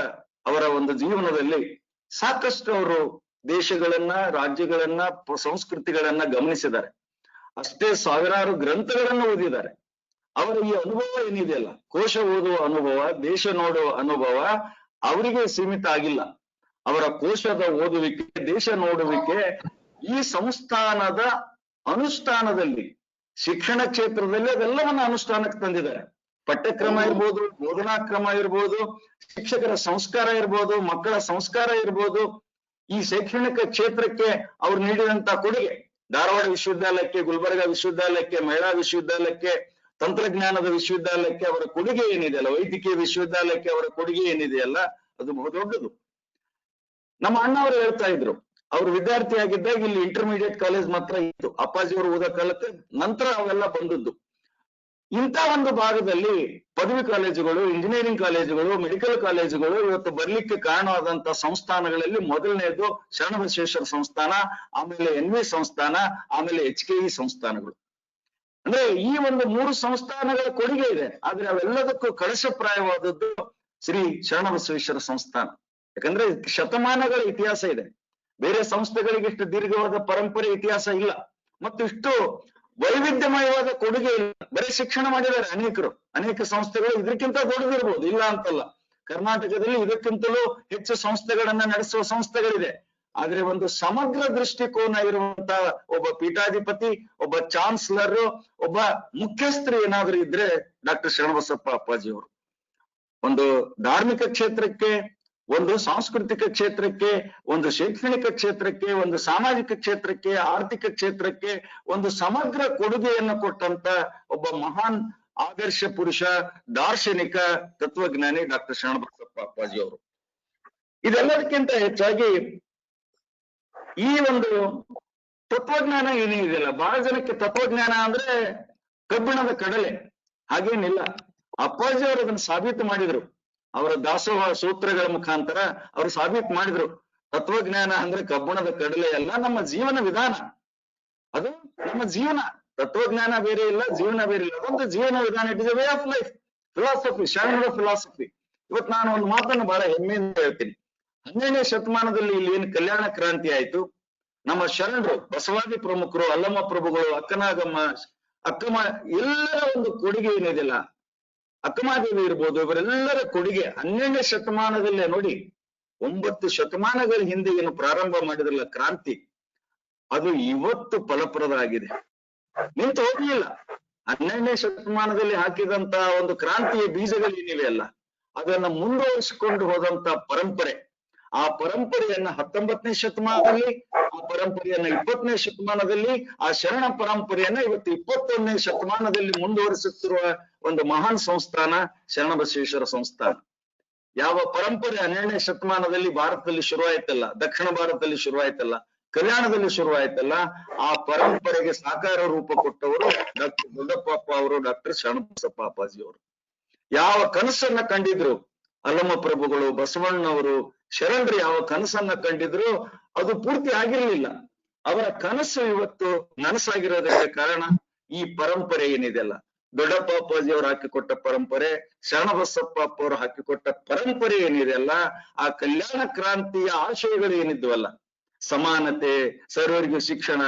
ಅವರ ಒಂದು ಜೀವನದಲ್ಲಿ ಸಾಕಷ್ಟು ಅವರು ದೇಶಗಳನ್ನ, ರಾಜ್ಯಗಳನ್ನ, ಸಂಸ್ಕೃತಿಗಳನ್ನ ಗಮನಿಸಿದ್ದಾರೆ. ಅಷ್ಟೇ ಸಾವಿರಾರು ಗ್ರಂಥಗಳನ್ನು ಓದಿದ್ದಾರೆ. ಅವರ ಈ ಅನುಭವ ಏನಿದೆಯಲ್ಲ, ಕೋಶ ಓದುವ ಅನುಭವ, ದೇಶ ನೋಡುವ ಅನುಭವ ಅವರಿಗೆ ಸೀಮಿತ ಆಗಿಲ್ಲ. ಅವರ ಕೋಶದ ಓದುವಿಕೆ, ದೇಶ ನೋಡುವಿಕೆ ಈ ಸಂಸ್ಥಾನದ ಅನುಷ್ಠಾನದಲ್ಲಿ, ಶಿಕ್ಷಣ ಕ್ಷೇತ್ರದಲ್ಲಿ ಅದೆಲ್ಲವನ್ನ ಅನುಷ್ಠಾನಕ್ಕೆ ತಂದಿದ್ದಾರೆ. ಪಠ್ಯಕ್ರಮ ಇರ್ಬೋದು, ಬೋಧನಾ ಕ್ರಮ ಇರ್ಬೋದು, ಶಿಕ್ಷಕರ ಸಂಸ್ಕಾರ ಇರ್ಬೋದು, ಮಕ್ಕಳ ಸಂಸ್ಕಾರ ಇರ್ಬೋದು. ಈ ಶೈಕ್ಷಣಿಕ ಕ್ಷೇತ್ರಕ್ಕೆ ಅವ್ರು ನೀಡಿದಂತ ಕೊಡುಗೆ, ಧಾರವಾಡ ವಿಶ್ವವಿದ್ಯಾಲಯಕ್ಕೆ, ಗುಲ್ಬರ್ಗಾ ವಿಶ್ವವಿದ್ಯಾಲಯಕ್ಕೆ, ಮಹಿಳಾ ವಿಶ್ವವಿದ್ಯಾಲಯಕ್ಕೆ, ತಂತ್ರಜ್ಞಾನದ ವಿಶ್ವವಿದ್ಯಾಲಯಕ್ಕೆ ಅವರ ಕೊಡುಗೆ ಏನಿದೆಯಲ್ಲ, ವೈದ್ಯಕೀಯ ವಿಶ್ವವಿದ್ಯಾಲಯಕ್ಕೆ ಅವರ ಕೊಡುಗೆ ಏನಿದೆಯಲ್ಲ, ಅದು ಬಹುದೊಡ್ಡದು. ನಮ್ಮ ಅಣ್ಣ ಅವರು ಹೇಳ್ತಾ ಇದ್ರು, ಅವ್ರು ವಿದ್ಯಾರ್ಥಿಯಾಗಿದ್ದಾಗ ಇಲ್ಲಿ ಇಂಟರ್ಮೀಡಿಯೇಟ್ ಕಾಲೇಜ್ ಮಾತ್ರ ಇತ್ತು, ಅಪ್ಪಾಜಿ ಅವರು ಓದೋ ಕಾಲಕ್ಕೆ ನಂತರ ಅವೆಲ್ಲ ಬಂದದ್ದು. ಇಂಥ ಒಂದು ಭಾಗದಲ್ಲಿ ಪದವಿ ಕಾಲೇಜುಗಳು, ಇಂಜಿನಿಯರಿಂಗ್ ಕಾಲೇಜುಗಳು, ಮೆಡಿಕಲ್ ಕಾಲೇಜುಗಳು ಇವತ್ತು ಬರ್ಲಿಕ್ಕೆ ಕಾರಣವಾದಂತಹ ಸಂಸ್ಥಾನಗಳಲ್ಲಿ ಮೊದಲನೇದು ಶರಣಬಸವೇಶ್ವರ ಸಂಸ್ಥಾನ, ಆಮೇಲೆ NV ಸಂಸ್ಥಾನ, ಆಮೇಲೆ HKE ಸಂಸ್ಥಾನಗಳು. ಅಂದ್ರೆ ಈ ಒಂದು 3 ಸಂಸ್ಥಾನಗಳ ಕೊಡುಗೆ ಇದೆ. ಆದ್ರೆ ಅವೆಲ್ಲದಕ್ಕೂ ಕಳಶಪ್ರಾಯವಾದದ್ದು ಶ್ರೀ ಶರಣಬಸವೇಶ್ವರ ಸಂಸ್ಥಾನ. ಯಾಕಂದ್ರೆ ಶತಮಾನಗಳ ಇತಿಹಾಸ ಇದೆ. ಬೇರೆ ಸಂಸ್ಥೆಗಳಿಗೆ ಇಷ್ಟು ದೀರ್ಘವಾದ ಪರಂಪರೆ ಇತಿಹಾಸ ಇಲ್ಲ, ಮತ್ತು ಇಷ್ಟು ವೈವಿಧ್ಯಮಯವಾದ ಕೊಡುಗೆ ಇಲ್ಲ. ಬರೀ ಶಿಕ್ಷಣ ಮಾಡಿದ್ದಾರೆ ಅನೇಕ ಸಂಸ್ಥೆಗಳು ಇದಕ್ಕಿಂತ ದೊಡ್ಡದಿರ್ಬೋದು, ಇಲ್ಲ ಅಂತಲ್ಲ. ಕರ್ನಾಟಕದಲ್ಲಿ ಇದಕ್ಕಿಂತಲೂ ಹೆಚ್ಚು ಸಂಸ್ಥೆಗಳನ್ನ ನಡೆಸುವ ಸಂಸ್ಥೆಗಳಿದೆ. ಆದ್ರೆ ಒಂದು ಸಮಗ್ರ ದೃಷ್ಟಿಕೋನ ಇರುವಂತಹ ಒಬ್ಬ ಪೀಠಾಧಿಪತಿ, ಒಬ್ಬ ಚಾನ್ಸಲರ್, ಒಬ್ಬ ಮುಖ್ಯಸ್ಥರು ಏನಾದ್ರೂ ಇದ್ರೆ ಡಾಕ್ಟರ್ ಶರಣಬಸಪ್ಪ ಅಪ್ಪಾಜಿಯವರು. ಒಂದು ಧಾರ್ಮಿಕ ಕ್ಷೇತ್ರಕ್ಕೆ, ಒಂದು ಸಾಂಸ್ಕೃತಿಕ ಕ್ಷೇತ್ರಕ್ಕೆ, ಒಂದು ಶೈಕ್ಷಣಿಕ ಕ್ಷೇತ್ರಕ್ಕೆ, ಒಂದು ಸಾಮಾಜಿಕ ಕ್ಷೇತ್ರಕ್ಕೆ, ಆರ್ಥಿಕ ಕ್ಷೇತ್ರಕ್ಕೆ ಒಂದು ಸಮಗ್ರ ಕೊಡುಗೆಯನ್ನು ಕೊಟ್ಟಂತ ಒಬ್ಬ ಮಹಾನ್ ಆದರ್ಶ ಪುರುಷ, ದಾರ್ಶನಿಕ, ತತ್ವಜ್ಞಾನಿ ಡಾಕ್ಟರ್ ಶರಣಬಸಪ್ಪ ಅಪ್ಪಾಜಿ ಅವರು. ಇದೆಲ್ಲದಕ್ಕಿಂತ ಹೆಚ್ಚಾಗಿ ಈ ಒಂದು ತತ್ವಜ್ಞಾನ ಏನಿದೆಯಲ್ಲ, ಬಹಳ ಜನಕ್ಕೆ ತತ್ವಜ್ಞಾನ ಅಂದ್ರೆ ಕಬ್ಬಿಣದ ಕಡಲೆ, ಹಾಗೇನಿಲ್ಲ. ಅಪ್ಪಾಜಿ ಅವರು ಅದನ್ನ ಸಾಬೀತು ಮಾಡಿದ್ರು. ಅವರ ದಾಸೋಹ ಸೂತ್ರಗಳ ಮುಖಾಂತರ ಅವರು ಸಾಬೀತು ಮಾಡಿದ್ರು, ತತ್ವಜ್ಞಾನ ಅಂದ್ರೆ ಕಬ್ಬಿಣದ ಕಡಲೆ ಅಲ್ಲ, ನಮ್ಮ ಜೀವನ ವಿಧಾನ, ಅದು ನಮ್ಮ ಜೀವನ. ತತ್ವಜ್ಞಾನ ಬೇರೆ ಇಲ್ಲ, ಜೀವನ ಬೇರೆ ಇಲ್ಲ, ಅದೊಂದು ಜೀವನ ವಿಧಾನ. It is A way of life, philosophy, ಶರಣರ ಫಿಲಾಸಫಿ. ಇವತ್ತು ನಾನು ಒಂದು ಮಾತನ್ನು ಬಹಳ ಹೆಮ್ಮೆಯಿಂದ ಹೇಳ್ತೀನಿ. 12ನೇ ಶತಮಾನದಲ್ಲಿ ಇಲ್ಲಿ ಏನು ಕಲ್ಯಾಣ ಕ್ರಾಂತಿ ಆಯ್ತು, ನಮ್ಮ ಶರಣರು, ಬಸವಾದಿ ಪ್ರಮುಖರು, ಅಲ್ಲಮ್ಮ ಪ್ರಭುಗಳು, ಅಕ್ಕನಾಗಮ್ಮ, ಅಕ್ಕಮ್ಮ, ಎಲ್ಲರ ಒಂದು ಕೊಡುಗೆ ಏನಿದೆಯಲ್ಲ, ಅಕ್ಕಮಹಾದೇವಿ ಇರ್ಬೋದು, ಇವರೆಲ್ಲರ ಕೊಡುಗೆ 12ನೇ ಶತಮಾನದಲ್ಲೇ ನೋಡಿ. 9 ಶತಮಾನಗಳ ಹಿಂದೆ ಏನು ಪ್ರಾರಂಭ ಮಾಡಿದ್ರಲ್ಲ ಕ್ರಾಂತಿ, ಅದು ಇವತ್ತು ಫಲಪ್ರದ ಆಗಿದೆ, ನಿಂತು ಹೋಗ್ಲಿಲ್ಲ. 12ನೇ ಶತಮಾನದಲ್ಲಿ ಹಾಕಿದಂತ ಒಂದು ಕ್ರಾಂತಿಯ ಬೀಜಗಳು ಏನಿವೆ ಅಲ್ಲ, ಅದನ್ನ ಮುಂದುವರಿಸಿಕೊಂಡು ಹೋದಂತ ಪರಂಪರೆ, ಆ ಪರಂಪರೆಯನ್ನ 19ನೇ ಶತಮಾನದಲ್ಲಿ, ಆ ಪರಂಪರೆಯನ್ನ 20ನೇ ಶತಮಾನದಲ್ಲಿ, ಆ ಶರಣ ಪರಂಪರೆಯನ್ನ ಇವತ್ತು 21ನೇ ಶತಮಾನದಲ್ಲಿ ಮುಂದುವರಿಸುತ್ತಿರುವ ಒಂದು ಮಹಾನ್ ಸಂಸ್ಥಾನ ಶರಣಬಸವೇಶ್ವರ ಸಂಸ್ಥಾನ. ಯಾವ ಪರಂಪರೆ 12ನೇ ಶತಮಾನದಲ್ಲಿ ಭಾರತದಲ್ಲಿ ಶುರುವಾಯ್ತಲ್ಲ, ದಕ್ಷಿಣ ಭಾರತದಲ್ಲಿ ಶುರುವಾಯ್ತಲ್ಲ, ಕಲ್ಯಾಣದಲ್ಲಿ ಶುರುವಾಯ್ತಲ್ಲ, ಆ ಪರಂಪರೆಗೆ ಸಾಕಾರ ರೂಪ ಕೊಟ್ಟವರು ಡಾಕ್ಟರ್ ದೊಡ್ಡಪ್ಪ ಅವರು, ಡಾಕ್ಟರ್ ಶರಣಬಸಪ್ಪ ಅಪ್ಪಾಜಿ ಅವರು. ಯಾವ ಕನಸನ್ನ ಕಂಡಿದ್ರು ಅಲ್ಲಮ್ಮ ಪ್ರಭುಗಳು, ಬಸವಣ್ಣವರು, ಶರಣರು ಯಾವ ಕನಸನ್ನ ಕಂಡಿದ್ರು ಅದು ಪೂರ್ತಿ ಆಗಿರ್ಲಿಲ್ಲ. ಅವರ ಕನಸು ಇವತ್ತು ನನಸಾಗಿರೋದಕ್ಕೆ ಕಾರಣ ಈ ಪರಂಪರೆ ಏನಿದೆಯಲ್ಲ, ದೊಡ್ಡಪ್ಪ ಅಪ್ಪಾಜಿ ಅವರು ಹಾಕಿಕೊಟ್ಟ ಪರಂಪರೆ, ಶರಣಬಸಪ್ಪ ಅಪ್ಪ ಅವರು ಹಾಕಿಕೊಟ್ಟ ಪರಂಪರೆ ಏನಿದೆಯಲ್ಲ, ಆ ಕಲ್ಯಾಣ ಕ್ರಾಂತಿಯ ಆಶಯಗಳು ಏನಿದ್ವಲ್ಲ, ಸಮಾನತೆ, ಸರ್ವರಿಗೂ ಶಿಕ್ಷಣ,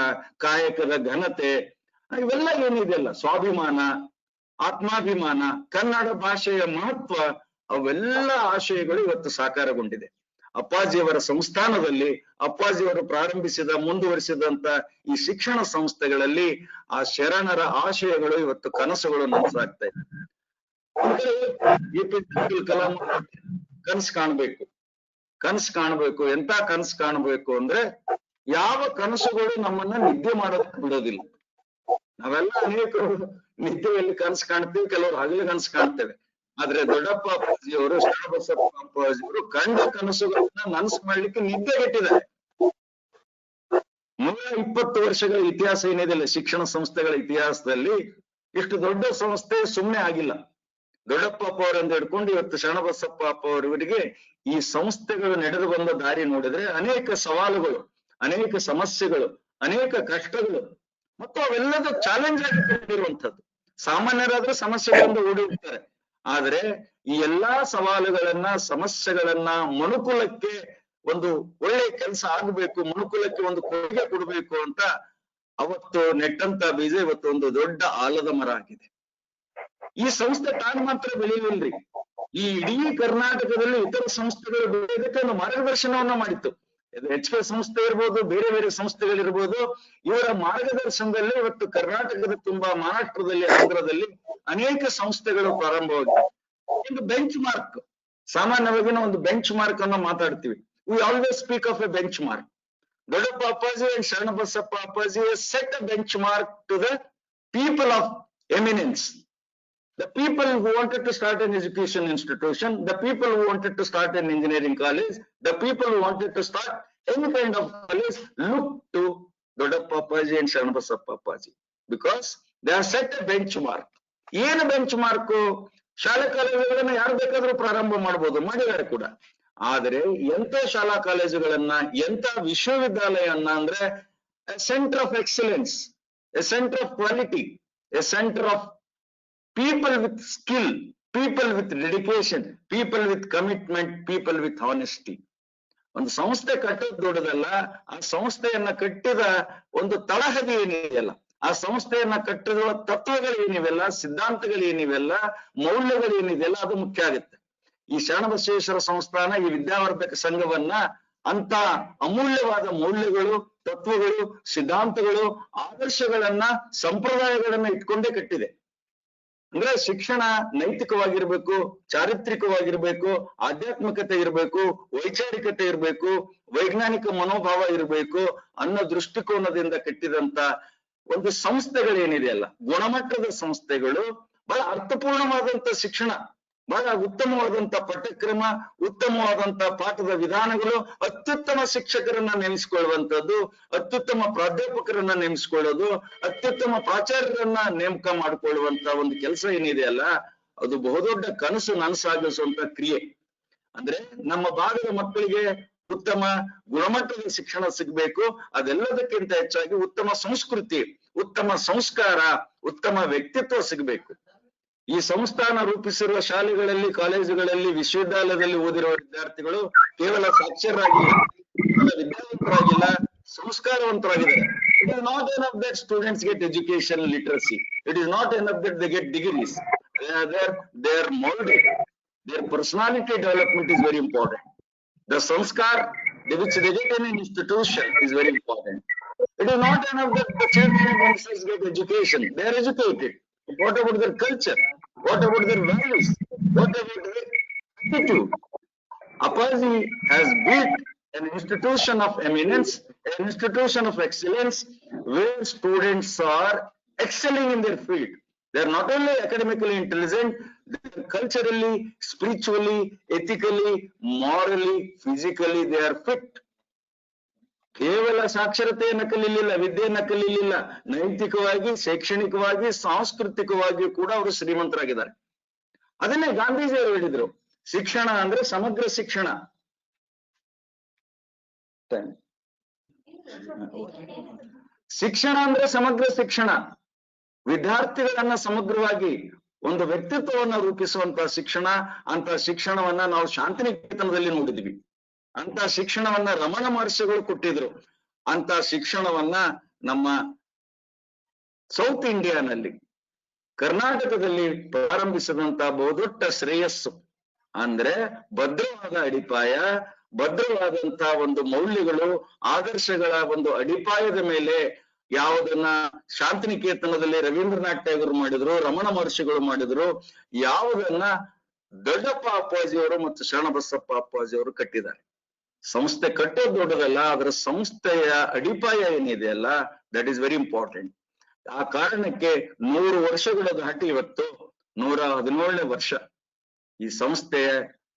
ಕಾಯಕದ ಘನತೆ, ಇವೆಲ್ಲ ಏನಿದೆಯಲ್ಲ, ಸ್ವಾಭಿಮಾನ, ಆತ್ಮಾಭಿಮಾನ, ಕನ್ನಡ ಭಾಷೆಯ ಮಹತ್ವ, ಅವೆಲ್ಲ ಆಶಯಗಳು ಇವತ್ತು ಸಾಕಾರಗೊಂಡಿದೆ. ಅಪ್ಪಾಜಿಯವರ ಸಂಸ್ಥಾನದಲ್ಲಿ, ಅಪ್ಪಾಜಿಯವರು ಪ್ರಾರಂಭಿಸಿದ, ಮುಂದುವರಿಸಿದಂತ ಈ ಶಿಕ್ಷಣ ಸಂಸ್ಥೆಗಳಲ್ಲಿ ಆ ಶರಣರ ಆಶಯಗಳು ಇವತ್ತು ಕನಸುಗಳು ನನಸಾಗ್ತಾ ಇದೆ. APJ ಕಲಾಂ ಕನಸು ಕಾಣಬೇಕು. ಎಂತ ಕನಸು ಕಾಣಬೇಕು ಅಂದ್ರೆ, ಯಾವ ಕನಸುಗಳು ನಮ್ಮನ್ನ ನಿದ್ದೆ ಮಾಡೋದಕ್ಕೆ ಬಿಡೋದಿಲ್ಲ. ನಾವೆಲ್ಲ ಅನೇಕರು ನಿದ್ದೆಯಲ್ಲಿ ಕನಸು ಕಾಣ್ತೀವಿ, ಕೆಲವರು ಹಗಲು ಕನಸು ಕಾಣ್ತೇವೆ. ಆದ್ರೆ ದೊಡ್ಡಪ್ಪ ಅಪ್ಪಾಜಿಯವರು, ಶರಣಬಸಪ್ಪ ಅಪ್ಪಾಜಿಯವರು ಕಂಡ ಕನಸುಗಳನ್ನ ನನಸು ಮಾಡ್ಲಿಕ್ಕೆ ನಿದ್ದೆಗೆಟ್ಟಿದ್ದಾರೆ. 120 ವರ್ಷಗಳ ಇತಿಹಾಸ ಏನಿದೆಯಲ್ಲ ಶಿಕ್ಷಣ ಸಂಸ್ಥೆಗಳ ಇತಿಹಾಸದಲ್ಲಿ, ಇಷ್ಟು ದೊಡ್ಡ ಸಂಸ್ಥೆ ಸುಮ್ಮನೆ ಆಗಿಲ್ಲ. ದೊಡ್ಡಪ್ಪ ಅಪ್ಪ ಅವರನ್ನು ಹಿಡ್ಕೊಂಡು ಇವತ್ತು ಶರಣಬಸಪ್ಪ ಅಪ್ಪ ಅವರವರಿಗೆ ಈ ಸಂಸ್ಥೆಗಳು ನಡೆದು ಬಂದ ದಾರಿ ನೋಡಿದ್ರೆ ಅನೇಕ ಸವಾಲುಗಳು, ಅನೇಕ ಸಮಸ್ಯೆಗಳು, ಅನೇಕ ಕಷ್ಟಗಳು, ಮತ್ತು ಅವೆಲ್ಲದ ಚಾಲೆಂಜ್ ಆಗಿ ಕಂಡಿರುವಂತದ್ದು. ಸಾಮಾನ್ಯರಾದ್ರೆ ಸಮಸ್ಯೆಗಳಿಂದ ಓಡಿ ಹೋಗ್ತಾರೆ, ಆದ್ರೆ ಈ ಎಲ್ಲಾ ಸವಾಲುಗಳನ್ನ, ಸಮಸ್ಯೆಗಳನ್ನ ಮನುಕುಲಕ್ಕೆ ಒಂದು ಒಳ್ಳೆ ಕೆಲಸ ಆಗ್ಬೇಕು, ಮನುಕುಲಕ್ಕೆ ಒಂದು ಕೊಡುಗೆ ಕೊಡ್ಬೇಕು ಅಂತ ಅವತ್ತು ನೆಟ್ಟಂತ ಬೀಜ ಇವತ್ತು ಒಂದು ದೊಡ್ಡ ಆಲದ ಮರ ಆಗಿದೆ. ಈ ಸಂಸ್ಥೆ ತಾನು ಮಾತ್ರ ಬೆಳೆಯಲಿಲ್ರಿ, ಈ ಇಡೀ ಕರ್ನಾಟಕದಲ್ಲಿ ಇತರ ಸಂಸ್ಥೆಗಳು ಬೆಳೆಯೋದಕ್ಕೆ ಒಂದು ಮಾರ್ಗದರ್ಶನವನ್ನ ಮಾಡಿತ್ತು. HK ಸಂಸ್ಥೆ ಇರ್ಬೋದು, ಬೇರೆ ಬೇರೆ ಸಂಸ್ಥೆಗಳಿರ್ಬೋದು, ಇವರ ಮಾರ್ಗದರ್ಶನದಲ್ಲಿ ಇವತ್ತು ಕರ್ನಾಟಕದ ತುಂಬಾ, ಮಹಾರಾಷ್ಟ್ರದಲ್ಲಿ, ಆಂಧ್ರದಲ್ಲಿ ಅನೇಕ ಸಂಸ್ಥೆಗಳು ಪ್ರಾರಂಭವಾಗಿವೆ. ಒಂದು ಬೆಂಚ್ ಮಾರ್ಕ್, ಸಾಮಾನ್ಯವಾಗಿ ನಾವು ಒಂದು ಬೆಂಚ್ ಮಾರ್ಕ್ ಅನ್ನು ಮಾತಾಡ್ತೀವಿ. We always speak of A bench mark. ದೊಡ್ಡಪ್ಪ ಅಪ್ಪಾಜಿ ಅಂಡ್ ಶರಣಬಸಪ್ಪ ಅಪ್ಪಾಜಿ set a benchmark to the people of eminence. The people who wanted to start an education institution, the people who wanted to start an engineering college, the people who wanted to start any kind of college look to Dodappa Appaji and Sharanbasappa Appaji because they have set a benchmark. ಏನು benchmark? ಶಾಲಾ ಕಾಲೇಜುಗಳನ್ನ ಯಾರು ಬೇಕಾದ್ರೂ ಪ್ರಾರಂಭ ಮಾಡಬಹುದು, ಮಾಡಿದ್ದಾರೆ ಕೂಡ. ಆದರೆ ಎಂತ ಶಾಲಾ ಕಾಲೇಜುಗಳನ್ನ, ಎಂತ ವಿಶ್ವವಿದ್ಯಾಲಯವನ್ನ ಅಂದ್ರೆ centre of excellence, A centre of quality, A centre of people with skill, people with dedication, people with commitment, people with honesty. ಒಂದು ಸಂಸ್ಥೆ ಕಟ್ಟೋದು ದೊಡ್ಡದಲ್ಲ, ಆ ಸಂಸ್ಥೆಯನ್ನ ಕಟ್ಟಿದ ಒಂದು ತಳಹದಿ ಏನಿದೆಯಲ್ಲ, ಆ ಸಂಸ್ಥೆಯನ್ನ ಕಟ್ಟಿರುವ ತತ್ವಗಳು ಏನಿವೆಲ್ಲ, ಸಿದ್ಧಾಂತಗಳು ಏನಿವೆಲ್ಲ, ಮೌಲ್ಯಗಳು ಏನಿದೆಯಲ್ಲ, ಅದು ಮುಖ್ಯ ಆಗುತ್ತೆ. ಈ ಶರಣಬಸವೇಶ್ವರ ಸಂಸ್ಥಾನ, ಈ ವಿದ್ಯಾವರ್ಧಕ ಸಂಘವನ್ನ ಅಂತ ಅಮೂಲ್ಯವಾದ ಮೌಲ್ಯಗಳು, ತತ್ವಗಳು, ಸಿದ್ಧಾಂತಗಳು, ಆದರ್ಶಗಳನ್ನ, ಸಂಪ್ರದಾಯಗಳನ್ನ ಇಟ್ಕೊಂಡೇ ಕಟ್ಟಿದೆ. ಅಂದ್ರೆ ಶಿಕ್ಷಣ ನೈತಿಕವಾಗಿರ್ಬೇಕು, ಚಾರಿತ್ರಿಕವಾಗಿರ್ಬೇಕು, ಆಧ್ಯಾತ್ಮಿಕತೆ ಇರಬೇಕು, ವೈಚಾರಿಕತೆ ಇರಬೇಕು, ವೈಜ್ಞಾನಿಕ ಮನೋಭಾವ ಇರಬೇಕು ಅನ್ನೋ ದೃಷ್ಟಿಕೋನದಿಂದ ಕಟ್ಟಿದಂತ ಒಂದು ಸಂಸ್ಥೆಗಳೇನಿದೆಯಲ್ಲ, ಗುಣಮಟ್ಟದ ಸಂಸ್ಥೆಗಳು, ಬಹಳ ಅರ್ಥಪೂರ್ಣವಾದಂತ ಶಿಕ್ಷಣ, ಬಹಳ ಉತ್ತಮವಾದಂತ ಪಠ್ಯಕ್ರಮ, ಉತ್ತಮವಾದಂತ ಪಾಠದ ವಿಧಾನಗಳು, ಅತ್ಯುತ್ತಮ ಶಿಕ್ಷಕರನ್ನ ನೇಮಿಸಿಕೊಳ್ಳುವಂತದ್ದು, ಅತ್ಯುತ್ತಮ ಪ್ರಾಧ್ಯಾಪಕರನ್ನ ನೇಮಿಸಿಕೊಳ್ಳೋದು, ಅತ್ಯುತ್ತಮ ಪ್ರಾಚಾರ್ಯರನ್ನ ನೇಮಕ ಮಾಡಿಕೊಳ್ಳುವಂತ ಒಂದು ಕೆಲಸ ಏನಿದೆಯಲ್ಲ, ಅದು ಬಹುದೊಡ್ಡ ಕನಸು ನನಸಾಗಿಸುವಂತ ಕ್ರಿಯೆ. ಅಂದ್ರೆ ನಮ್ಮ ಭಾಗದ ಮಕ್ಕಳಿಗೆ ಉತ್ತಮ ಗುಣಮಟ್ಟದ ಶಿಕ್ಷಣ ಸಿಗ್ಬೇಕು, ಅದೆಲ್ಲದಕ್ಕಿಂತ ಹೆಚ್ಚಾಗಿ ಉತ್ತಮ ಸಂಸ್ಕೃತಿ, ಉತ್ತಮ ಸಂಸ್ಕಾರ, ಉತ್ತಮ ವ್ಯಕ್ತಿತ್ವ ಸಿಗ್ಬೇಕು. ಈ ಸಂಸ್ಥಾನ ರೂಪಿಸಿರುವ ಶಾಲೆಗಳಲ್ಲಿ, ಕಾಲೇಜುಗಳಲ್ಲಿ, ವಿಶ್ವವಿದ್ಯಾಲಯದಲ್ಲಿ ಓದಿರುವ ವಿದ್ಯಾರ್ಥಿಗಳು ಕೇವಲ ಸಾಕ್ಷರರಾಗಿಲ್ಲ, ವಿದ್ಯಾವಂತರಾಗಿಲ್ಲ, ಸಂಸ್ಕಾರವಂತರಾಗಿದ್ದಾರೆ. It is not enough that students get education literacy. It is not enough that they get degrees. They are molded. Their personality development is very important. The sanskar which they get in an institution is very important. It is not enough that the children themselves get education. They are educated. What about their culture? What about their values? What about their attitude? Appaji has built an institution of eminence, an institution of excellence, where students are excelling in their field. They are not only academically intelligent, they are culturally, spiritually, ethically, morally, physically, they are fit. ಕೇವಲ ಸಾಕ್ಷರತೆಯನ್ನ ಕಲೀಲಿಲ್ಲ, ವಿದ್ಯೆಯನ್ನ ಕಲೀಲಿಲ್ಲ, ನೈತಿಕವಾಗಿ, ಶೈಕ್ಷಣಿಕವಾಗಿ, ಸಾಂಸ್ಕೃತಿಕವಾಗಿ ಕೂಡ ಅವರು ಶ್ರೀಮಂತರಾಗಿದ್ದಾರೆ. ಅದನ್ನೇ ಗಾಂಧೀಜಿಯವರು ಹೇಳಿದ್ರು, ಶಿಕ್ಷಣ ಅಂದ್ರೆ ಸಮಗ್ರ ಶಿಕ್ಷಣ. ಶಿಕ್ಷಣ ಅಂದ್ರೆ ಸಮಗ್ರ ಶಿಕ್ಷಣ. ವಿದ್ಯಾರ್ಥಿಗಳನ್ನ ಸಮಗ್ರವಾಗಿ ಒಂದು ವ್ಯಕ್ತಿತ್ವವನ್ನ ರೂಪಿಸುವಂತಹ ಶಿಕ್ಷಣ. ಅಂತ ಶಿಕ್ಷಣವನ್ನ ನಾವು ಶಾಂತಿನಿಕೇತನದಲ್ಲಿ ನೋಡಿದ್ವಿ. ಅಂತ ಶಿಕ್ಷಣವನ್ನ ರಮಣ ಮಹರ್ಷಿಗಳು ಕೊಟ್ಟಿದ್ರು. ಅಂತ ಶಿಕ್ಷಣವನ್ನ ನಮ್ಮ ಸೌತ್ ಇಂಡಿಯಾನಲ್ಲಿ, ಕರ್ನಾಟಕದಲ್ಲಿ ಪ್ರಾರಂಭಿಸಿದಂತ ಬಹುದೊಡ್ಡ ಶ್ರೇಯಸ್ಸು ಅಂದ್ರೆ ಭದ್ರವಾದ ಅಡಿಪಾಯ, ಭದ್ರವಾದಂತ ಒಂದು ಮೌಲ್ಯಗಳು, ಆದರ್ಶಗಳ ಒಂದು ಅಡಿಪಾಯದ ಮೇಲೆ ಯಾವುದನ್ನ ಶಾಂತಿನಿಕೇತನದಲ್ಲಿ ರವೀಂದ್ರನಾಥ್ ಟ್ಯಾಗೋರ್ ಮಾಡಿದ್ರು, ರಮಣ ಮಹರ್ಷಿಗಳು ಮಾಡಿದ್ರು, ಯಾವುದನ್ನ ದೊಡ್ಡಪ್ಪ ಅಪ್ಪಾಜಿಯವರು ಮತ್ತು ಶರಣಬಸಪ್ಪ ಅಪ್ಪಾಜಿಯವರು ಕಟ್ಟಿದ್ದಾರೆ. ಸಂಸ್ಥೆ ಕಟ್ಟೋದು ದೊಡ್ಡದಲ್ಲ, ಅದರ ಸಂಸ್ಥೆಯ ಅಡಿಪಾಯ ಏನಿದೆಯಲ್ಲ, ದಟ್ ಈಸ್ ವೆರಿ ಇಂಪಾರ್ಟೆಂಟ್. ಆ ಕಾರಣಕ್ಕೆ 100 ವರ್ಷಗಳ ದಾಟಿ ಇವತ್ತು 117ನೇ ವರ್ಷ ಈ ಸಂಸ್ಥೆಯ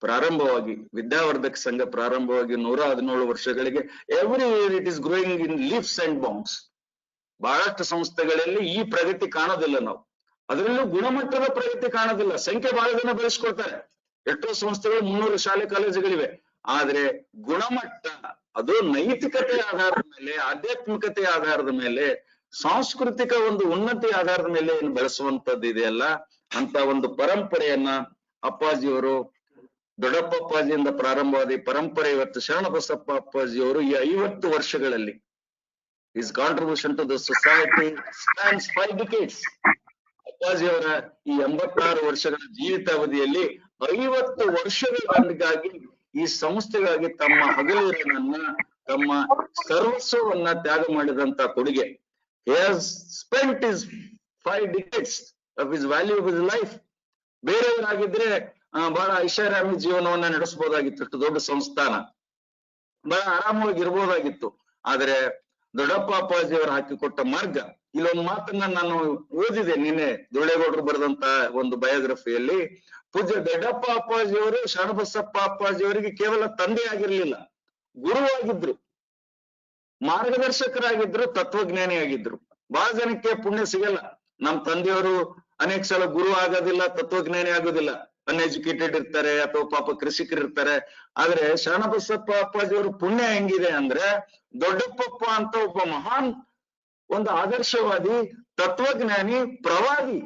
ಪ್ರಾರಂಭವಾಗಿ, ವಿದ್ಯಾವರ್ಧಕ ಸಂಘ ಪ್ರಾರಂಭವಾಗಿ 117 ವರ್ಷಗಳಿಗೆ. Every year it is growing in leaves and bounds. ಬಹಳಷ್ಟು ಸಂಸ್ಥೆಗಳಲ್ಲಿ ಈ ಪ್ರಗತಿ ಕಾಣೋದಿಲ್ಲ ನಾವು, ಅದರಲ್ಲೂ ಗುಣಮಟ್ಟದ ಪ್ರಗತಿ ಕಾಣೋದಿಲ್ಲ. ಸಂಖ್ಯೆ ಬಹಳ ಜನ ಬೆಳೆಸ್ಕೊಳ್ತಾರೆ, ಎಷ್ಟೋ ಸಂಸ್ಥೆಗಳು 300 ಶಾಲೆ ಕಾಲೇಜುಗಳಿವೆ, ಆದ್ರೆ ಗುಣಮಟ್ಟ ಅದು ನೈತಿಕತೆಯ ಆಧಾರದ ಮೇಲೆ, ಆಧ್ಯಾತ್ಮಿಕತೆಯ ಆಧಾರದ ಮೇಲೆ, ಸಾಂಸ್ಕೃತಿಕ ಒಂದು ಉನ್ನತಿ ಆಧಾರದ ಮೇಲೆ ಏನು ಬೆಳೆಸುವಂತದ್ದು ಇದೆಯಲ್ಲ, ಅಂತ ಒಂದು ಪರಂಪರೆಯನ್ನ ಅಪ್ಪಾಜಿಯವರು, ದೊಡ್ಡಪ್ಪ ಅಪ್ಪಾಜಿಯಿಂದ ಪ್ರಾರಂಭವಾದ ಈ ಪರಂಪರೆ ಇವತ್ತು ಶರಣಬಸಪ್ಪ ಅಪ್ಪಾಜಿಯವರು ಈ 50 ವರ್ಷಗಳಲ್ಲಿ, his contribution to the society spans 5 decades. ಅಪ್ಪಾಜಿಯವರ ಈ 86 ವರ್ಷಗಳ ಜೀವಿತಾವಧಿಯಲ್ಲಿ 50 ವರ್ಷಗಳಿಗಾಗಿ ಈ ಸಂಸ್ಥೆಗಾಗಿ ತಮ್ಮ ಹಗಲಿರನನ್ನ, ತಮ್ಮ ಸರ್ವಸ್ವವನ್ನ ತ್ಯಾಗ ಮಾಡಿದಂತ ಕೊಡುಗೆ. He has spent his 5 decades of his valuable life. ಬೇರೆಯವರಾಗಿದ್ರೆ ಬಹಳ ಐಷಾರಾಮಿ ಜೀವನವನ್ನ ನಡೆಸಬಹುದಾಗಿತ್ತು, ಅಷ್ಟು ದೊಡ್ಡ ಸಂಸ್ಥಾನ, ಬಹಳ ಆರಾಮವಾಗಿ ಇರ್ಬೋದಾಗಿತ್ತು. ಆದ್ರೆ ದೊಡ್ಡಪ್ಪ ಅಪ್ಪಾಜಿಯವರು ಹಾಕಿಕೊಟ್ಟ ಮಾರ್ಗ, ಇಲ್ಲೊಂದು ಮಾತನ್ನ ನಾನು ಓದಿದೆ ನಿನ್ನೆ ದುಳ್ಳೇಗೌಡರು ಬರೆದಂತ ಒಂದು ಬಯೋಗ್ರಫಿಯಲ್ಲಿ. ಪೂಜ್ಯ ದೊಡ್ಡಪ್ಪ ಅಪ್ಪಾಜಿಯವರು ಶರಣಬಸಪ್ಪ ಅಪ್ಪಾಜಿಯವರಿಗೆ ಕೇವಲ ತಂದೆ ಆಗಿರ್ಲಿಲ್ಲ, ಗುರುವಾಗಿದ್ರು, ಮಾರ್ಗದರ್ಶಕರಾಗಿದ್ರು, ತತ್ವಜ್ಞಾನಿ ಆಗಿದ್ರು. ಬಹಳ ಜನಕ್ಕೆ ಪುಣ್ಯ ಸಿಗಲ್ಲ. ನಮ್ ತಂದೆಯವರು ಅನೇಕ ಸಲ ಗುರು ಆಗೋದಿಲ್ಲ, ತತ್ವಜ್ಞಾನಿ ಆಗೋದಿಲ್ಲ, ಅನ್ಎಜುಕೇಟೆಡ್ ಇರ್ತಾರೆ ಅಥವಾ ಪಾಪ ಕೃಷಿಕರು ಇರ್ತಾರೆ. ಆದ್ರೆ ಶರಣಬಸಪ್ಪ ಅಪ್ಪಾಜಿಯವರು ಪುಣ್ಯ ಹೆಂಗಿದೆ ಅಂದ್ರೆ, ದೊಡ್ಡಪ್ಪಪ್ಪ ಅಂತ ಒಬ್ಬ ಮಹಾನ್ ಒಂದು ಆದರ್ಶವಾದಿ, ತತ್ವಜ್ಞಾನಿ, ಪ್ರವಾದಿ.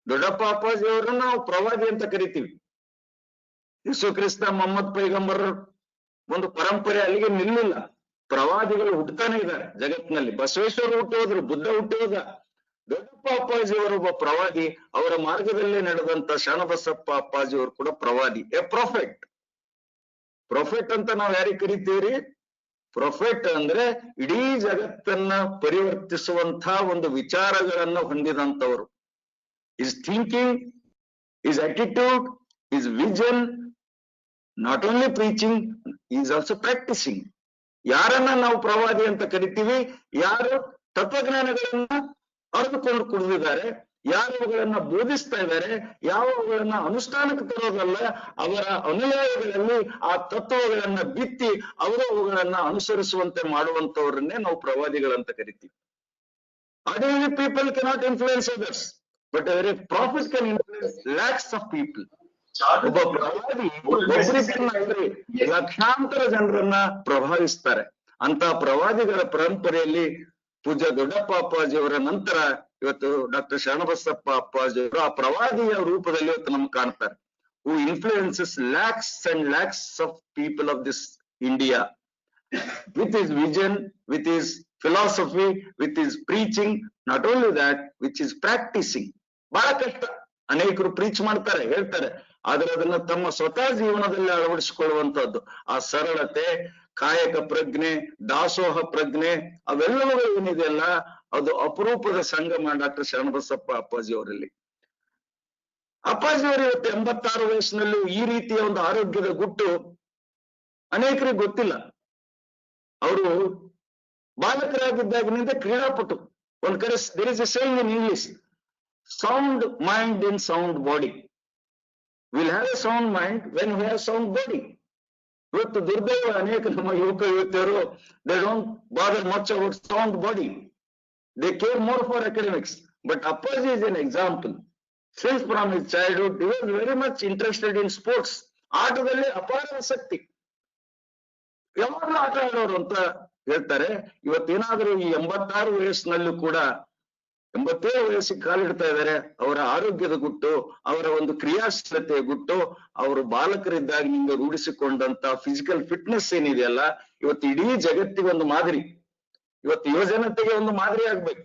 ದೊಡ್ಡಪ್ಪ ಅಪ್ಪಾಜಿಯವರನ್ನ ನಾವು ಪ್ರವಾದಿ ಅಂತ ಕರಿತೀವಿ. ಯೇಸು ಕ್ರಿಸ್ತ ಮೊಹಮ್ಮದ್ ಪೈಗಂಬರ್ ಒಂದು ಪರಂಪರೆ ಅಲ್ಲಿಗೆ ನಿಲ್ಲಿಲ್ಲ. ಪ್ರವಾದಿಗಳು ಹುಟ್ಟತಾನೆ ಇದ್ದಾರೆ ಜಗತ್ತಿನಲ್ಲಿ. ಬಸವೇಶ್ವರ ಹುಟ್ಟಿ ಹೋದ್ರು, ಬುದ್ಧ ಹುಟ್ಟಿ ಹೋದ. ದೊಡ್ಡಪ್ಪ ಅಪ್ಪಾಜಿಯವರು ಒಬ್ಬ ಪ್ರವಾದಿ. ಅವರ ಮಾರ್ಗದಲ್ಲೇ ನಡೆದಂತ ಶರಣಬಸಪ್ಪ ಅಪ್ಪಾಜಿಯವರು ಕೂಡ ಪ್ರವಾದಿ, ಎ ಪ್ರೊಫೆಟ್. ಪ್ರೊಫೆಟ್ ಅಂತ ನಾವ್ ಯಾರಿಗೆ ಕರಿತೀವ್ರಿ? ಪ್ರೊಫೆಟ್ ಅಂದ್ರೆ ಇಡೀ ಜಗತ್ತನ್ನ ಪರಿವರ್ತಿಸುವಂತ ಒಂದು ವಿಚಾರಗಳನ್ನ ಹೊಂದಿದಂತವರು. Is thinking, is attitude, is vision, not only preaching, is also practising. ಯಾರನ್ನ ನಾವು ಪ್ರವಾದಿ ಅಂತ ಕರಿತೀವಿ? ಯಾರು ತತ್ವಜ್ಞಾನಗಳನ್ನ ಅರಿದುಕೊಂಡು ಕುಡಿದಿದ್ದಾರೆ, ಯಾರು ಅವುಗಳನ್ನ ಬೋಧಿಸ್ತಾ ಇದ್ದಾರೆ, ಯಾವವುಗಳನ್ನ ಅನುಷ್ಠಾನಕ್ಕೆ ತರೋದಲ್ಲ, ಅವರ ಅನುಯಾಯಿಗಳಲ್ಲಿ ಆ ತತ್ವಗಳನ್ನ ಬಿತ್ತಿ ಅವರು ಅವುಗಳನ್ನ ಅನುಸರಿಸುವಂತೆ ಮಾಡುವಂತವರನ್ನೇ ನಾವು ಪ್ರವಾದಿಗಳಂತ ಕರಿತೀವಿ. Ordinary people cannot influence others, but a prophet can influence lakhs of people. ಒಬ್ಬ ಪ್ರವಾದಿ ಒಬ್ಬರಿಗಲ್ರಿ ಲಕ್ಷಾಂತರ ಜನರನ್ನ ಪ್ರಭಾವಿಸ್ತಾರೆ. ಅಂತ ಪ್ರವಾದಿಗಳ ಪರಂಪರೆಯಲ್ಲಿ ಪೂಜ್ಯ ದೊಡ್ಡಪ್ಪ ಅಪ್ಪಾಜಿಯವರ ನಂತರ ಇವತ್ತು ಡಾಕ್ಟರ್ ಶರಣಬಸಪ್ಪ ಅಪ್ಪಾಜಿಯವರು ಆ ಪ್ರವಾದಿಯ ರೂಪದಲ್ಲಿ ಇವತ್ತು ನಮ್ಗೆ ಕಾಣ್ತಾರೆ. Who influences lakhs and lakhs of people of this India with his vision, with his philosophy, with his preaching. Not only that, which is practicing. ಬಹಳ ಕಷ್ಟ. ಅನೇಕರು ಪ್ರೀಚ್ ಮಾಡ್ತಾರೆ, ಹೇಳ್ತಾರೆ, ಆದ್ರೆ ಅದನ್ನ ತಮ್ಮ ಸ್ವತಃ ಜೀವನದಲ್ಲಿ ಅಳವಡಿಸಿಕೊಳ್ಳುವಂತದ್ದು. ಆ ಸರಳತೆ, ಕಾಯಕ ಪ್ರಜ್ಞೆ, ದಾಸೋಹ ಪ್ರಜ್ಞೆ, ಅವೆಲ್ಲವೂ ಏನಿದೆಯಲ್ಲ, ಅದು ಅಪರೂಪದ ಸಂಗಮ ಡಾಕ್ಟರ್ ಶರಣಬಸಪ್ಪ ಅಪ್ಪಾಜಿ ಅವರಲ್ಲಿ. ಅಪ್ಪಾಜಿಯವರು ಇವತ್ತು 86 ವಯಸ್ಸಿನಲ್ಲೂ ಈ ರೀತಿಯ ಒಂದು ಆರೋಗ್ಯದ ಗುಟ್ಟು ಅನೇಕರಿಗೆ ಗೊತ್ತಿಲ್ಲ. ಅವರು ಬಾಲಕರಾಗಿದ್ದಾಗಿನಿಂದ ಕ್ರೀಡಾಪಟು. ಒಂದ್ ಕಡೆ there is a saying in English, sound mind in sound body. Will have a sound mind when we have sound body. ಇವತ್ತು ದುರ್ದೈವ, ಅನೇಕ ನಮ್ಮ ಯುವಕ ಯುವತಿಯರು they don't bother much about sound body, they care more for academics. But Appaji is an example. Since from his childhood he was very much interested in sports. ಆಟದಲ್ಲಿ ಅಪಾರ ಆಸಕ್ತಿ, ಯಾವಾಗಲೂ ಆಟ ಆಡೋರು ಅಂತ ಹೇಳ್ತಾರೆ. ಇವತ್ತೇನಾದ್ರೂ ಈ 86 ವಯಸ್ಸಿನಲ್ಲೂ ಕೂಡ 87 ವಯಸ್ಸಿಗೆ ಕಾಲಿಡ್ತಾ ಇದ್ದಾರೆ. ಅವರ ಆರೋಗ್ಯದ ಗುಟ್ಟು, ಅವರ ಒಂದು ಕ್ರಿಯಾಶೀಲತೆಯ ಗುಟ್ಟು, ಅವರು ಬಾಲಕರಿದ್ದಾಗಿನಿಂದ ರೂಢಿಸಿಕೊಂಡಂತ ಫಿಸಿಕಲ್ ಫಿಟ್ನೆಸ್ ಏನಿದೆಯಲ್ಲ, ಇವತ್ತು ಇಡೀ ಜಗತ್ತಿಗೆ ಒಂದು ಮಾದರಿ. ಇವತ್ತು ಯುವಜನತೆಗೆ ಒಂದು ಮಾದರಿ ಆಗ್ಬೇಕು.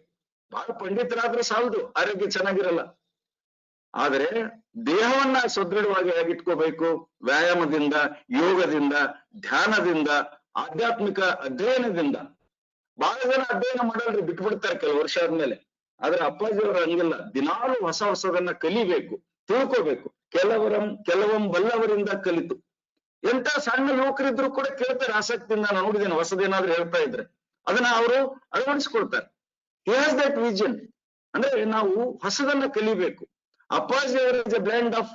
ಬಹಳ ಪಂಡಿತರಾದ್ರೂ ಸಾಲದು, ಆರೋಗ್ಯ ಚೆನ್ನಾಗಿರಲ್ಲ. ಆದ್ರೆ ದೇಹವನ್ನ ಸದೃಢವಾಗಿ ಆಗಿಟ್ಕೋಬೇಕು. ವ್ಯಾಯಾಮದಿಂದ, ಯೋಗದಿಂದ, ಧ್ಯಾನದಿಂದ, ಆಧ್ಯಾತ್ಮಿಕ ಅಧ್ಯಯನದಿಂದ. ಬಹಳ ಜನ ಅಧ್ಯಯನ ಮಾಡಲ್ರಿ, ಬಿಟ್ಬಿಡ್ತಾರೆ ಕೆಲವು ವರ್ಷ ಆದ್ಮೇಲೆ. ಆದ್ರೆ ಅಪ್ಪಾಜಿಯವರು ಹಂಗಿಲ್ಲ, ದಿನಾಲು ಹೊಸ ಹೊಸದನ್ನ ಕಲಿಬೇಕು, ತಿಳ್ಕೋಬೇಕು. ಕೆಲವೊಮ್ಮೆ ಬಲ್ಲವರಿಂದ ಕಲಿತು. ಎಂತ ಸಣ್ಣ ಯುವಕರಿದ್ರು ಕೂಡ ಕೇಳ್ತಾರೆ ಆಸಕ್ತಿಯಿಂದ. ನಾನು ನೋಡಿದ್ದೇನೆ, ಹೊಸದೇನಾದ್ರೂ ಹೇಳ್ತಾ ಇದ್ರೆ ಅದನ್ನ ಅವರು ಅಳವಡಿಸ್ಕೊಳ್ತಾರೆ. He has that vision. ಅಂದ್ರೆ ನಾವು ಹೊಸದನ್ನ ಕಲಿಬೇಕು. Appaji is a blend of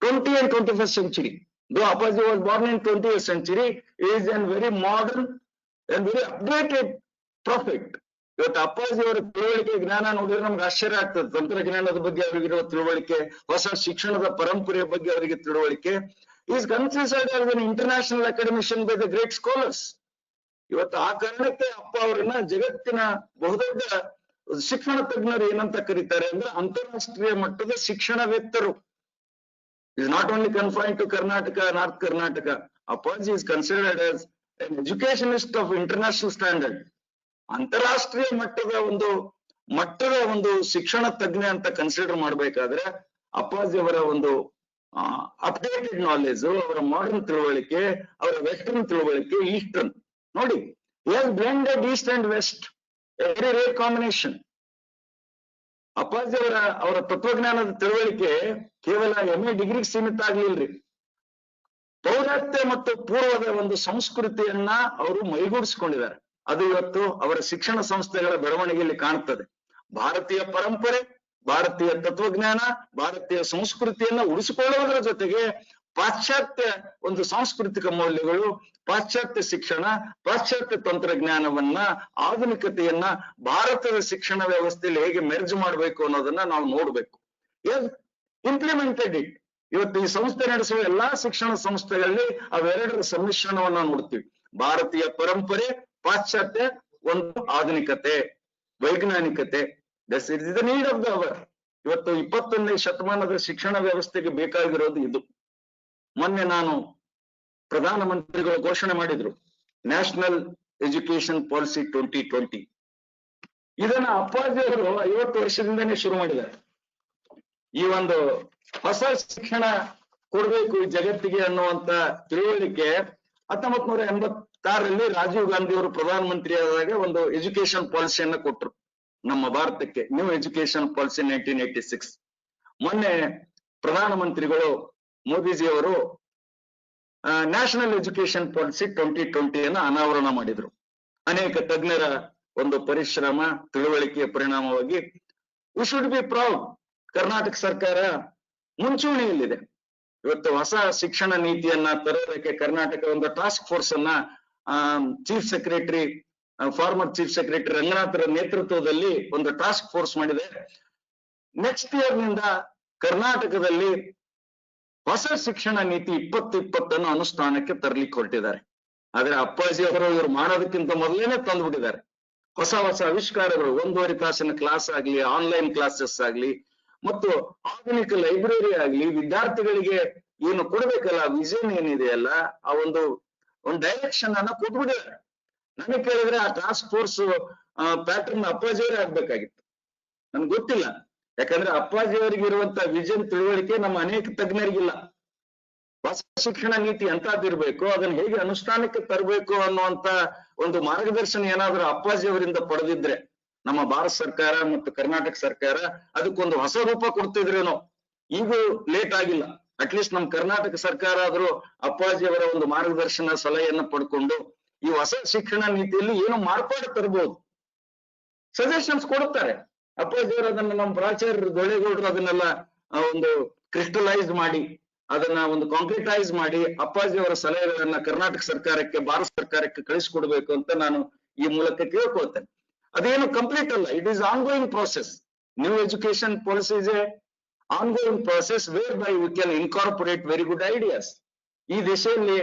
20 and 21st century. Though Appaji was born in 20th century, he is a very modern and very updated prophet. ಇವತ್ತು ಅಪ್ಪಾಜಿ ಅವರ ತಿಳುವಳಿಕೆ, ಜ್ಞಾನ ನೋಡಿದ್ರೆ ನಮ್ಗೆ ಆಶ್ಚರ್ಯ ಆಗ್ತದೆ. ತಂತ್ರಜ್ಞಾನದ ಬಗ್ಗೆ ಅವರಿಗಿರುವ ತಿಳುವಳಿಕೆ, ಹೊಸ ಶಿಕ್ಷಣದ ಪರಂಪರೆಯ ಬಗ್ಗೆ ಅವರಿಗೆ ತಿಳುವಳಿಕೆ. Is considered as an international academician by the great scholars. ಇವತ್ತು ಆ ಕಾರಣಕ್ಕೆ ಅಪ್ಪ ಅವರನ್ನ ಜಗತ್ತಿನ ಬಹುದೊಡ್ಡ ಶಿಕ್ಷಣ ತಜ್ಞರು ಏನಂತ ಕರೀತಾರೆ ಅಂದ್ರೆ ಅಂತಾರಾಷ್ಟ್ರೀಯ ಮಟ್ಟದ ಶಿಕ್ಷಣವೇತ್ತರು. Is not only confined to Karnataka, north Karnataka. Appaji is considered as an educationist of international standard. ಅಂತಾರಾಷ್ಟ್ರೀಯ ಮಟ್ಟದ ಒಂದು ಶಿಕ್ಷಣ ತಜ್ಞ ಅಂತ ಕನ್ಸಿಡರ್ ಮಾಡ್ಬೇಕಾದ್ರೆ ಅಪ್ಪಾಜಿ ಅವರ ಒಂದು ಅಪ್ಡೇಟೆಡ್ ನಾಲೆಜ್, ಅವರ ಮಾಡರ್ನ್ ತಿಳುವಳಿಕೆ, ಅವರ ವೆಸ್ಟರ್ನ್ ತಿಳುವಳಿಕೆ, ಈಸ್ಟರ್ನ್ ನೋಡಿ, blended east and west, very rare combination. Appaji ಅವರ ತತ್ವಜ್ಞಾನದ ತಿಳುವಳಿಕೆ ಕೇವಲ MA ಡಿಗ್ರಿಗೆ ಸೀಮಿತ ಆಗ್ಲಿಲ್ರಿ. ಪೌರಾತ್ಯ ಮತ್ತು ಪೂರ್ವದ ಒಂದು ಸಂಸ್ಕೃತಿಯನ್ನ ಅವರು ಮೈಗೂಡಿಸಿಕೊಂಡಿದ್ದಾರೆ. ಅದು ಇವತ್ತು ಅವರ ಶಿಕ್ಷಣ ಸಂಸ್ಥೆಗಳ ಬೆಳವಣಿಗೆಯಲ್ಲಿ ಕಾಣುತ್ತದೆ. ಭಾರತೀಯ ಪರಂಪರೆ, ಭಾರತೀಯ ತತ್ವಜ್ಞಾನ, ಭಾರತೀಯ ಸಂಸ್ಕೃತಿಯನ್ನ ಉಳಿಸಿಕೊಳ್ಳುವುದರ ಜೊತೆಗೆ ಪಾಶ್ಚಾತ್ಯ ಒಂದು ಸಾಂಸ್ಕೃತಿಕ ಮೌಲ್ಯಗಳು, ಪಾಶ್ಚಾತ್ಯ ಶಿಕ್ಷಣ, ಪಾಶ್ಚಾತ್ಯ ತಂತ್ರಜ್ಞಾನವನ್ನ, ಆಧುನಿಕತೆಯನ್ನ ಭಾರತದ ಶಿಕ್ಷಣ ವ್ಯವಸ್ಥೆಯಲ್ಲಿ ಹೇಗೆ ಮೆರ್ಜ್ ಮಾಡಬೇಕು ಅನ್ನೋದನ್ನ ನಾವು ನೋಡ್ಬೇಕು. Implemented it. ಇವತ್ತು ಈ ಸಂಸ್ಥೆ ನಡೆಸುವ ಎಲ್ಲಾ ಶಿಕ್ಷಣ ಸಂಸ್ಥೆಗಳಲ್ಲಿ ಅವೆರಡರ ಸಮ್ಮಿಶ್ರಣವನ್ನ ನೋಡ್ತೀವಿ. ಭಾರತೀಯ ಪರಂಪರೆ, ಪಾಶ್ಚಾತ್ಯ ಒಂದು ಆಧುನಿಕತೆ, ವೈಜ್ಞಾನಿಕತೆ. Thus is the need of the hour. ಇವತ್ತು 21ನೇ ಶತಮಾನದ ಶಿಕ್ಷಣ ವ್ಯವಸ್ಥೆಗೆ ಬೇಕಾಗಿರೋದು ಇದು. ಮೊನ್ನೆ ನಾನು ಪ್ರಧಾನಮಂತ್ರಿಗಳು ಘೋಷಣೆ ಮಾಡಿದ್ರು, ನ್ಯಾಷನಲ್ ಎಜುಕೇಶನ್ ಪಾಲಿಸಿ 2020. ಇದನ್ನ ಅಪ್ಪಾಜಿಯವರು 50 ವರ್ಷದಿಂದನೇ ಶುರು ಮಾಡಿದ್ದಾರೆ. ಈ ಒಂದು ಹೊಸ ಶಿಕ್ಷಣ ಕೊಡ್ಬೇಕು ಈ ಜಗತ್ತಿಗೆ ಅನ್ನುವಂತ ತಿಳುವಳಿಕೆ 1986ರಲ್ಲಿ ರಾಜೀವ್ ಗಾಂಧಿ ಅವರು ಪ್ರಧಾನಮಂತ್ರಿ ಆದಾಗ ಒಂದು ಎಜುಕೇಶನ್ ಪಾಲಿಸಿಯನ್ನ ಕೊಟ್ಟರು ನಮ್ಮ ಭಾರತಕ್ಕೆ, ನ್ಯೂ ಎಜುಕೇಶನ್ ಪಾಲಿಸಿ 1986. ಮೊನ್ನೆ ಪ್ರಧಾನಮಂತ್ರಿಗಳು ಮೋದಿಜಿಯವರು ನ್ಯಾಷನಲ್ ಎಜುಕೇಶನ್ ಪಾಲಿಸಿ 2020 ಅನಾವರಣ ಮಾಡಿದ್ರು. ಅನೇಕ ತಜ್ಞರ ಒಂದು ಪರಿಶ್ರಮ, ತಿಳುವಳಿಕೆಯ ಪರಿಣಾಮವಾಗಿ we should be proud. Karnataka ಸರ್ಕಾರ ಮುಂಚೂಣಿಯಲ್ಲಿದೆ. ಇವತ್ತು ಹೊಸ ಶಿಕ್ಷಣ ನೀತಿಯನ್ನ ತರೋದಕ್ಕೆ ಕರ್ನಾಟಕ ಒಂದು ಟಾಸ್ಕ್ ಫೋರ್ಸ್ ಅನ್ನ chief secretary, former chief secretary ರಂಗನಾಥರ ನೇತೃತ್ವದಲ್ಲಿ ಒಂದು ಟಾಸ್ಕ್ ಫೋರ್ಸ್ ಮಾಡಿದೆ. ನೆಕ್ಸ್ಟ್ ಇಯರ್ ನಿಂದ ಕರ್ನಾಟಕದಲ್ಲಿ ಹೊಸ ಶಿಕ್ಷಣ ನೀತಿ 2020 ಅನುಷ್ಠಾನಕ್ಕೆ ತರಲಿಕ್ಕೆ ಹೊರಟಿದ್ದಾರೆ. ಆದ್ರೆ ಅಪ್ಪಾಜಿ ಅವರು ಇವರು ಮಾಡೋದಕ್ಕಿಂತ ಮೊದಲೇನೆ ತಂದ್ಬಿಟ್ಟಿದ್ದಾರೆ ಹೊಸ ಹೊಸ ಆವಿಷ್ಕಾರಗಳು. 1.5 ತಾಸಿನ ಕ್ಲಾಸ್ ಆಗ್ಲಿ, ಆನ್ಲೈನ್ ಕ್ಲಾಸಸ್ ಆಗ್ಲಿ, ಮತ್ತು ಆಧುನಿಕ ಲೈಬ್ರರಿ ಆಗ್ಲಿ, ವಿದ್ಯಾರ್ಥಿಗಳಿಗೆ ಏನು ಕೊಡ್ಬೇಕಲ್ಲ, ವಿಷನ್ ಏನಿದೆಯಲ್ಲ, ಆ ಒಂದು ಡೈರೆಕ್ಷನ್ ಅನ್ನ ಕೊಟ್ಬಿಟ್ಟಿದ್ದಾರೆ. ನನಗೆ ಕೇಳಿದ್ರೆ ಆ ಟಾಸ್ಕ್ ಫೋರ್ಸ್ ಪ್ಯಾಟರ್ನ್ ಅಪ್ಪಾಜಿಯವರೇ ಆಗ್ಬೇಕಾಗಿತ್ತು. ನನ್ಗೆ ಗೊತ್ತಿಲ್ಲ, ಯಾಕಂದ್ರೆ ಅಪ್ಪಾಜಿಯವರಿಗೆ ಇರುವಂತ ವಿಷನ್, ತಿಳುವಳಿಕೆ ನಮ್ಮ ಅನೇಕ ತಜ್ಞರಿಗಿಲ್ಲ. ಹೊಸ ಶಿಕ್ಷಣ ನೀತಿ ಎಂತದಿರ್ಬೇಕು, ಅದನ್ನ ಹೇಗೆ ಅನುಷ್ಠಾನಕ್ಕೆ ತರಬೇಕು ಅನ್ನುವಂತ ಒಂದು ಮಾರ್ಗದರ್ಶನ ಏನಾದ್ರೂ ಅಪ್ಪಾಜಿ ಅವರಿಂದ ಪಡೆದಿದ್ರೆ ನಮ್ಮ ಭಾರತ ಸರ್ಕಾರ ಮತ್ತು ಕರ್ನಾಟಕ ಸರ್ಕಾರ ಅದಕ್ಕೊಂದು ಹೊಸ ರೂಪ ಕೊಡ್ತಿದ್ರೇನೋ. ಈಗೂ ಲೇಟ್ ಆಗಿಲ್ಲ. ಅಟ್ಲೀಸ್ಟ್ ನಮ್ಮ ಕರ್ನಾಟಕ ಸರ್ಕಾರ ಆದ್ರೂ ಅಪ್ಪಾಜಿ ಅವರ ಒಂದು ಮಾರ್ಗದರ್ಶನ ಸಲಹೆಯನ್ನ ಪಡ್ಕೊಂಡು ಈ ಹೊಸ ಶಿಕ್ಷಣ ನೀತಿಯಲ್ಲಿ ಏನು ಮಾರ್ಪಾಡು ತರಬಹುದು, ಸಜೆಷನ್ಸ್ ಕೊಡುತ್ತಾರೆ. ಅಪ್ಪಾಜಿ ಅವರು ಅದನ್ನ ನಮ್ಮ ಪ್ರಾಚಾರ್ಯರು ದೊಳೆಗೌಡರು ಅದನ್ನೆಲ್ಲ ಒಂದು ಕ್ರಿಸ್ಟಲೈಸ್ ಮಾಡಿ, ಅದನ್ನ ಒಂದು ಕಾಂಕ್ರಿಟೈಸ್ ಮಾಡಿ ಅಪ್ಪಾಜಿ ಅವರ ಸಲಹೆಗಳನ್ನ ಕರ್ನಾಟಕ ಸರ್ಕಾರಕ್ಕೆ, ಭಾರತ ಸರ್ಕಾರಕ್ಕೆ ಕಳಿಸ್ಕೊಡ್ಬೇಕು ಅಂತ ನಾನು ಈ ಮೂಲಕ ಕೇಳ್ಕೊಳ್ತೇನೆ. ಅದೇನು ಕಂಪ್ಲೀಟ್ ಅಲ್ಲ, it is ongoing process. New education policy is a ongoing process whereby we can incorporate very good ideas. ಈ ದಿಶೆಯಲ್ಲಿ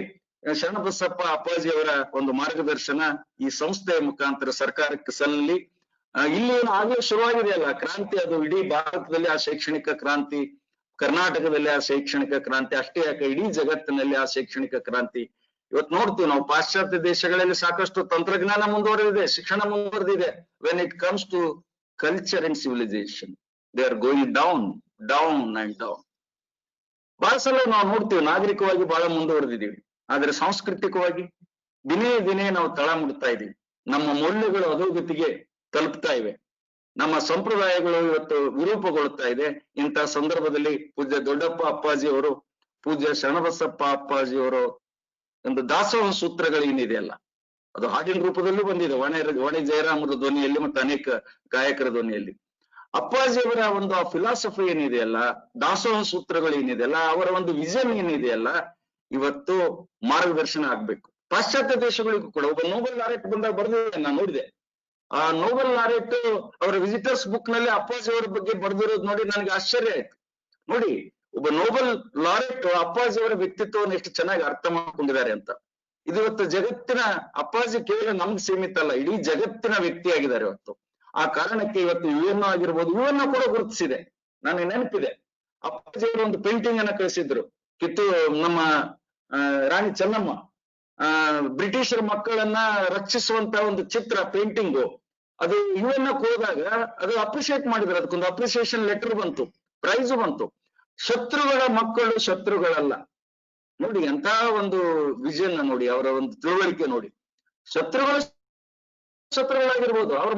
ಶರಣಬಸಪ್ಪ ಅಪ್ಪಾಜಿ ಅವರ ಒಂದು ಮಾರ್ಗದರ್ಶನ ಈ ಸಂಸ್ಥೆಯ ಮುಖಾಂತರ ಸರ್ಕಾರಕ್ಕೆ ಸಲ್ಲಲಿ. ಇಲ್ಲಿ ಏನು ಆಗ್ಲೇ ಶುರುವಾಗಿದೆಯಲ್ಲ ಕ್ರಾಂತಿ, ಅದು ಇಡೀ ಭಾರತದಲ್ಲಿ ಆ ಶೈಕ್ಷಣಿಕ ಕ್ರಾಂತಿ, ಕರ್ನಾಟಕದಲ್ಲಿ ಆ ಶೈಕ್ಷಣಿಕ ಕ್ರಾಂತಿ, ಅಷ್ಟೇ ಯಾಕೆ ಇಡೀ ಜಗತ್ತಿನಲ್ಲಿ ಆ ಶೈಕ್ಷಣಿಕ ಕ್ರಾಂತಿ. ಇವತ್ತು ನೋಡ್ತೀವಿ ನಾವು ಪಾಶ್ಚಾತ್ಯ ದೇಶಗಳಲ್ಲಿ ಸಾಕಷ್ಟು ತಂತ್ರಜ್ಞಾನ ಮುಂದುವರೆದಿದೆ, ಶಿಕ್ಷಣ ಮುಂದುವರೆದಿದೆ. When it comes to culture and civilisation they are going down and down. ಬಹಳ ಸಲ ನಾವು ನೋಡ್ತೀವಿ ನಾಗರಿಕವಾಗಿ ಬಹಳ ಮುಂದುವರೆದಿದ್ದೀವಿ, ಆದ್ರೆ ಸಾಂಸ್ಕೃತಿಕವಾಗಿ ದಿನೇ ದಿನೇ ನಾವು ತಳ ಮುಡ್ತಾ ಇದೀವಿ. ನಮ್ಮ ಮೌಲ್ಯಗಳು ಅಧೋಗತಿಗೆ ತಲುಪ್ತಾ ಇವೆ, ನಮ್ಮ ಸಂಪ್ರದಾಯಗಳು ಇವತ್ತು ವಿರೂಪಗೊಳ್ತಾ ಇದೆ. ಇಂಥ ಸಂದರ್ಭದಲ್ಲಿ ಪೂಜ್ಯ ದೊಡ್ಡಪ್ಪ ಅಪ್ಪಾಜಿ ಅವರು, ಪೂಜ್ಯ ಶರಣಬಸಪ್ಪ ಅಪ್ಪಾಜಿ ಅವರು ಒಂದು ದಾಸೋಹ ಸೂತ್ರಗಳು ಏನಿದೆಯಲ್ಲ, ಅದು ಹಾಡಿನ ರೂಪದಲ್ಲೂ ಬಂದಿದೆ, ವಾಣಿ ಜಯರಾಮರ ಧ್ವನಿಯಲ್ಲಿ ಮತ್ತು ಅನೇಕ ಗಾಯಕರ ಧ್ವನಿಯಲ್ಲಿ. ಅಪ್ಪಾಜಿಯವರ ಒಂದು ಆ ಫಿಲಾಸಫಿ ಏನಿದೆಯಲ್ಲ, ದಾಸೋಹ ಸೂತ್ರಗಳು ಏನಿದೆಯಲ್ಲ, ಅವರ ಒಂದು ವಿಷನ್ ಏನಿದೆಯಲ್ಲ, ಇವತ್ತು ಮಾರ್ಗದರ್ಶನ ಆಗ್ಬೇಕು ಪಾಶ್ಚಾತ್ಯ ದೇಶಗಳಿಗೂ ಕೂಡ. ಒಬ್ಬ ನೋಬೆಲ್ ಲಾರೆಟ್ ಬಂದಾಗ ಬರ್ದಿದೆ, ನಾನು ನೋಡಿದೆ. ಆ ನೋಬೆಲ್ ಲಾರೆಟ್ ಅವರ ವಿಸಿಟರ್ಸ್ ಬುಕ್ ನಲ್ಲಿ ಅಪ್ಪಾಜಿ ಅವರ ಬಗ್ಗೆ ಬರ್ದಿರೋದು ನೋಡಿ ನನಗೆ ಆಶ್ಚರ್ಯ ಆಯ್ತು. ನೋಡಿ, ಒಬ್ಬ ನೋಬೆಲ್ ಲಾರೆಟ್ ಅಪ್ಪಾಜಿ ಅವರ ವ್ಯಕ್ತಿತ್ವವನ್ನು ಎಷ್ಟು ಚೆನ್ನಾಗಿ ಅರ್ಥ ಮಾಡ್ಕೊಂಡಿದ್ದಾರೆ ಅಂತ. ಇದು ಇವತ್ತು ಜಗತ್ತಿನ, ಅಪ್ಪಾಜಿ ಕೇವಲ ನಮ್ಗೆ ಸೀಮಿತ ಅಲ್ಲ, ಇಡೀ ಜಗತ್ತಿನ ವ್ಯಕ್ತಿಯಾಗಿದ್ದಾರೆ ಇವತ್ತು. ಆ ಕಾರಣಕ್ಕೆ ಇವತ್ತು ಯುಎನ್ ಆಗಿರ್ಬೋದು, ಯುಎನ್ ಕೂಡ ಗುರುತಿಸಿದೆ. ನನಗೆ ನೆನಪಿದೆ, ಅಪ್ಪಾಜಿ ಅವರು ಒಂದು ಪೇಂಟಿಂಗ್ ಅನ್ನ ಕಳಿಸಿದ್ರು, ನಮ್ಮ ರಾಣಿ ಚೆನ್ನಮ್ಮ ಬ್ರಿಟಿಷರ ಮಕ್ಕಳನ್ನ ರಕ್ಷಿಸುವಂತ ಒಂದು ಚಿತ್ರ, ಪೇಂಟಿಂಗು. ಅದು ಯುಎನ್ ಹೋದಾಗ ಅದು ಅಪ್ರಿಶಿಯೇಟ್ ಮಾಡಿದ್ರು, ಅದಕ್ಕೊಂದು ಅಪ್ರಿಸಿಯೇಷನ್ ಲೆಟರ್ ಬಂತು, ಪ್ರೈಸು ಬಂತು. ಶತ್ರುಗಳ ಮಕ್ಕಳು ಶತ್ರುಗಳಲ್ಲ. ನೋಡಿ ಎಂತ ಒಂದು ವಿಷನ್ ನೋಡಿ, ಅವರ ಒಂದು ತಿಳುವಳಿಕೆ ನೋಡಿ. ಶತ್ರುಗಳಾಗಿರ್ಬೋದು, ಅವ್ರ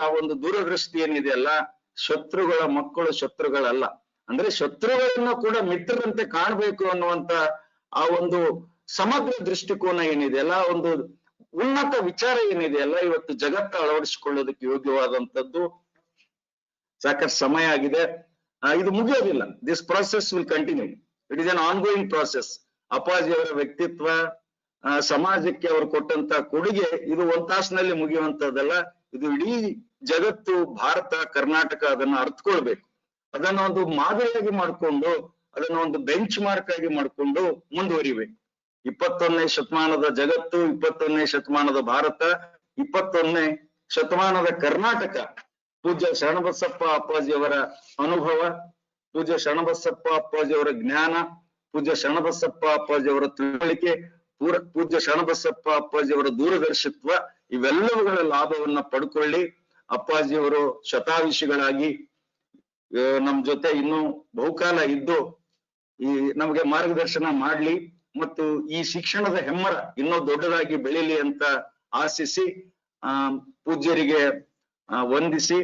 ಆ ಒಂದು ದೂರದೃಷ್ಟಿ ಏನಿದೆಯಲ್ಲ, ಶತ್ರುಗಳ ಮಕ್ಕಳು ಶತ್ರುಗಳಲ್ಲ, ಅಂದ್ರೆ ಶತ್ರುಗಳನ್ನ ಕೂಡ ಮಿತ್ರರಂತೆ ಕಾಣಬೇಕು ಅನ್ನುವಂತ ಆ ಒಂದು ಸಮಗ್ರ ದೃಷ್ಟಿಕೋನ ಏನಿದೆಯಲ್ಲ, ಒಂದು ಉನ್ನತ ವಿಚಾರ ಏನಿದೆಯಲ್ಲ, ಇವತ್ತು ಜಗತ್ತು ಅಳವಡಿಸಿಕೊಳ್ಳೋದಕ್ಕೆ ಯೋಗ್ಯವಾದಂತದ್ದು. ಸಾಕಷ್ಟು ಸಮಯ ಆಗಿದೆ, ಇದು ಮುಗಿಯೋದಿಲ್ಲ. This process will continue. It is an ongoing process. ಅಪ್ಪಾಜಿಯವರ ವ್ಯಕ್ತಿತ್ವ, ಸಮಾಜಕ್ಕೆ ಅವರು ಕೊಟ್ಟಂತ ಕೊಡುಗೆ ಇದು ಒಂದ್ ತಾಸಿನಲ್ಲಿ ಮುಗಿಯುವಂತದ್ದಲ್ಲ. ಇದು ಇಡೀ ಜಗತ್ತು, ಭಾರತ, ಕರ್ನಾಟಕ ಅದನ್ನ ಅರ್ಥಕೊಳ್ಬೇಕು. ಅದನ್ನ ಒಂದು ಮಾದರಿಯಾಗಿ ಮಾಡಿಕೊಂಡು, ಅದನ್ನ ಒಂದು ಬೆಂಚ್ ಮಾರ್ಕ್ ಆಗಿ ಮಾಡಿಕೊಂಡು ಮುಂದುವರಿಬೇಕು. 21ನೇ ಶತಮಾನದ ಜಗತ್ತು, 21ನೇ ಶತಮಾನದ ಭಾರತ, 21ನೇ ಶತಮಾನದ ಕರ್ನಾಟಕ ಪೂಜ್ಯ ಶರಣಬಸಪ್ಪ ಅಪ್ಪಾಜಿಯವರ ಅನುಭವ, ಪೂಜ್ಯ ಶರಣಬಸಪ್ಪ ಅಪ್ಪಾಜಿಯವರ ಜ್ಞಾನ, ಪೂಜ್ಯ ಶರಣಬಸಪ್ಪ ಅಪ್ಪಾಜಿಯವರ ತಿಳುವಳಿಕೆ, ಪೂಜ್ಯ ಶರಣಬಸಪ್ಪ ಅಪ್ಪಾಜಿಯವರ ದೂರದರ್ಶಿತ್ವ, ಇವೆಲ್ಲವುಗಳ ಲಾಭವನ್ನ ಪಡ್ಕೊಳ್ಳಿ. ಅಪ್ಪಾಜಿಯವರು ಶತಾಯುಷಿಗಳಾಗಿ ನಮ್ ಜೊತೆ ಇನ್ನೂ ಬಹುಕಾಲ ಇದ್ದು ಈ ನಮಗೆ ಮಾರ್ಗದರ್ಶನ ಮಾಡ್ಲಿ ಮತ್ತು ಈ ಶಿಕ್ಷಣದ ಹೆಮ್ಮರ ಇನ್ನೂ ದೊಡ್ಡದಾಗಿ ಬೆಳೀಲಿ ಅಂತ ಆಶಿಸಿ, ಪೂಜ್ಯರಿಗೆ ವಂದಿಸಿ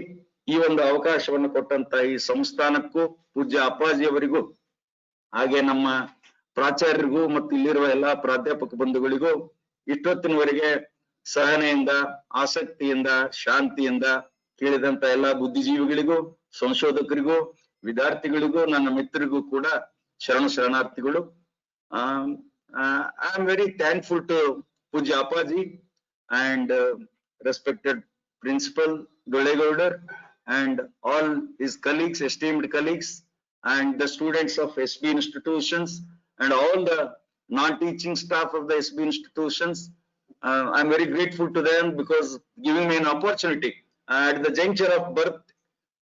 ಈ ಒಂದು ಅವಕಾಶವನ್ನು ಕೊಟ್ಟಂತ ಈ ಸಂಸ್ಥಾನಕ್ಕೂ, ಪೂಜ್ಯ ಅಪ್ಪಾಜಿಯವರಿಗೂ, ಹಾಗೆ ನಮ್ಮ ಪ್ರಾಚಾರ್ಯರಿಗೂ ಮತ್ತು ಇಲ್ಲಿರುವ ಎಲ್ಲಾ ಪ್ರಾಧ್ಯಾಪಕ ಬಂಧುಗಳಿಗೂ ಇಷ್ಟೊತ್ತಿನವರೆಗೆ ಸಹನೆಯಿಂದ, ಆಸಕ್ತಿಯಿಂದ, ಶಾಂತಿಯಿಂದ ಕೇಳಿದಂತ ಎಲ್ಲಾ ಬುದ್ಧಿಜೀವಿಗಳಿಗೂ, ಸಂಶೋಧಕರಿಗೂ, ವಿದ್ಯಾರ್ಥಿಗಳಿಗೂ, ನನ್ನ ಮಿತ್ರರಿಗೂ ಕೂಡ ಶರಣಾರ್ಥಿಗಳು. I am very thankful to ಪೂಜ್ಯ Appaji and respected Principal Dolegowda and all his colleagues, esteemed colleagues, and the students of SB institutions and all the non-teaching staff of the SB institutions. I'm very grateful to them because giving me an opportunity at the juncture of birth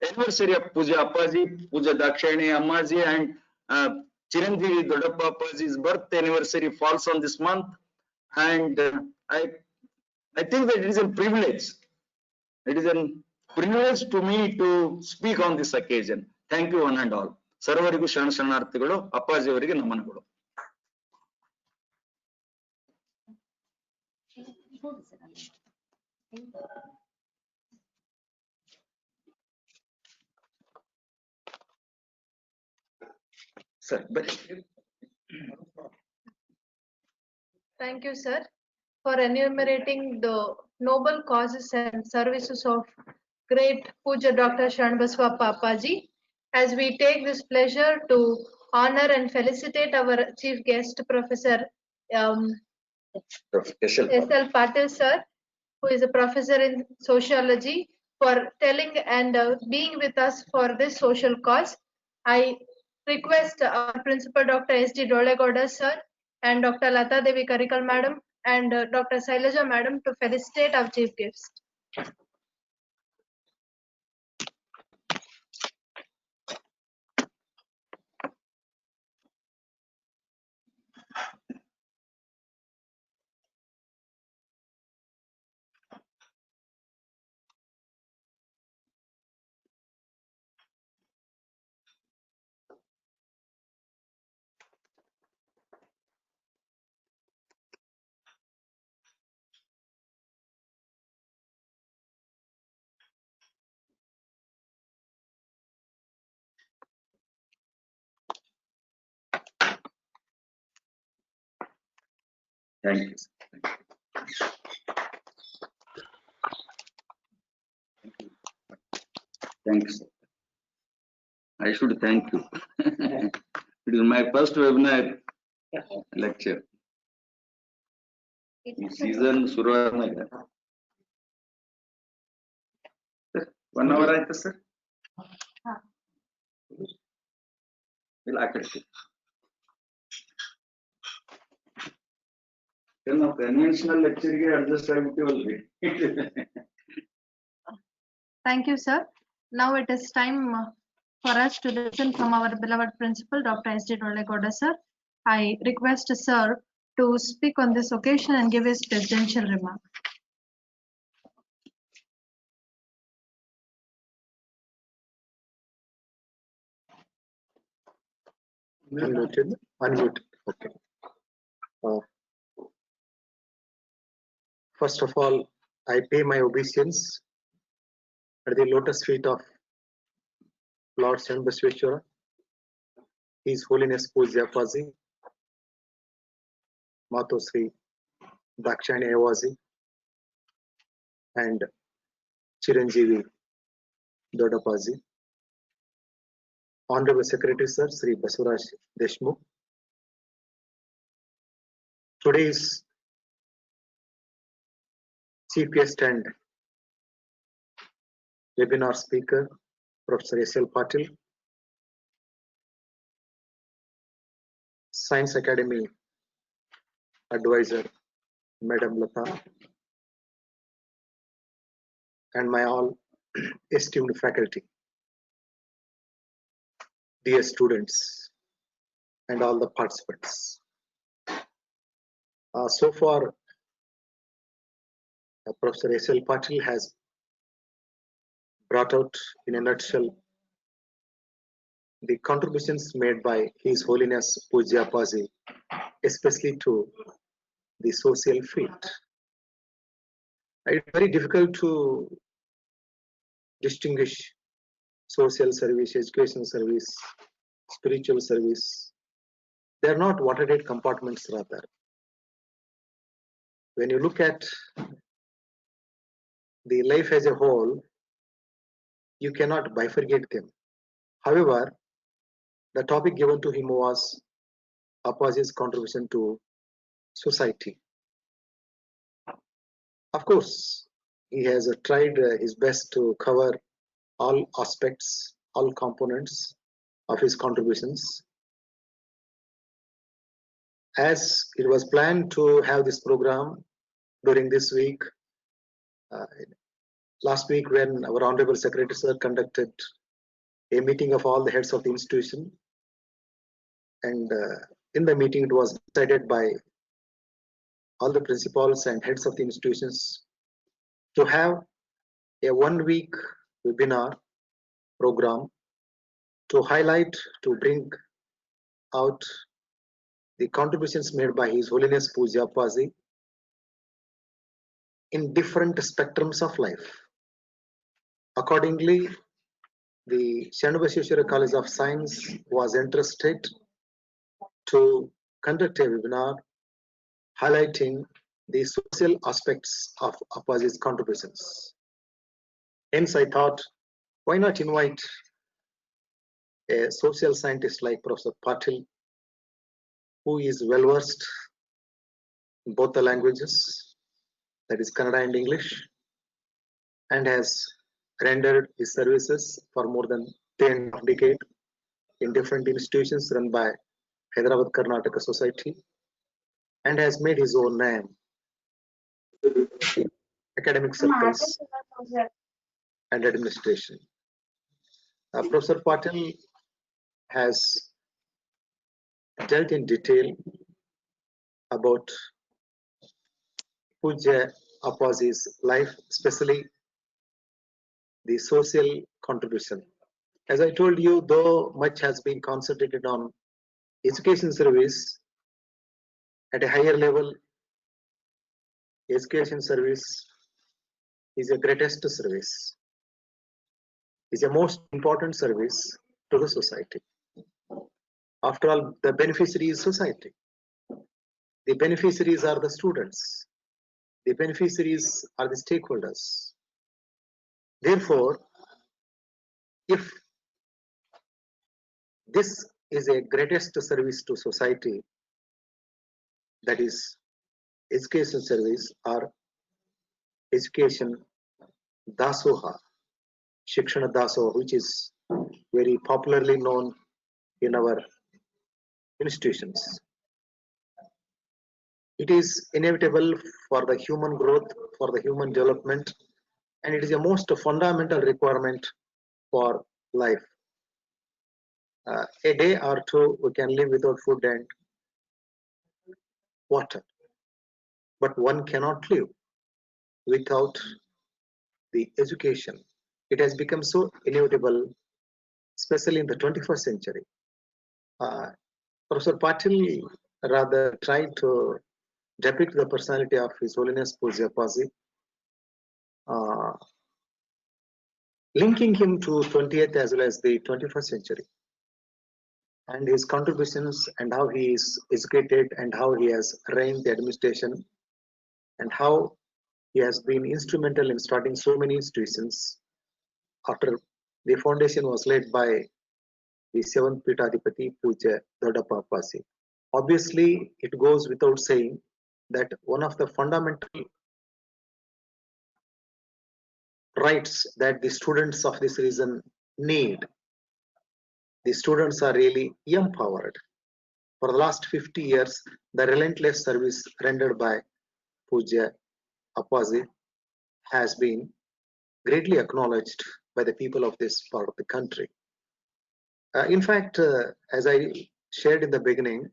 anniversary of Pujya Appaji, Pujya Dakshayani Ammaji and Chiranjeevi Dodappa Appaji's birth anniversary falls on this month, and I think that it is a privilege. It is a privilege to me to speak on this occasion. Thank you one and all. ಸರ್ವರಿಗೂ ಶರಣಾರ್ಥಿಗಳು, ಅಪ್ಪಾಜಿಯವರಿಗೆ ನಮನಗಳು. Sir ಬನ್ನಿ. Thank you, sir, for enumerating the noble causes and services of great Puja Dr. Sharanbasappa Appaji. As we take this pleasure to honor and felicitate our chief guest, Professor S.L. Patil sir, who is a professor in sociology, for telling and being with us for this social cause. I request our Principal Dr. S.D. Dolegowda sir and Dr. Lata Devi Karikal madam and Dr. Sailaja madam to felicitate our chief guest. Thank you. Thanks. I should thank you. It is my first webinar lecture. ಈ season ಶುರು ಆದ್ಮೇಲೆ 1 hour ಆಯ್ತಾ sir? ಇಲ್ಲ ಆ ಕಡೆ ನಾವು conventional ಲೆಕ್ಚರ್ಗೆ adjust ಆಗ್ಬಿಟ್ಟಿವಲ್ರಿ. Thank you, sir. Now it is time for us to listen from our beloved principal, Dr. S.D. Dolegowda sir. I request sir to speak on this occasion and give his presidential remark. Unmuted. Okay. First of all, I pay my obeisance at the lotus feet of Lord Shanbasveshwara, His Holiness Pujya Appaji, Matosri Dakshani Ayavazi, and Chiranjeevi Dodapaji, Honorable Secretary Sir Sri Basuraj Deshmukh, today's Chief Guest and webinar speaker, Professor S.L. Patil, Science Academy Advisor, Madam Lata, and my all esteemed faculty, dear students, and all the participants. So far, Professor S.L. Patil has brought out in a nutshell the contributions made by His Holiness Pujya Appaji, especially to the social field. It's very difficult to distinguish social service, educational service, spiritual service. They are not watered compartments rather. When you look at the life as a whole, you cannot bifurcate them. However, the topic given to him was Appaji's contribution to society. Of course, he has tried his best to cover all aspects, all components of his contributions. As it was planned to have this program during this week, last week when our Honorable Secretary Sir conducted a meeting of all the heads of the institution, and in the meeting it was decided by all the principals and heads of the institutions to have a 1 week webinar program to highlight, to bring out the contributions made by His Holiness Pujya Appaji in different spectrums of life. Accordingly, the Shanbasveshwara College of Science was interested to conduct a webinar highlighting the social aspects of Appaji's contributions. Hence, I thought, why not invite a social scientist like Professor Patil, who is well versed in both the languages, that is Kannada and English, and has rendered his services for more than 10 decades in different institutions run by Hyderabad Karnataka Society, and has made his own name in academic circles and administration. Professor Patil has dealt in detail about Pujya Appaji's life, especially the social contribution. As I told you, though much has been concentrated on education service, at a higher level, education service is a greatest service, is a most important service to the society. After all, the beneficiary is society. The beneficiaries are the students. The beneficiaries are the stakeholders. Therefore, if this is a greatest service to society, that is education service or education dasoha, Shikshana dasoha, which is very popularly known in our institutions. It is inevitable for the human growth, for the human development, and it is a most fundamental requirement for life. A day or two we can live without food and water, but one cannot live without the education. It has become so inevitable, especially in the 21st century. Professor Patil rather tried to depict the personality of His Holiness Pujya Appaji linking him to 20th as well as the 21st century, and his contributions and how he is educated and how he has reigned the administration and how he has been instrumental in starting so many institutions after the foundation was laid by the seventh Pitadipati Puja Dodappa Appaji. Obviously, it goes without saying that one of the fundamental rights that the students of this region need, the students are really empowered. For the last 50 years, the relentless service rendered by Puja Appaji has been greatly acknowledged by the people of this part of the country. In fact, as I shared in the beginning,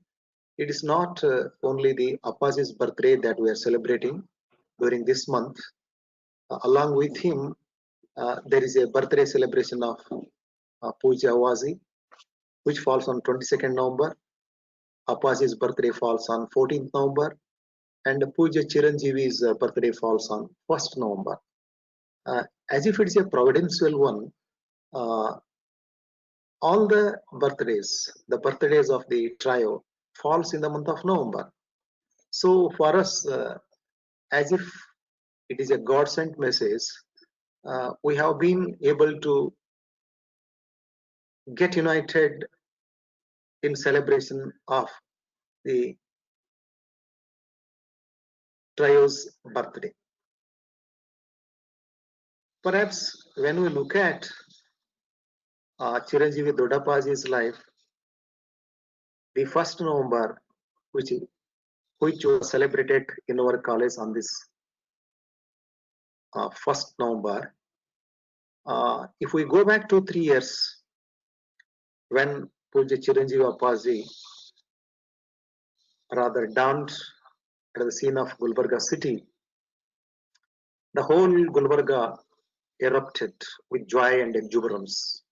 it is not only the Appaji's birthday that we are celebrating during this month. Along with him, there is a birthday celebration of Puja Awazi, which falls on 22nd November. Appaji's birthday falls on 14th November, and Puja Chiranjeevi's birthday falls on 1st November. As if it's a providential one, all the birthdays of the trio falls in the month of November. So for us, as if it is a God-sent message, we have been able to get united in celebration of the trio's birthday. Perhaps when we look at Chiranjeevi Dodappaji's life, the 1st November, which was celebrated in our college on this 1st November, if we go back to 3 years, when Puja Chiranjeevi Appaji rather dawned at the scene of Gulbarga city, the whole Gulbarga erupted with joy and exuberance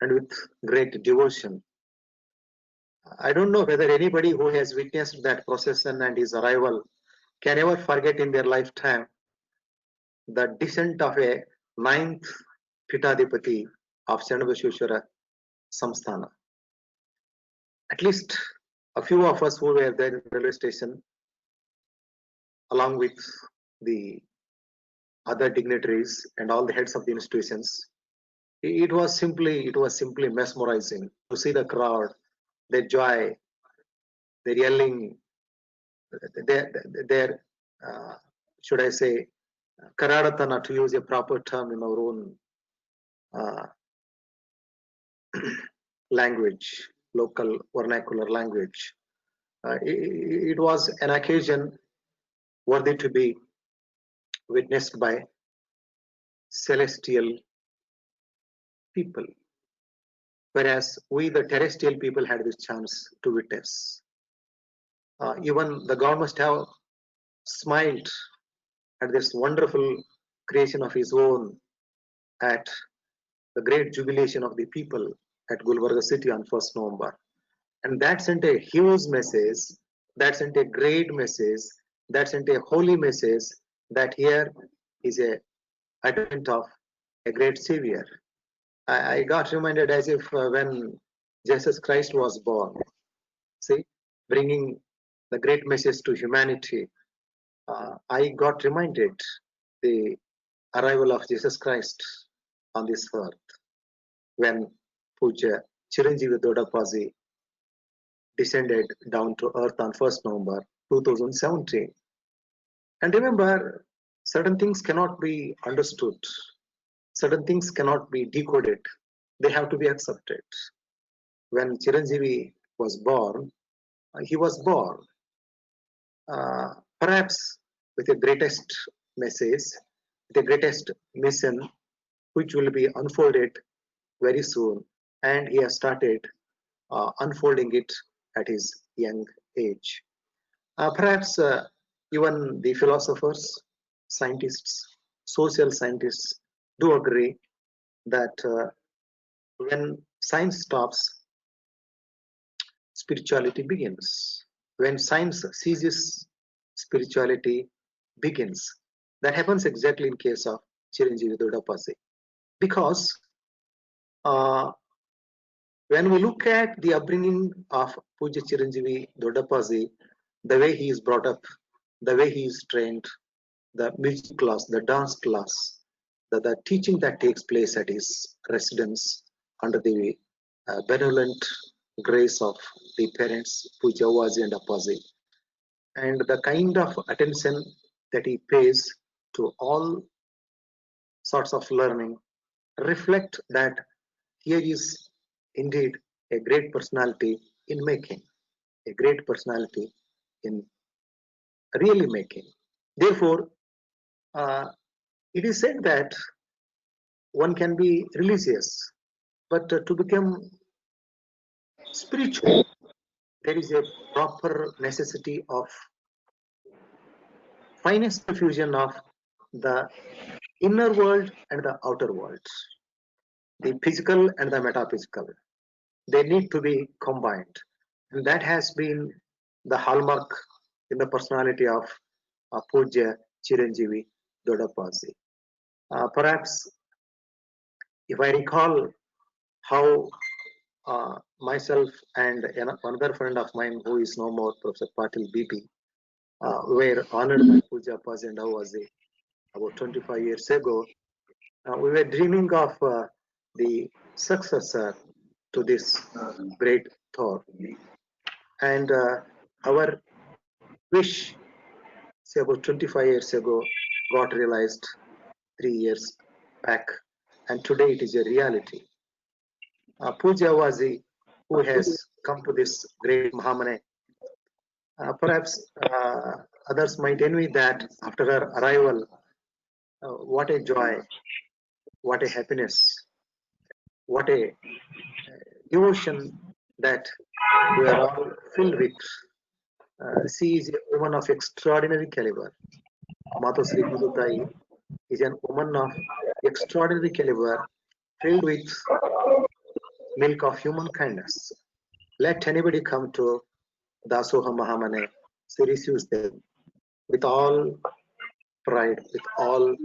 and with great devotion. I don't know whether anybody who has witnessed that procession and his arrival can ever forget in their lifetime the descent of a 9th Pitadipati of Sannabasweshwara Samsthana. At least a few of us who were there in the railway station, along with the other dignitaries and all the heads of the institutions, it was simply mesmerizing to see the crowd, their joy, their yelling, their should I say, Karadatana, to use a proper term in our own language, local vernacular language. It was an occasion worthy to be witnessed by celestial people, whereas we, the terrestrial people, had this chance to witness. Even the God must have smiled at this wonderful creation of his own at the great jubilation of the people at Gulbarga city on 1st November. And that sent a huge message, that sent a great message, that sent a holy message that here is a advent of a great savior. I got reminded as if when Jesus Christ was born, see, bringing the great message to humanity, I got reminded the arrival of Jesus Christ on this earth when Puja Chiranjeevi Dodappaji descended down to earth on 1st November 2017. And remember, certain things cannot be understood, certain things cannot be decoded, they have to be accepted. When Chiranjeevi was born, he was born perhaps with the greatest message, the greatest mission, which will be unfolded very soon, and he has started unfolding it at his young age. Perhaps even the philosophers, scientists, social scientists do agree that when science stops, spirituality begins. When science ceases, spirituality begins. That happens exactly in case of Chiranjeevi Dodappaji. because when we look at the upbringing of Pujya Chiranjeevi Doddapaji, the way he is brought up, the way he is trained, the music class, the dance class, the teaching that takes place at his residence under the benevolent grace of the parents, Pujya Avaji and Appaji, and the kind of attention that he pays to all sorts of learning reflect that here is indeed a great personality in making, a great personality in really making. Therefore, it is said that one can be religious, but to become spiritual, there is a proper necessity of finest fusion of the inner world and the outer world, the physical and the metaphysical. They need to be combined. And that has been the hallmark in the personality of Pujya Chiranjeevi Doddapaji. Perhaps if I recall how myself and another friend of mine who is no more, Professor Patil BP, were honored by Pujya Appaji and Avaji about 25 years ago. We were dreaming of the successor to this great thought. And our wish, say about 25 years ago, got realized 3 years back. And today it is a reality. Pujya Avaji, who has come to this great Mahamane, perhaps others might envy that after her arrival, what a joy, what a happiness, what a devotion that we are all filled with. She is a woman of extraordinary caliber. Matosri Gudutai is a woman of extraordinary caliber, filled with milk of human kindness. Let anybody come to Dasoha Mahamane, she receives them with all pride, with all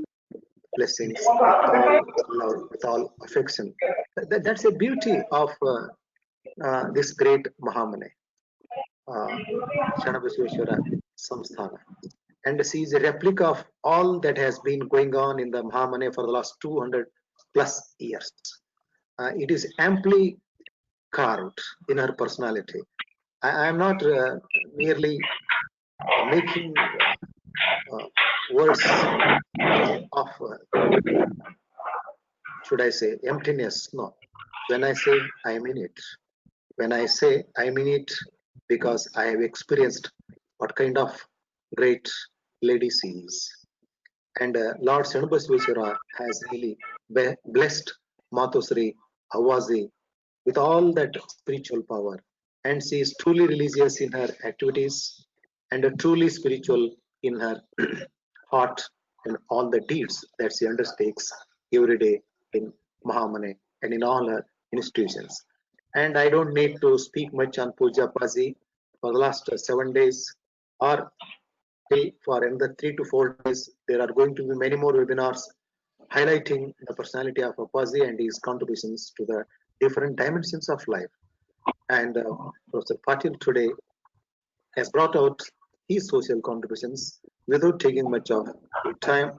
blessings, with all love, with all affection. That's a beauty of this great Mahamane, Shanabasweshwara Samsthana. And she is a replica of all that has been going on in the Mahamane for the last 200 plus years. It is amply carved in her personality. I am not merely making words of, should I say, emptiness. No. When I say, I mean it. When I say, I mean it because I have experienced what kind of great lady she is. And Lord Shanabasweshwara has really blessed Matosri Avaji with all that spiritual power. And she is truly religious in her activities and truly spiritual in her heart and all the deeds that she undertakes every day in Mahamane and in all her institutions. And I don't need to speak much on Pujya Appaji for the last 7 days or till for another 3 to 4 days. There are going to be many more webinars highlighting the personality of Appaji and his contributions to the different dimensions of life. And Professor Patil today has brought out his social contributions without taking much of time,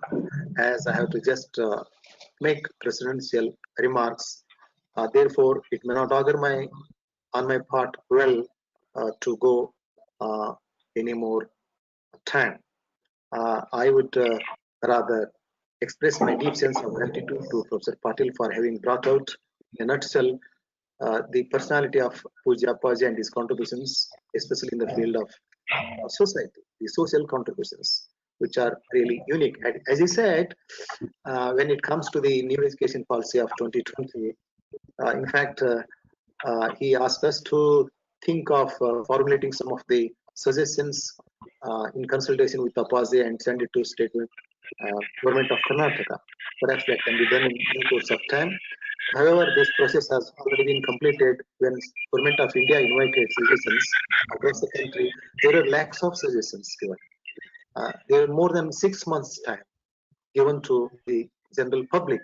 as I have to just make presidential remarks. Therefore, it may not augur on my part well to go any more time. I would rather express my deep sense of gratitude to Professor Patil for having brought out in a nutshell the personality of Pujya Appaji and his contributions, especially in the field of society, the social contributions, which are really unique. And as he said, when it comes to the new education policy of 2020, in fact, he asked us to think of formulating some of the suggestions in consultation with Appaji and send it to state government of Karnataka. Perhaps that can be done in due course of time. However, this process has already been completed when Government of India invited suggestions across the country. There are lakhs of suggestions given. There are more than 6 months' time given to the general public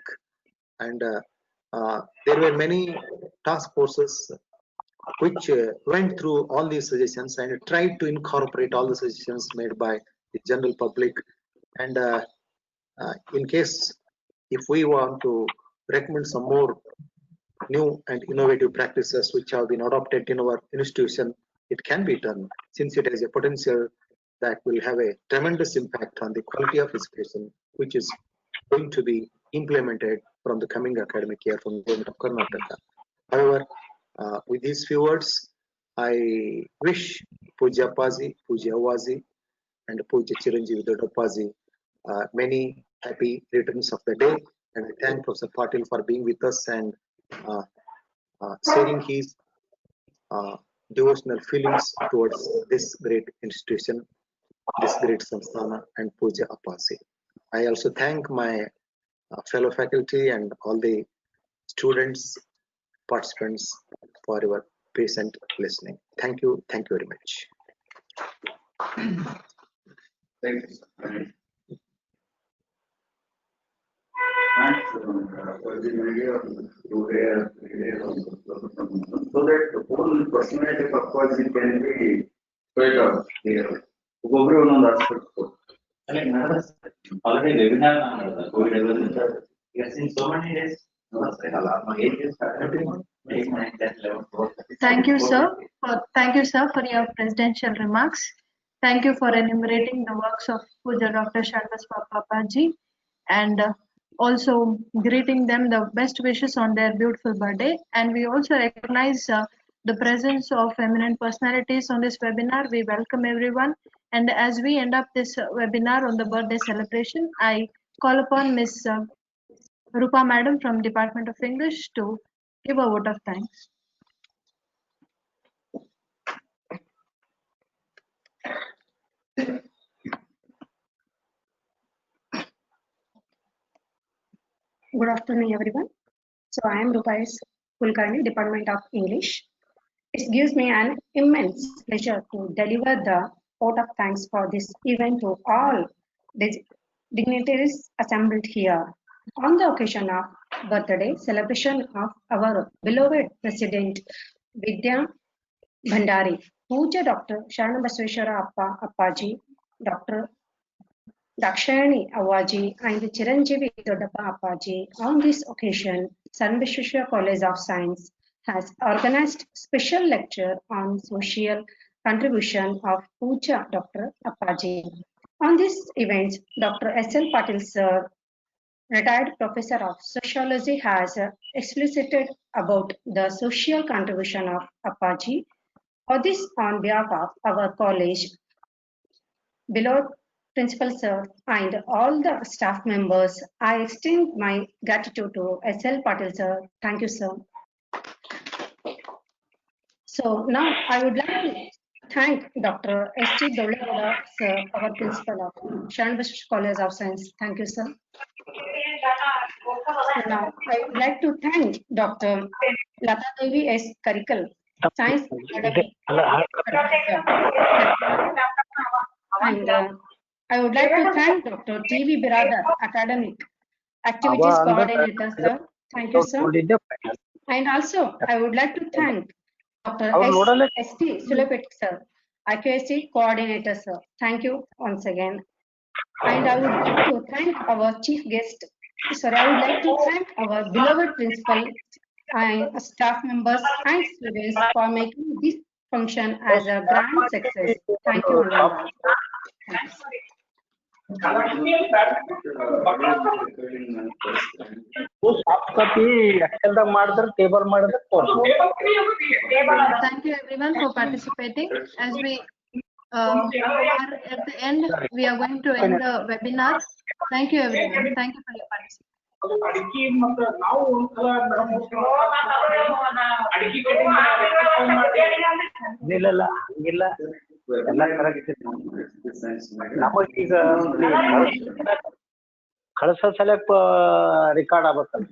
and there were many task forces which went through all these suggestions and tried to incorporate all the suggestions made by the general public. And in case if we want to recommend some more new and innovative practices which have been adopted in our institution, it can be done, since it has a potential that will have a tremendous impact on the quality of education, which is going to be implemented from the coming academic year from the government of Karnataka. However, with these few words, I wish Pujya Appaji, Pujya Awaji, and Pujya Chiranjeevi Dodappaji many happy returns of the day, and I thank Professor Patil for being with us and sharing his devotional feelings towards this great institution, this great Samsthana, and Pujya Appaji. I also thank my fellow faculty and all the students, participants for your patient listening. Thank you very much. Thank you. For the media so that the whole personality of Appaji can be spread out here. Already webinar COVID yes, in so many days. Thank you, sir. Thank you, sir, for your presidential remarks. Thank you for enumerating the works of Puja Dr. Shanbaswapa Appaji and also greeting them the best wishes on their beautiful birthday. And we also recognize the presence of eminent personalities on this webinar. We welcome everyone. And as we end up this webinar on the birthday celebration, I call upon Ms. Rupa Madam from Department of English to give a vote of thanks. Good afternoon, everyone. So I am Rupa S. Kulkarni, Department of English. It gives me an immense pleasure to deliver the vote of thanks for this event to all dignitaries assembled here on the occasion of birthday celebration of our beloved President Vidya Bhandari, Puja Dr. Sharanabasweshwara Appaji, Dr. Dakshayani Awaji and Chiranjeevi Dodappa Appaji. On this occasion, Sharanabasweshwara College of Science has organized special lecture on social contribution of Puja Dr. Appaji. On this event, Dr. S.L. Patil sir, retired professor of sociology, has explicated about the social contribution of Appaji. For this, on behalf of our college, beloved Principal Sir and all the staff members, I extend my gratitude to S.L. Patil Sir. Thank you, sir. So now I would like to thank Dr. S.T. Dole sir, our principal of Sharanabasweshwara College of Science. Thank you, sir. So now I would like to thank Dr. Lata Devi S. Karikal, Science Academy. And I would like to thank Dr. T.V. Biradar, Academic Activities Coordinator, sir. Thank you, sir. And also, I would like to thank Dr. S.T. Sulapet, sir, IQAC Coordinator, sir. Thank you once again. And I would like to thank our chief guest. Sorry, I would like to thank our beloved principal and staff members and students for making this function as a grand success. Thank you all. Thanks. Thank you everyone for participating. As we are at the end, we are going to end the webinar. Thank you everyone. Thank you for your participation. ನಮಗೀಗ ಕಳಸ ಸಲಕ್ record ಆಗಬೇಕಲ್ಲ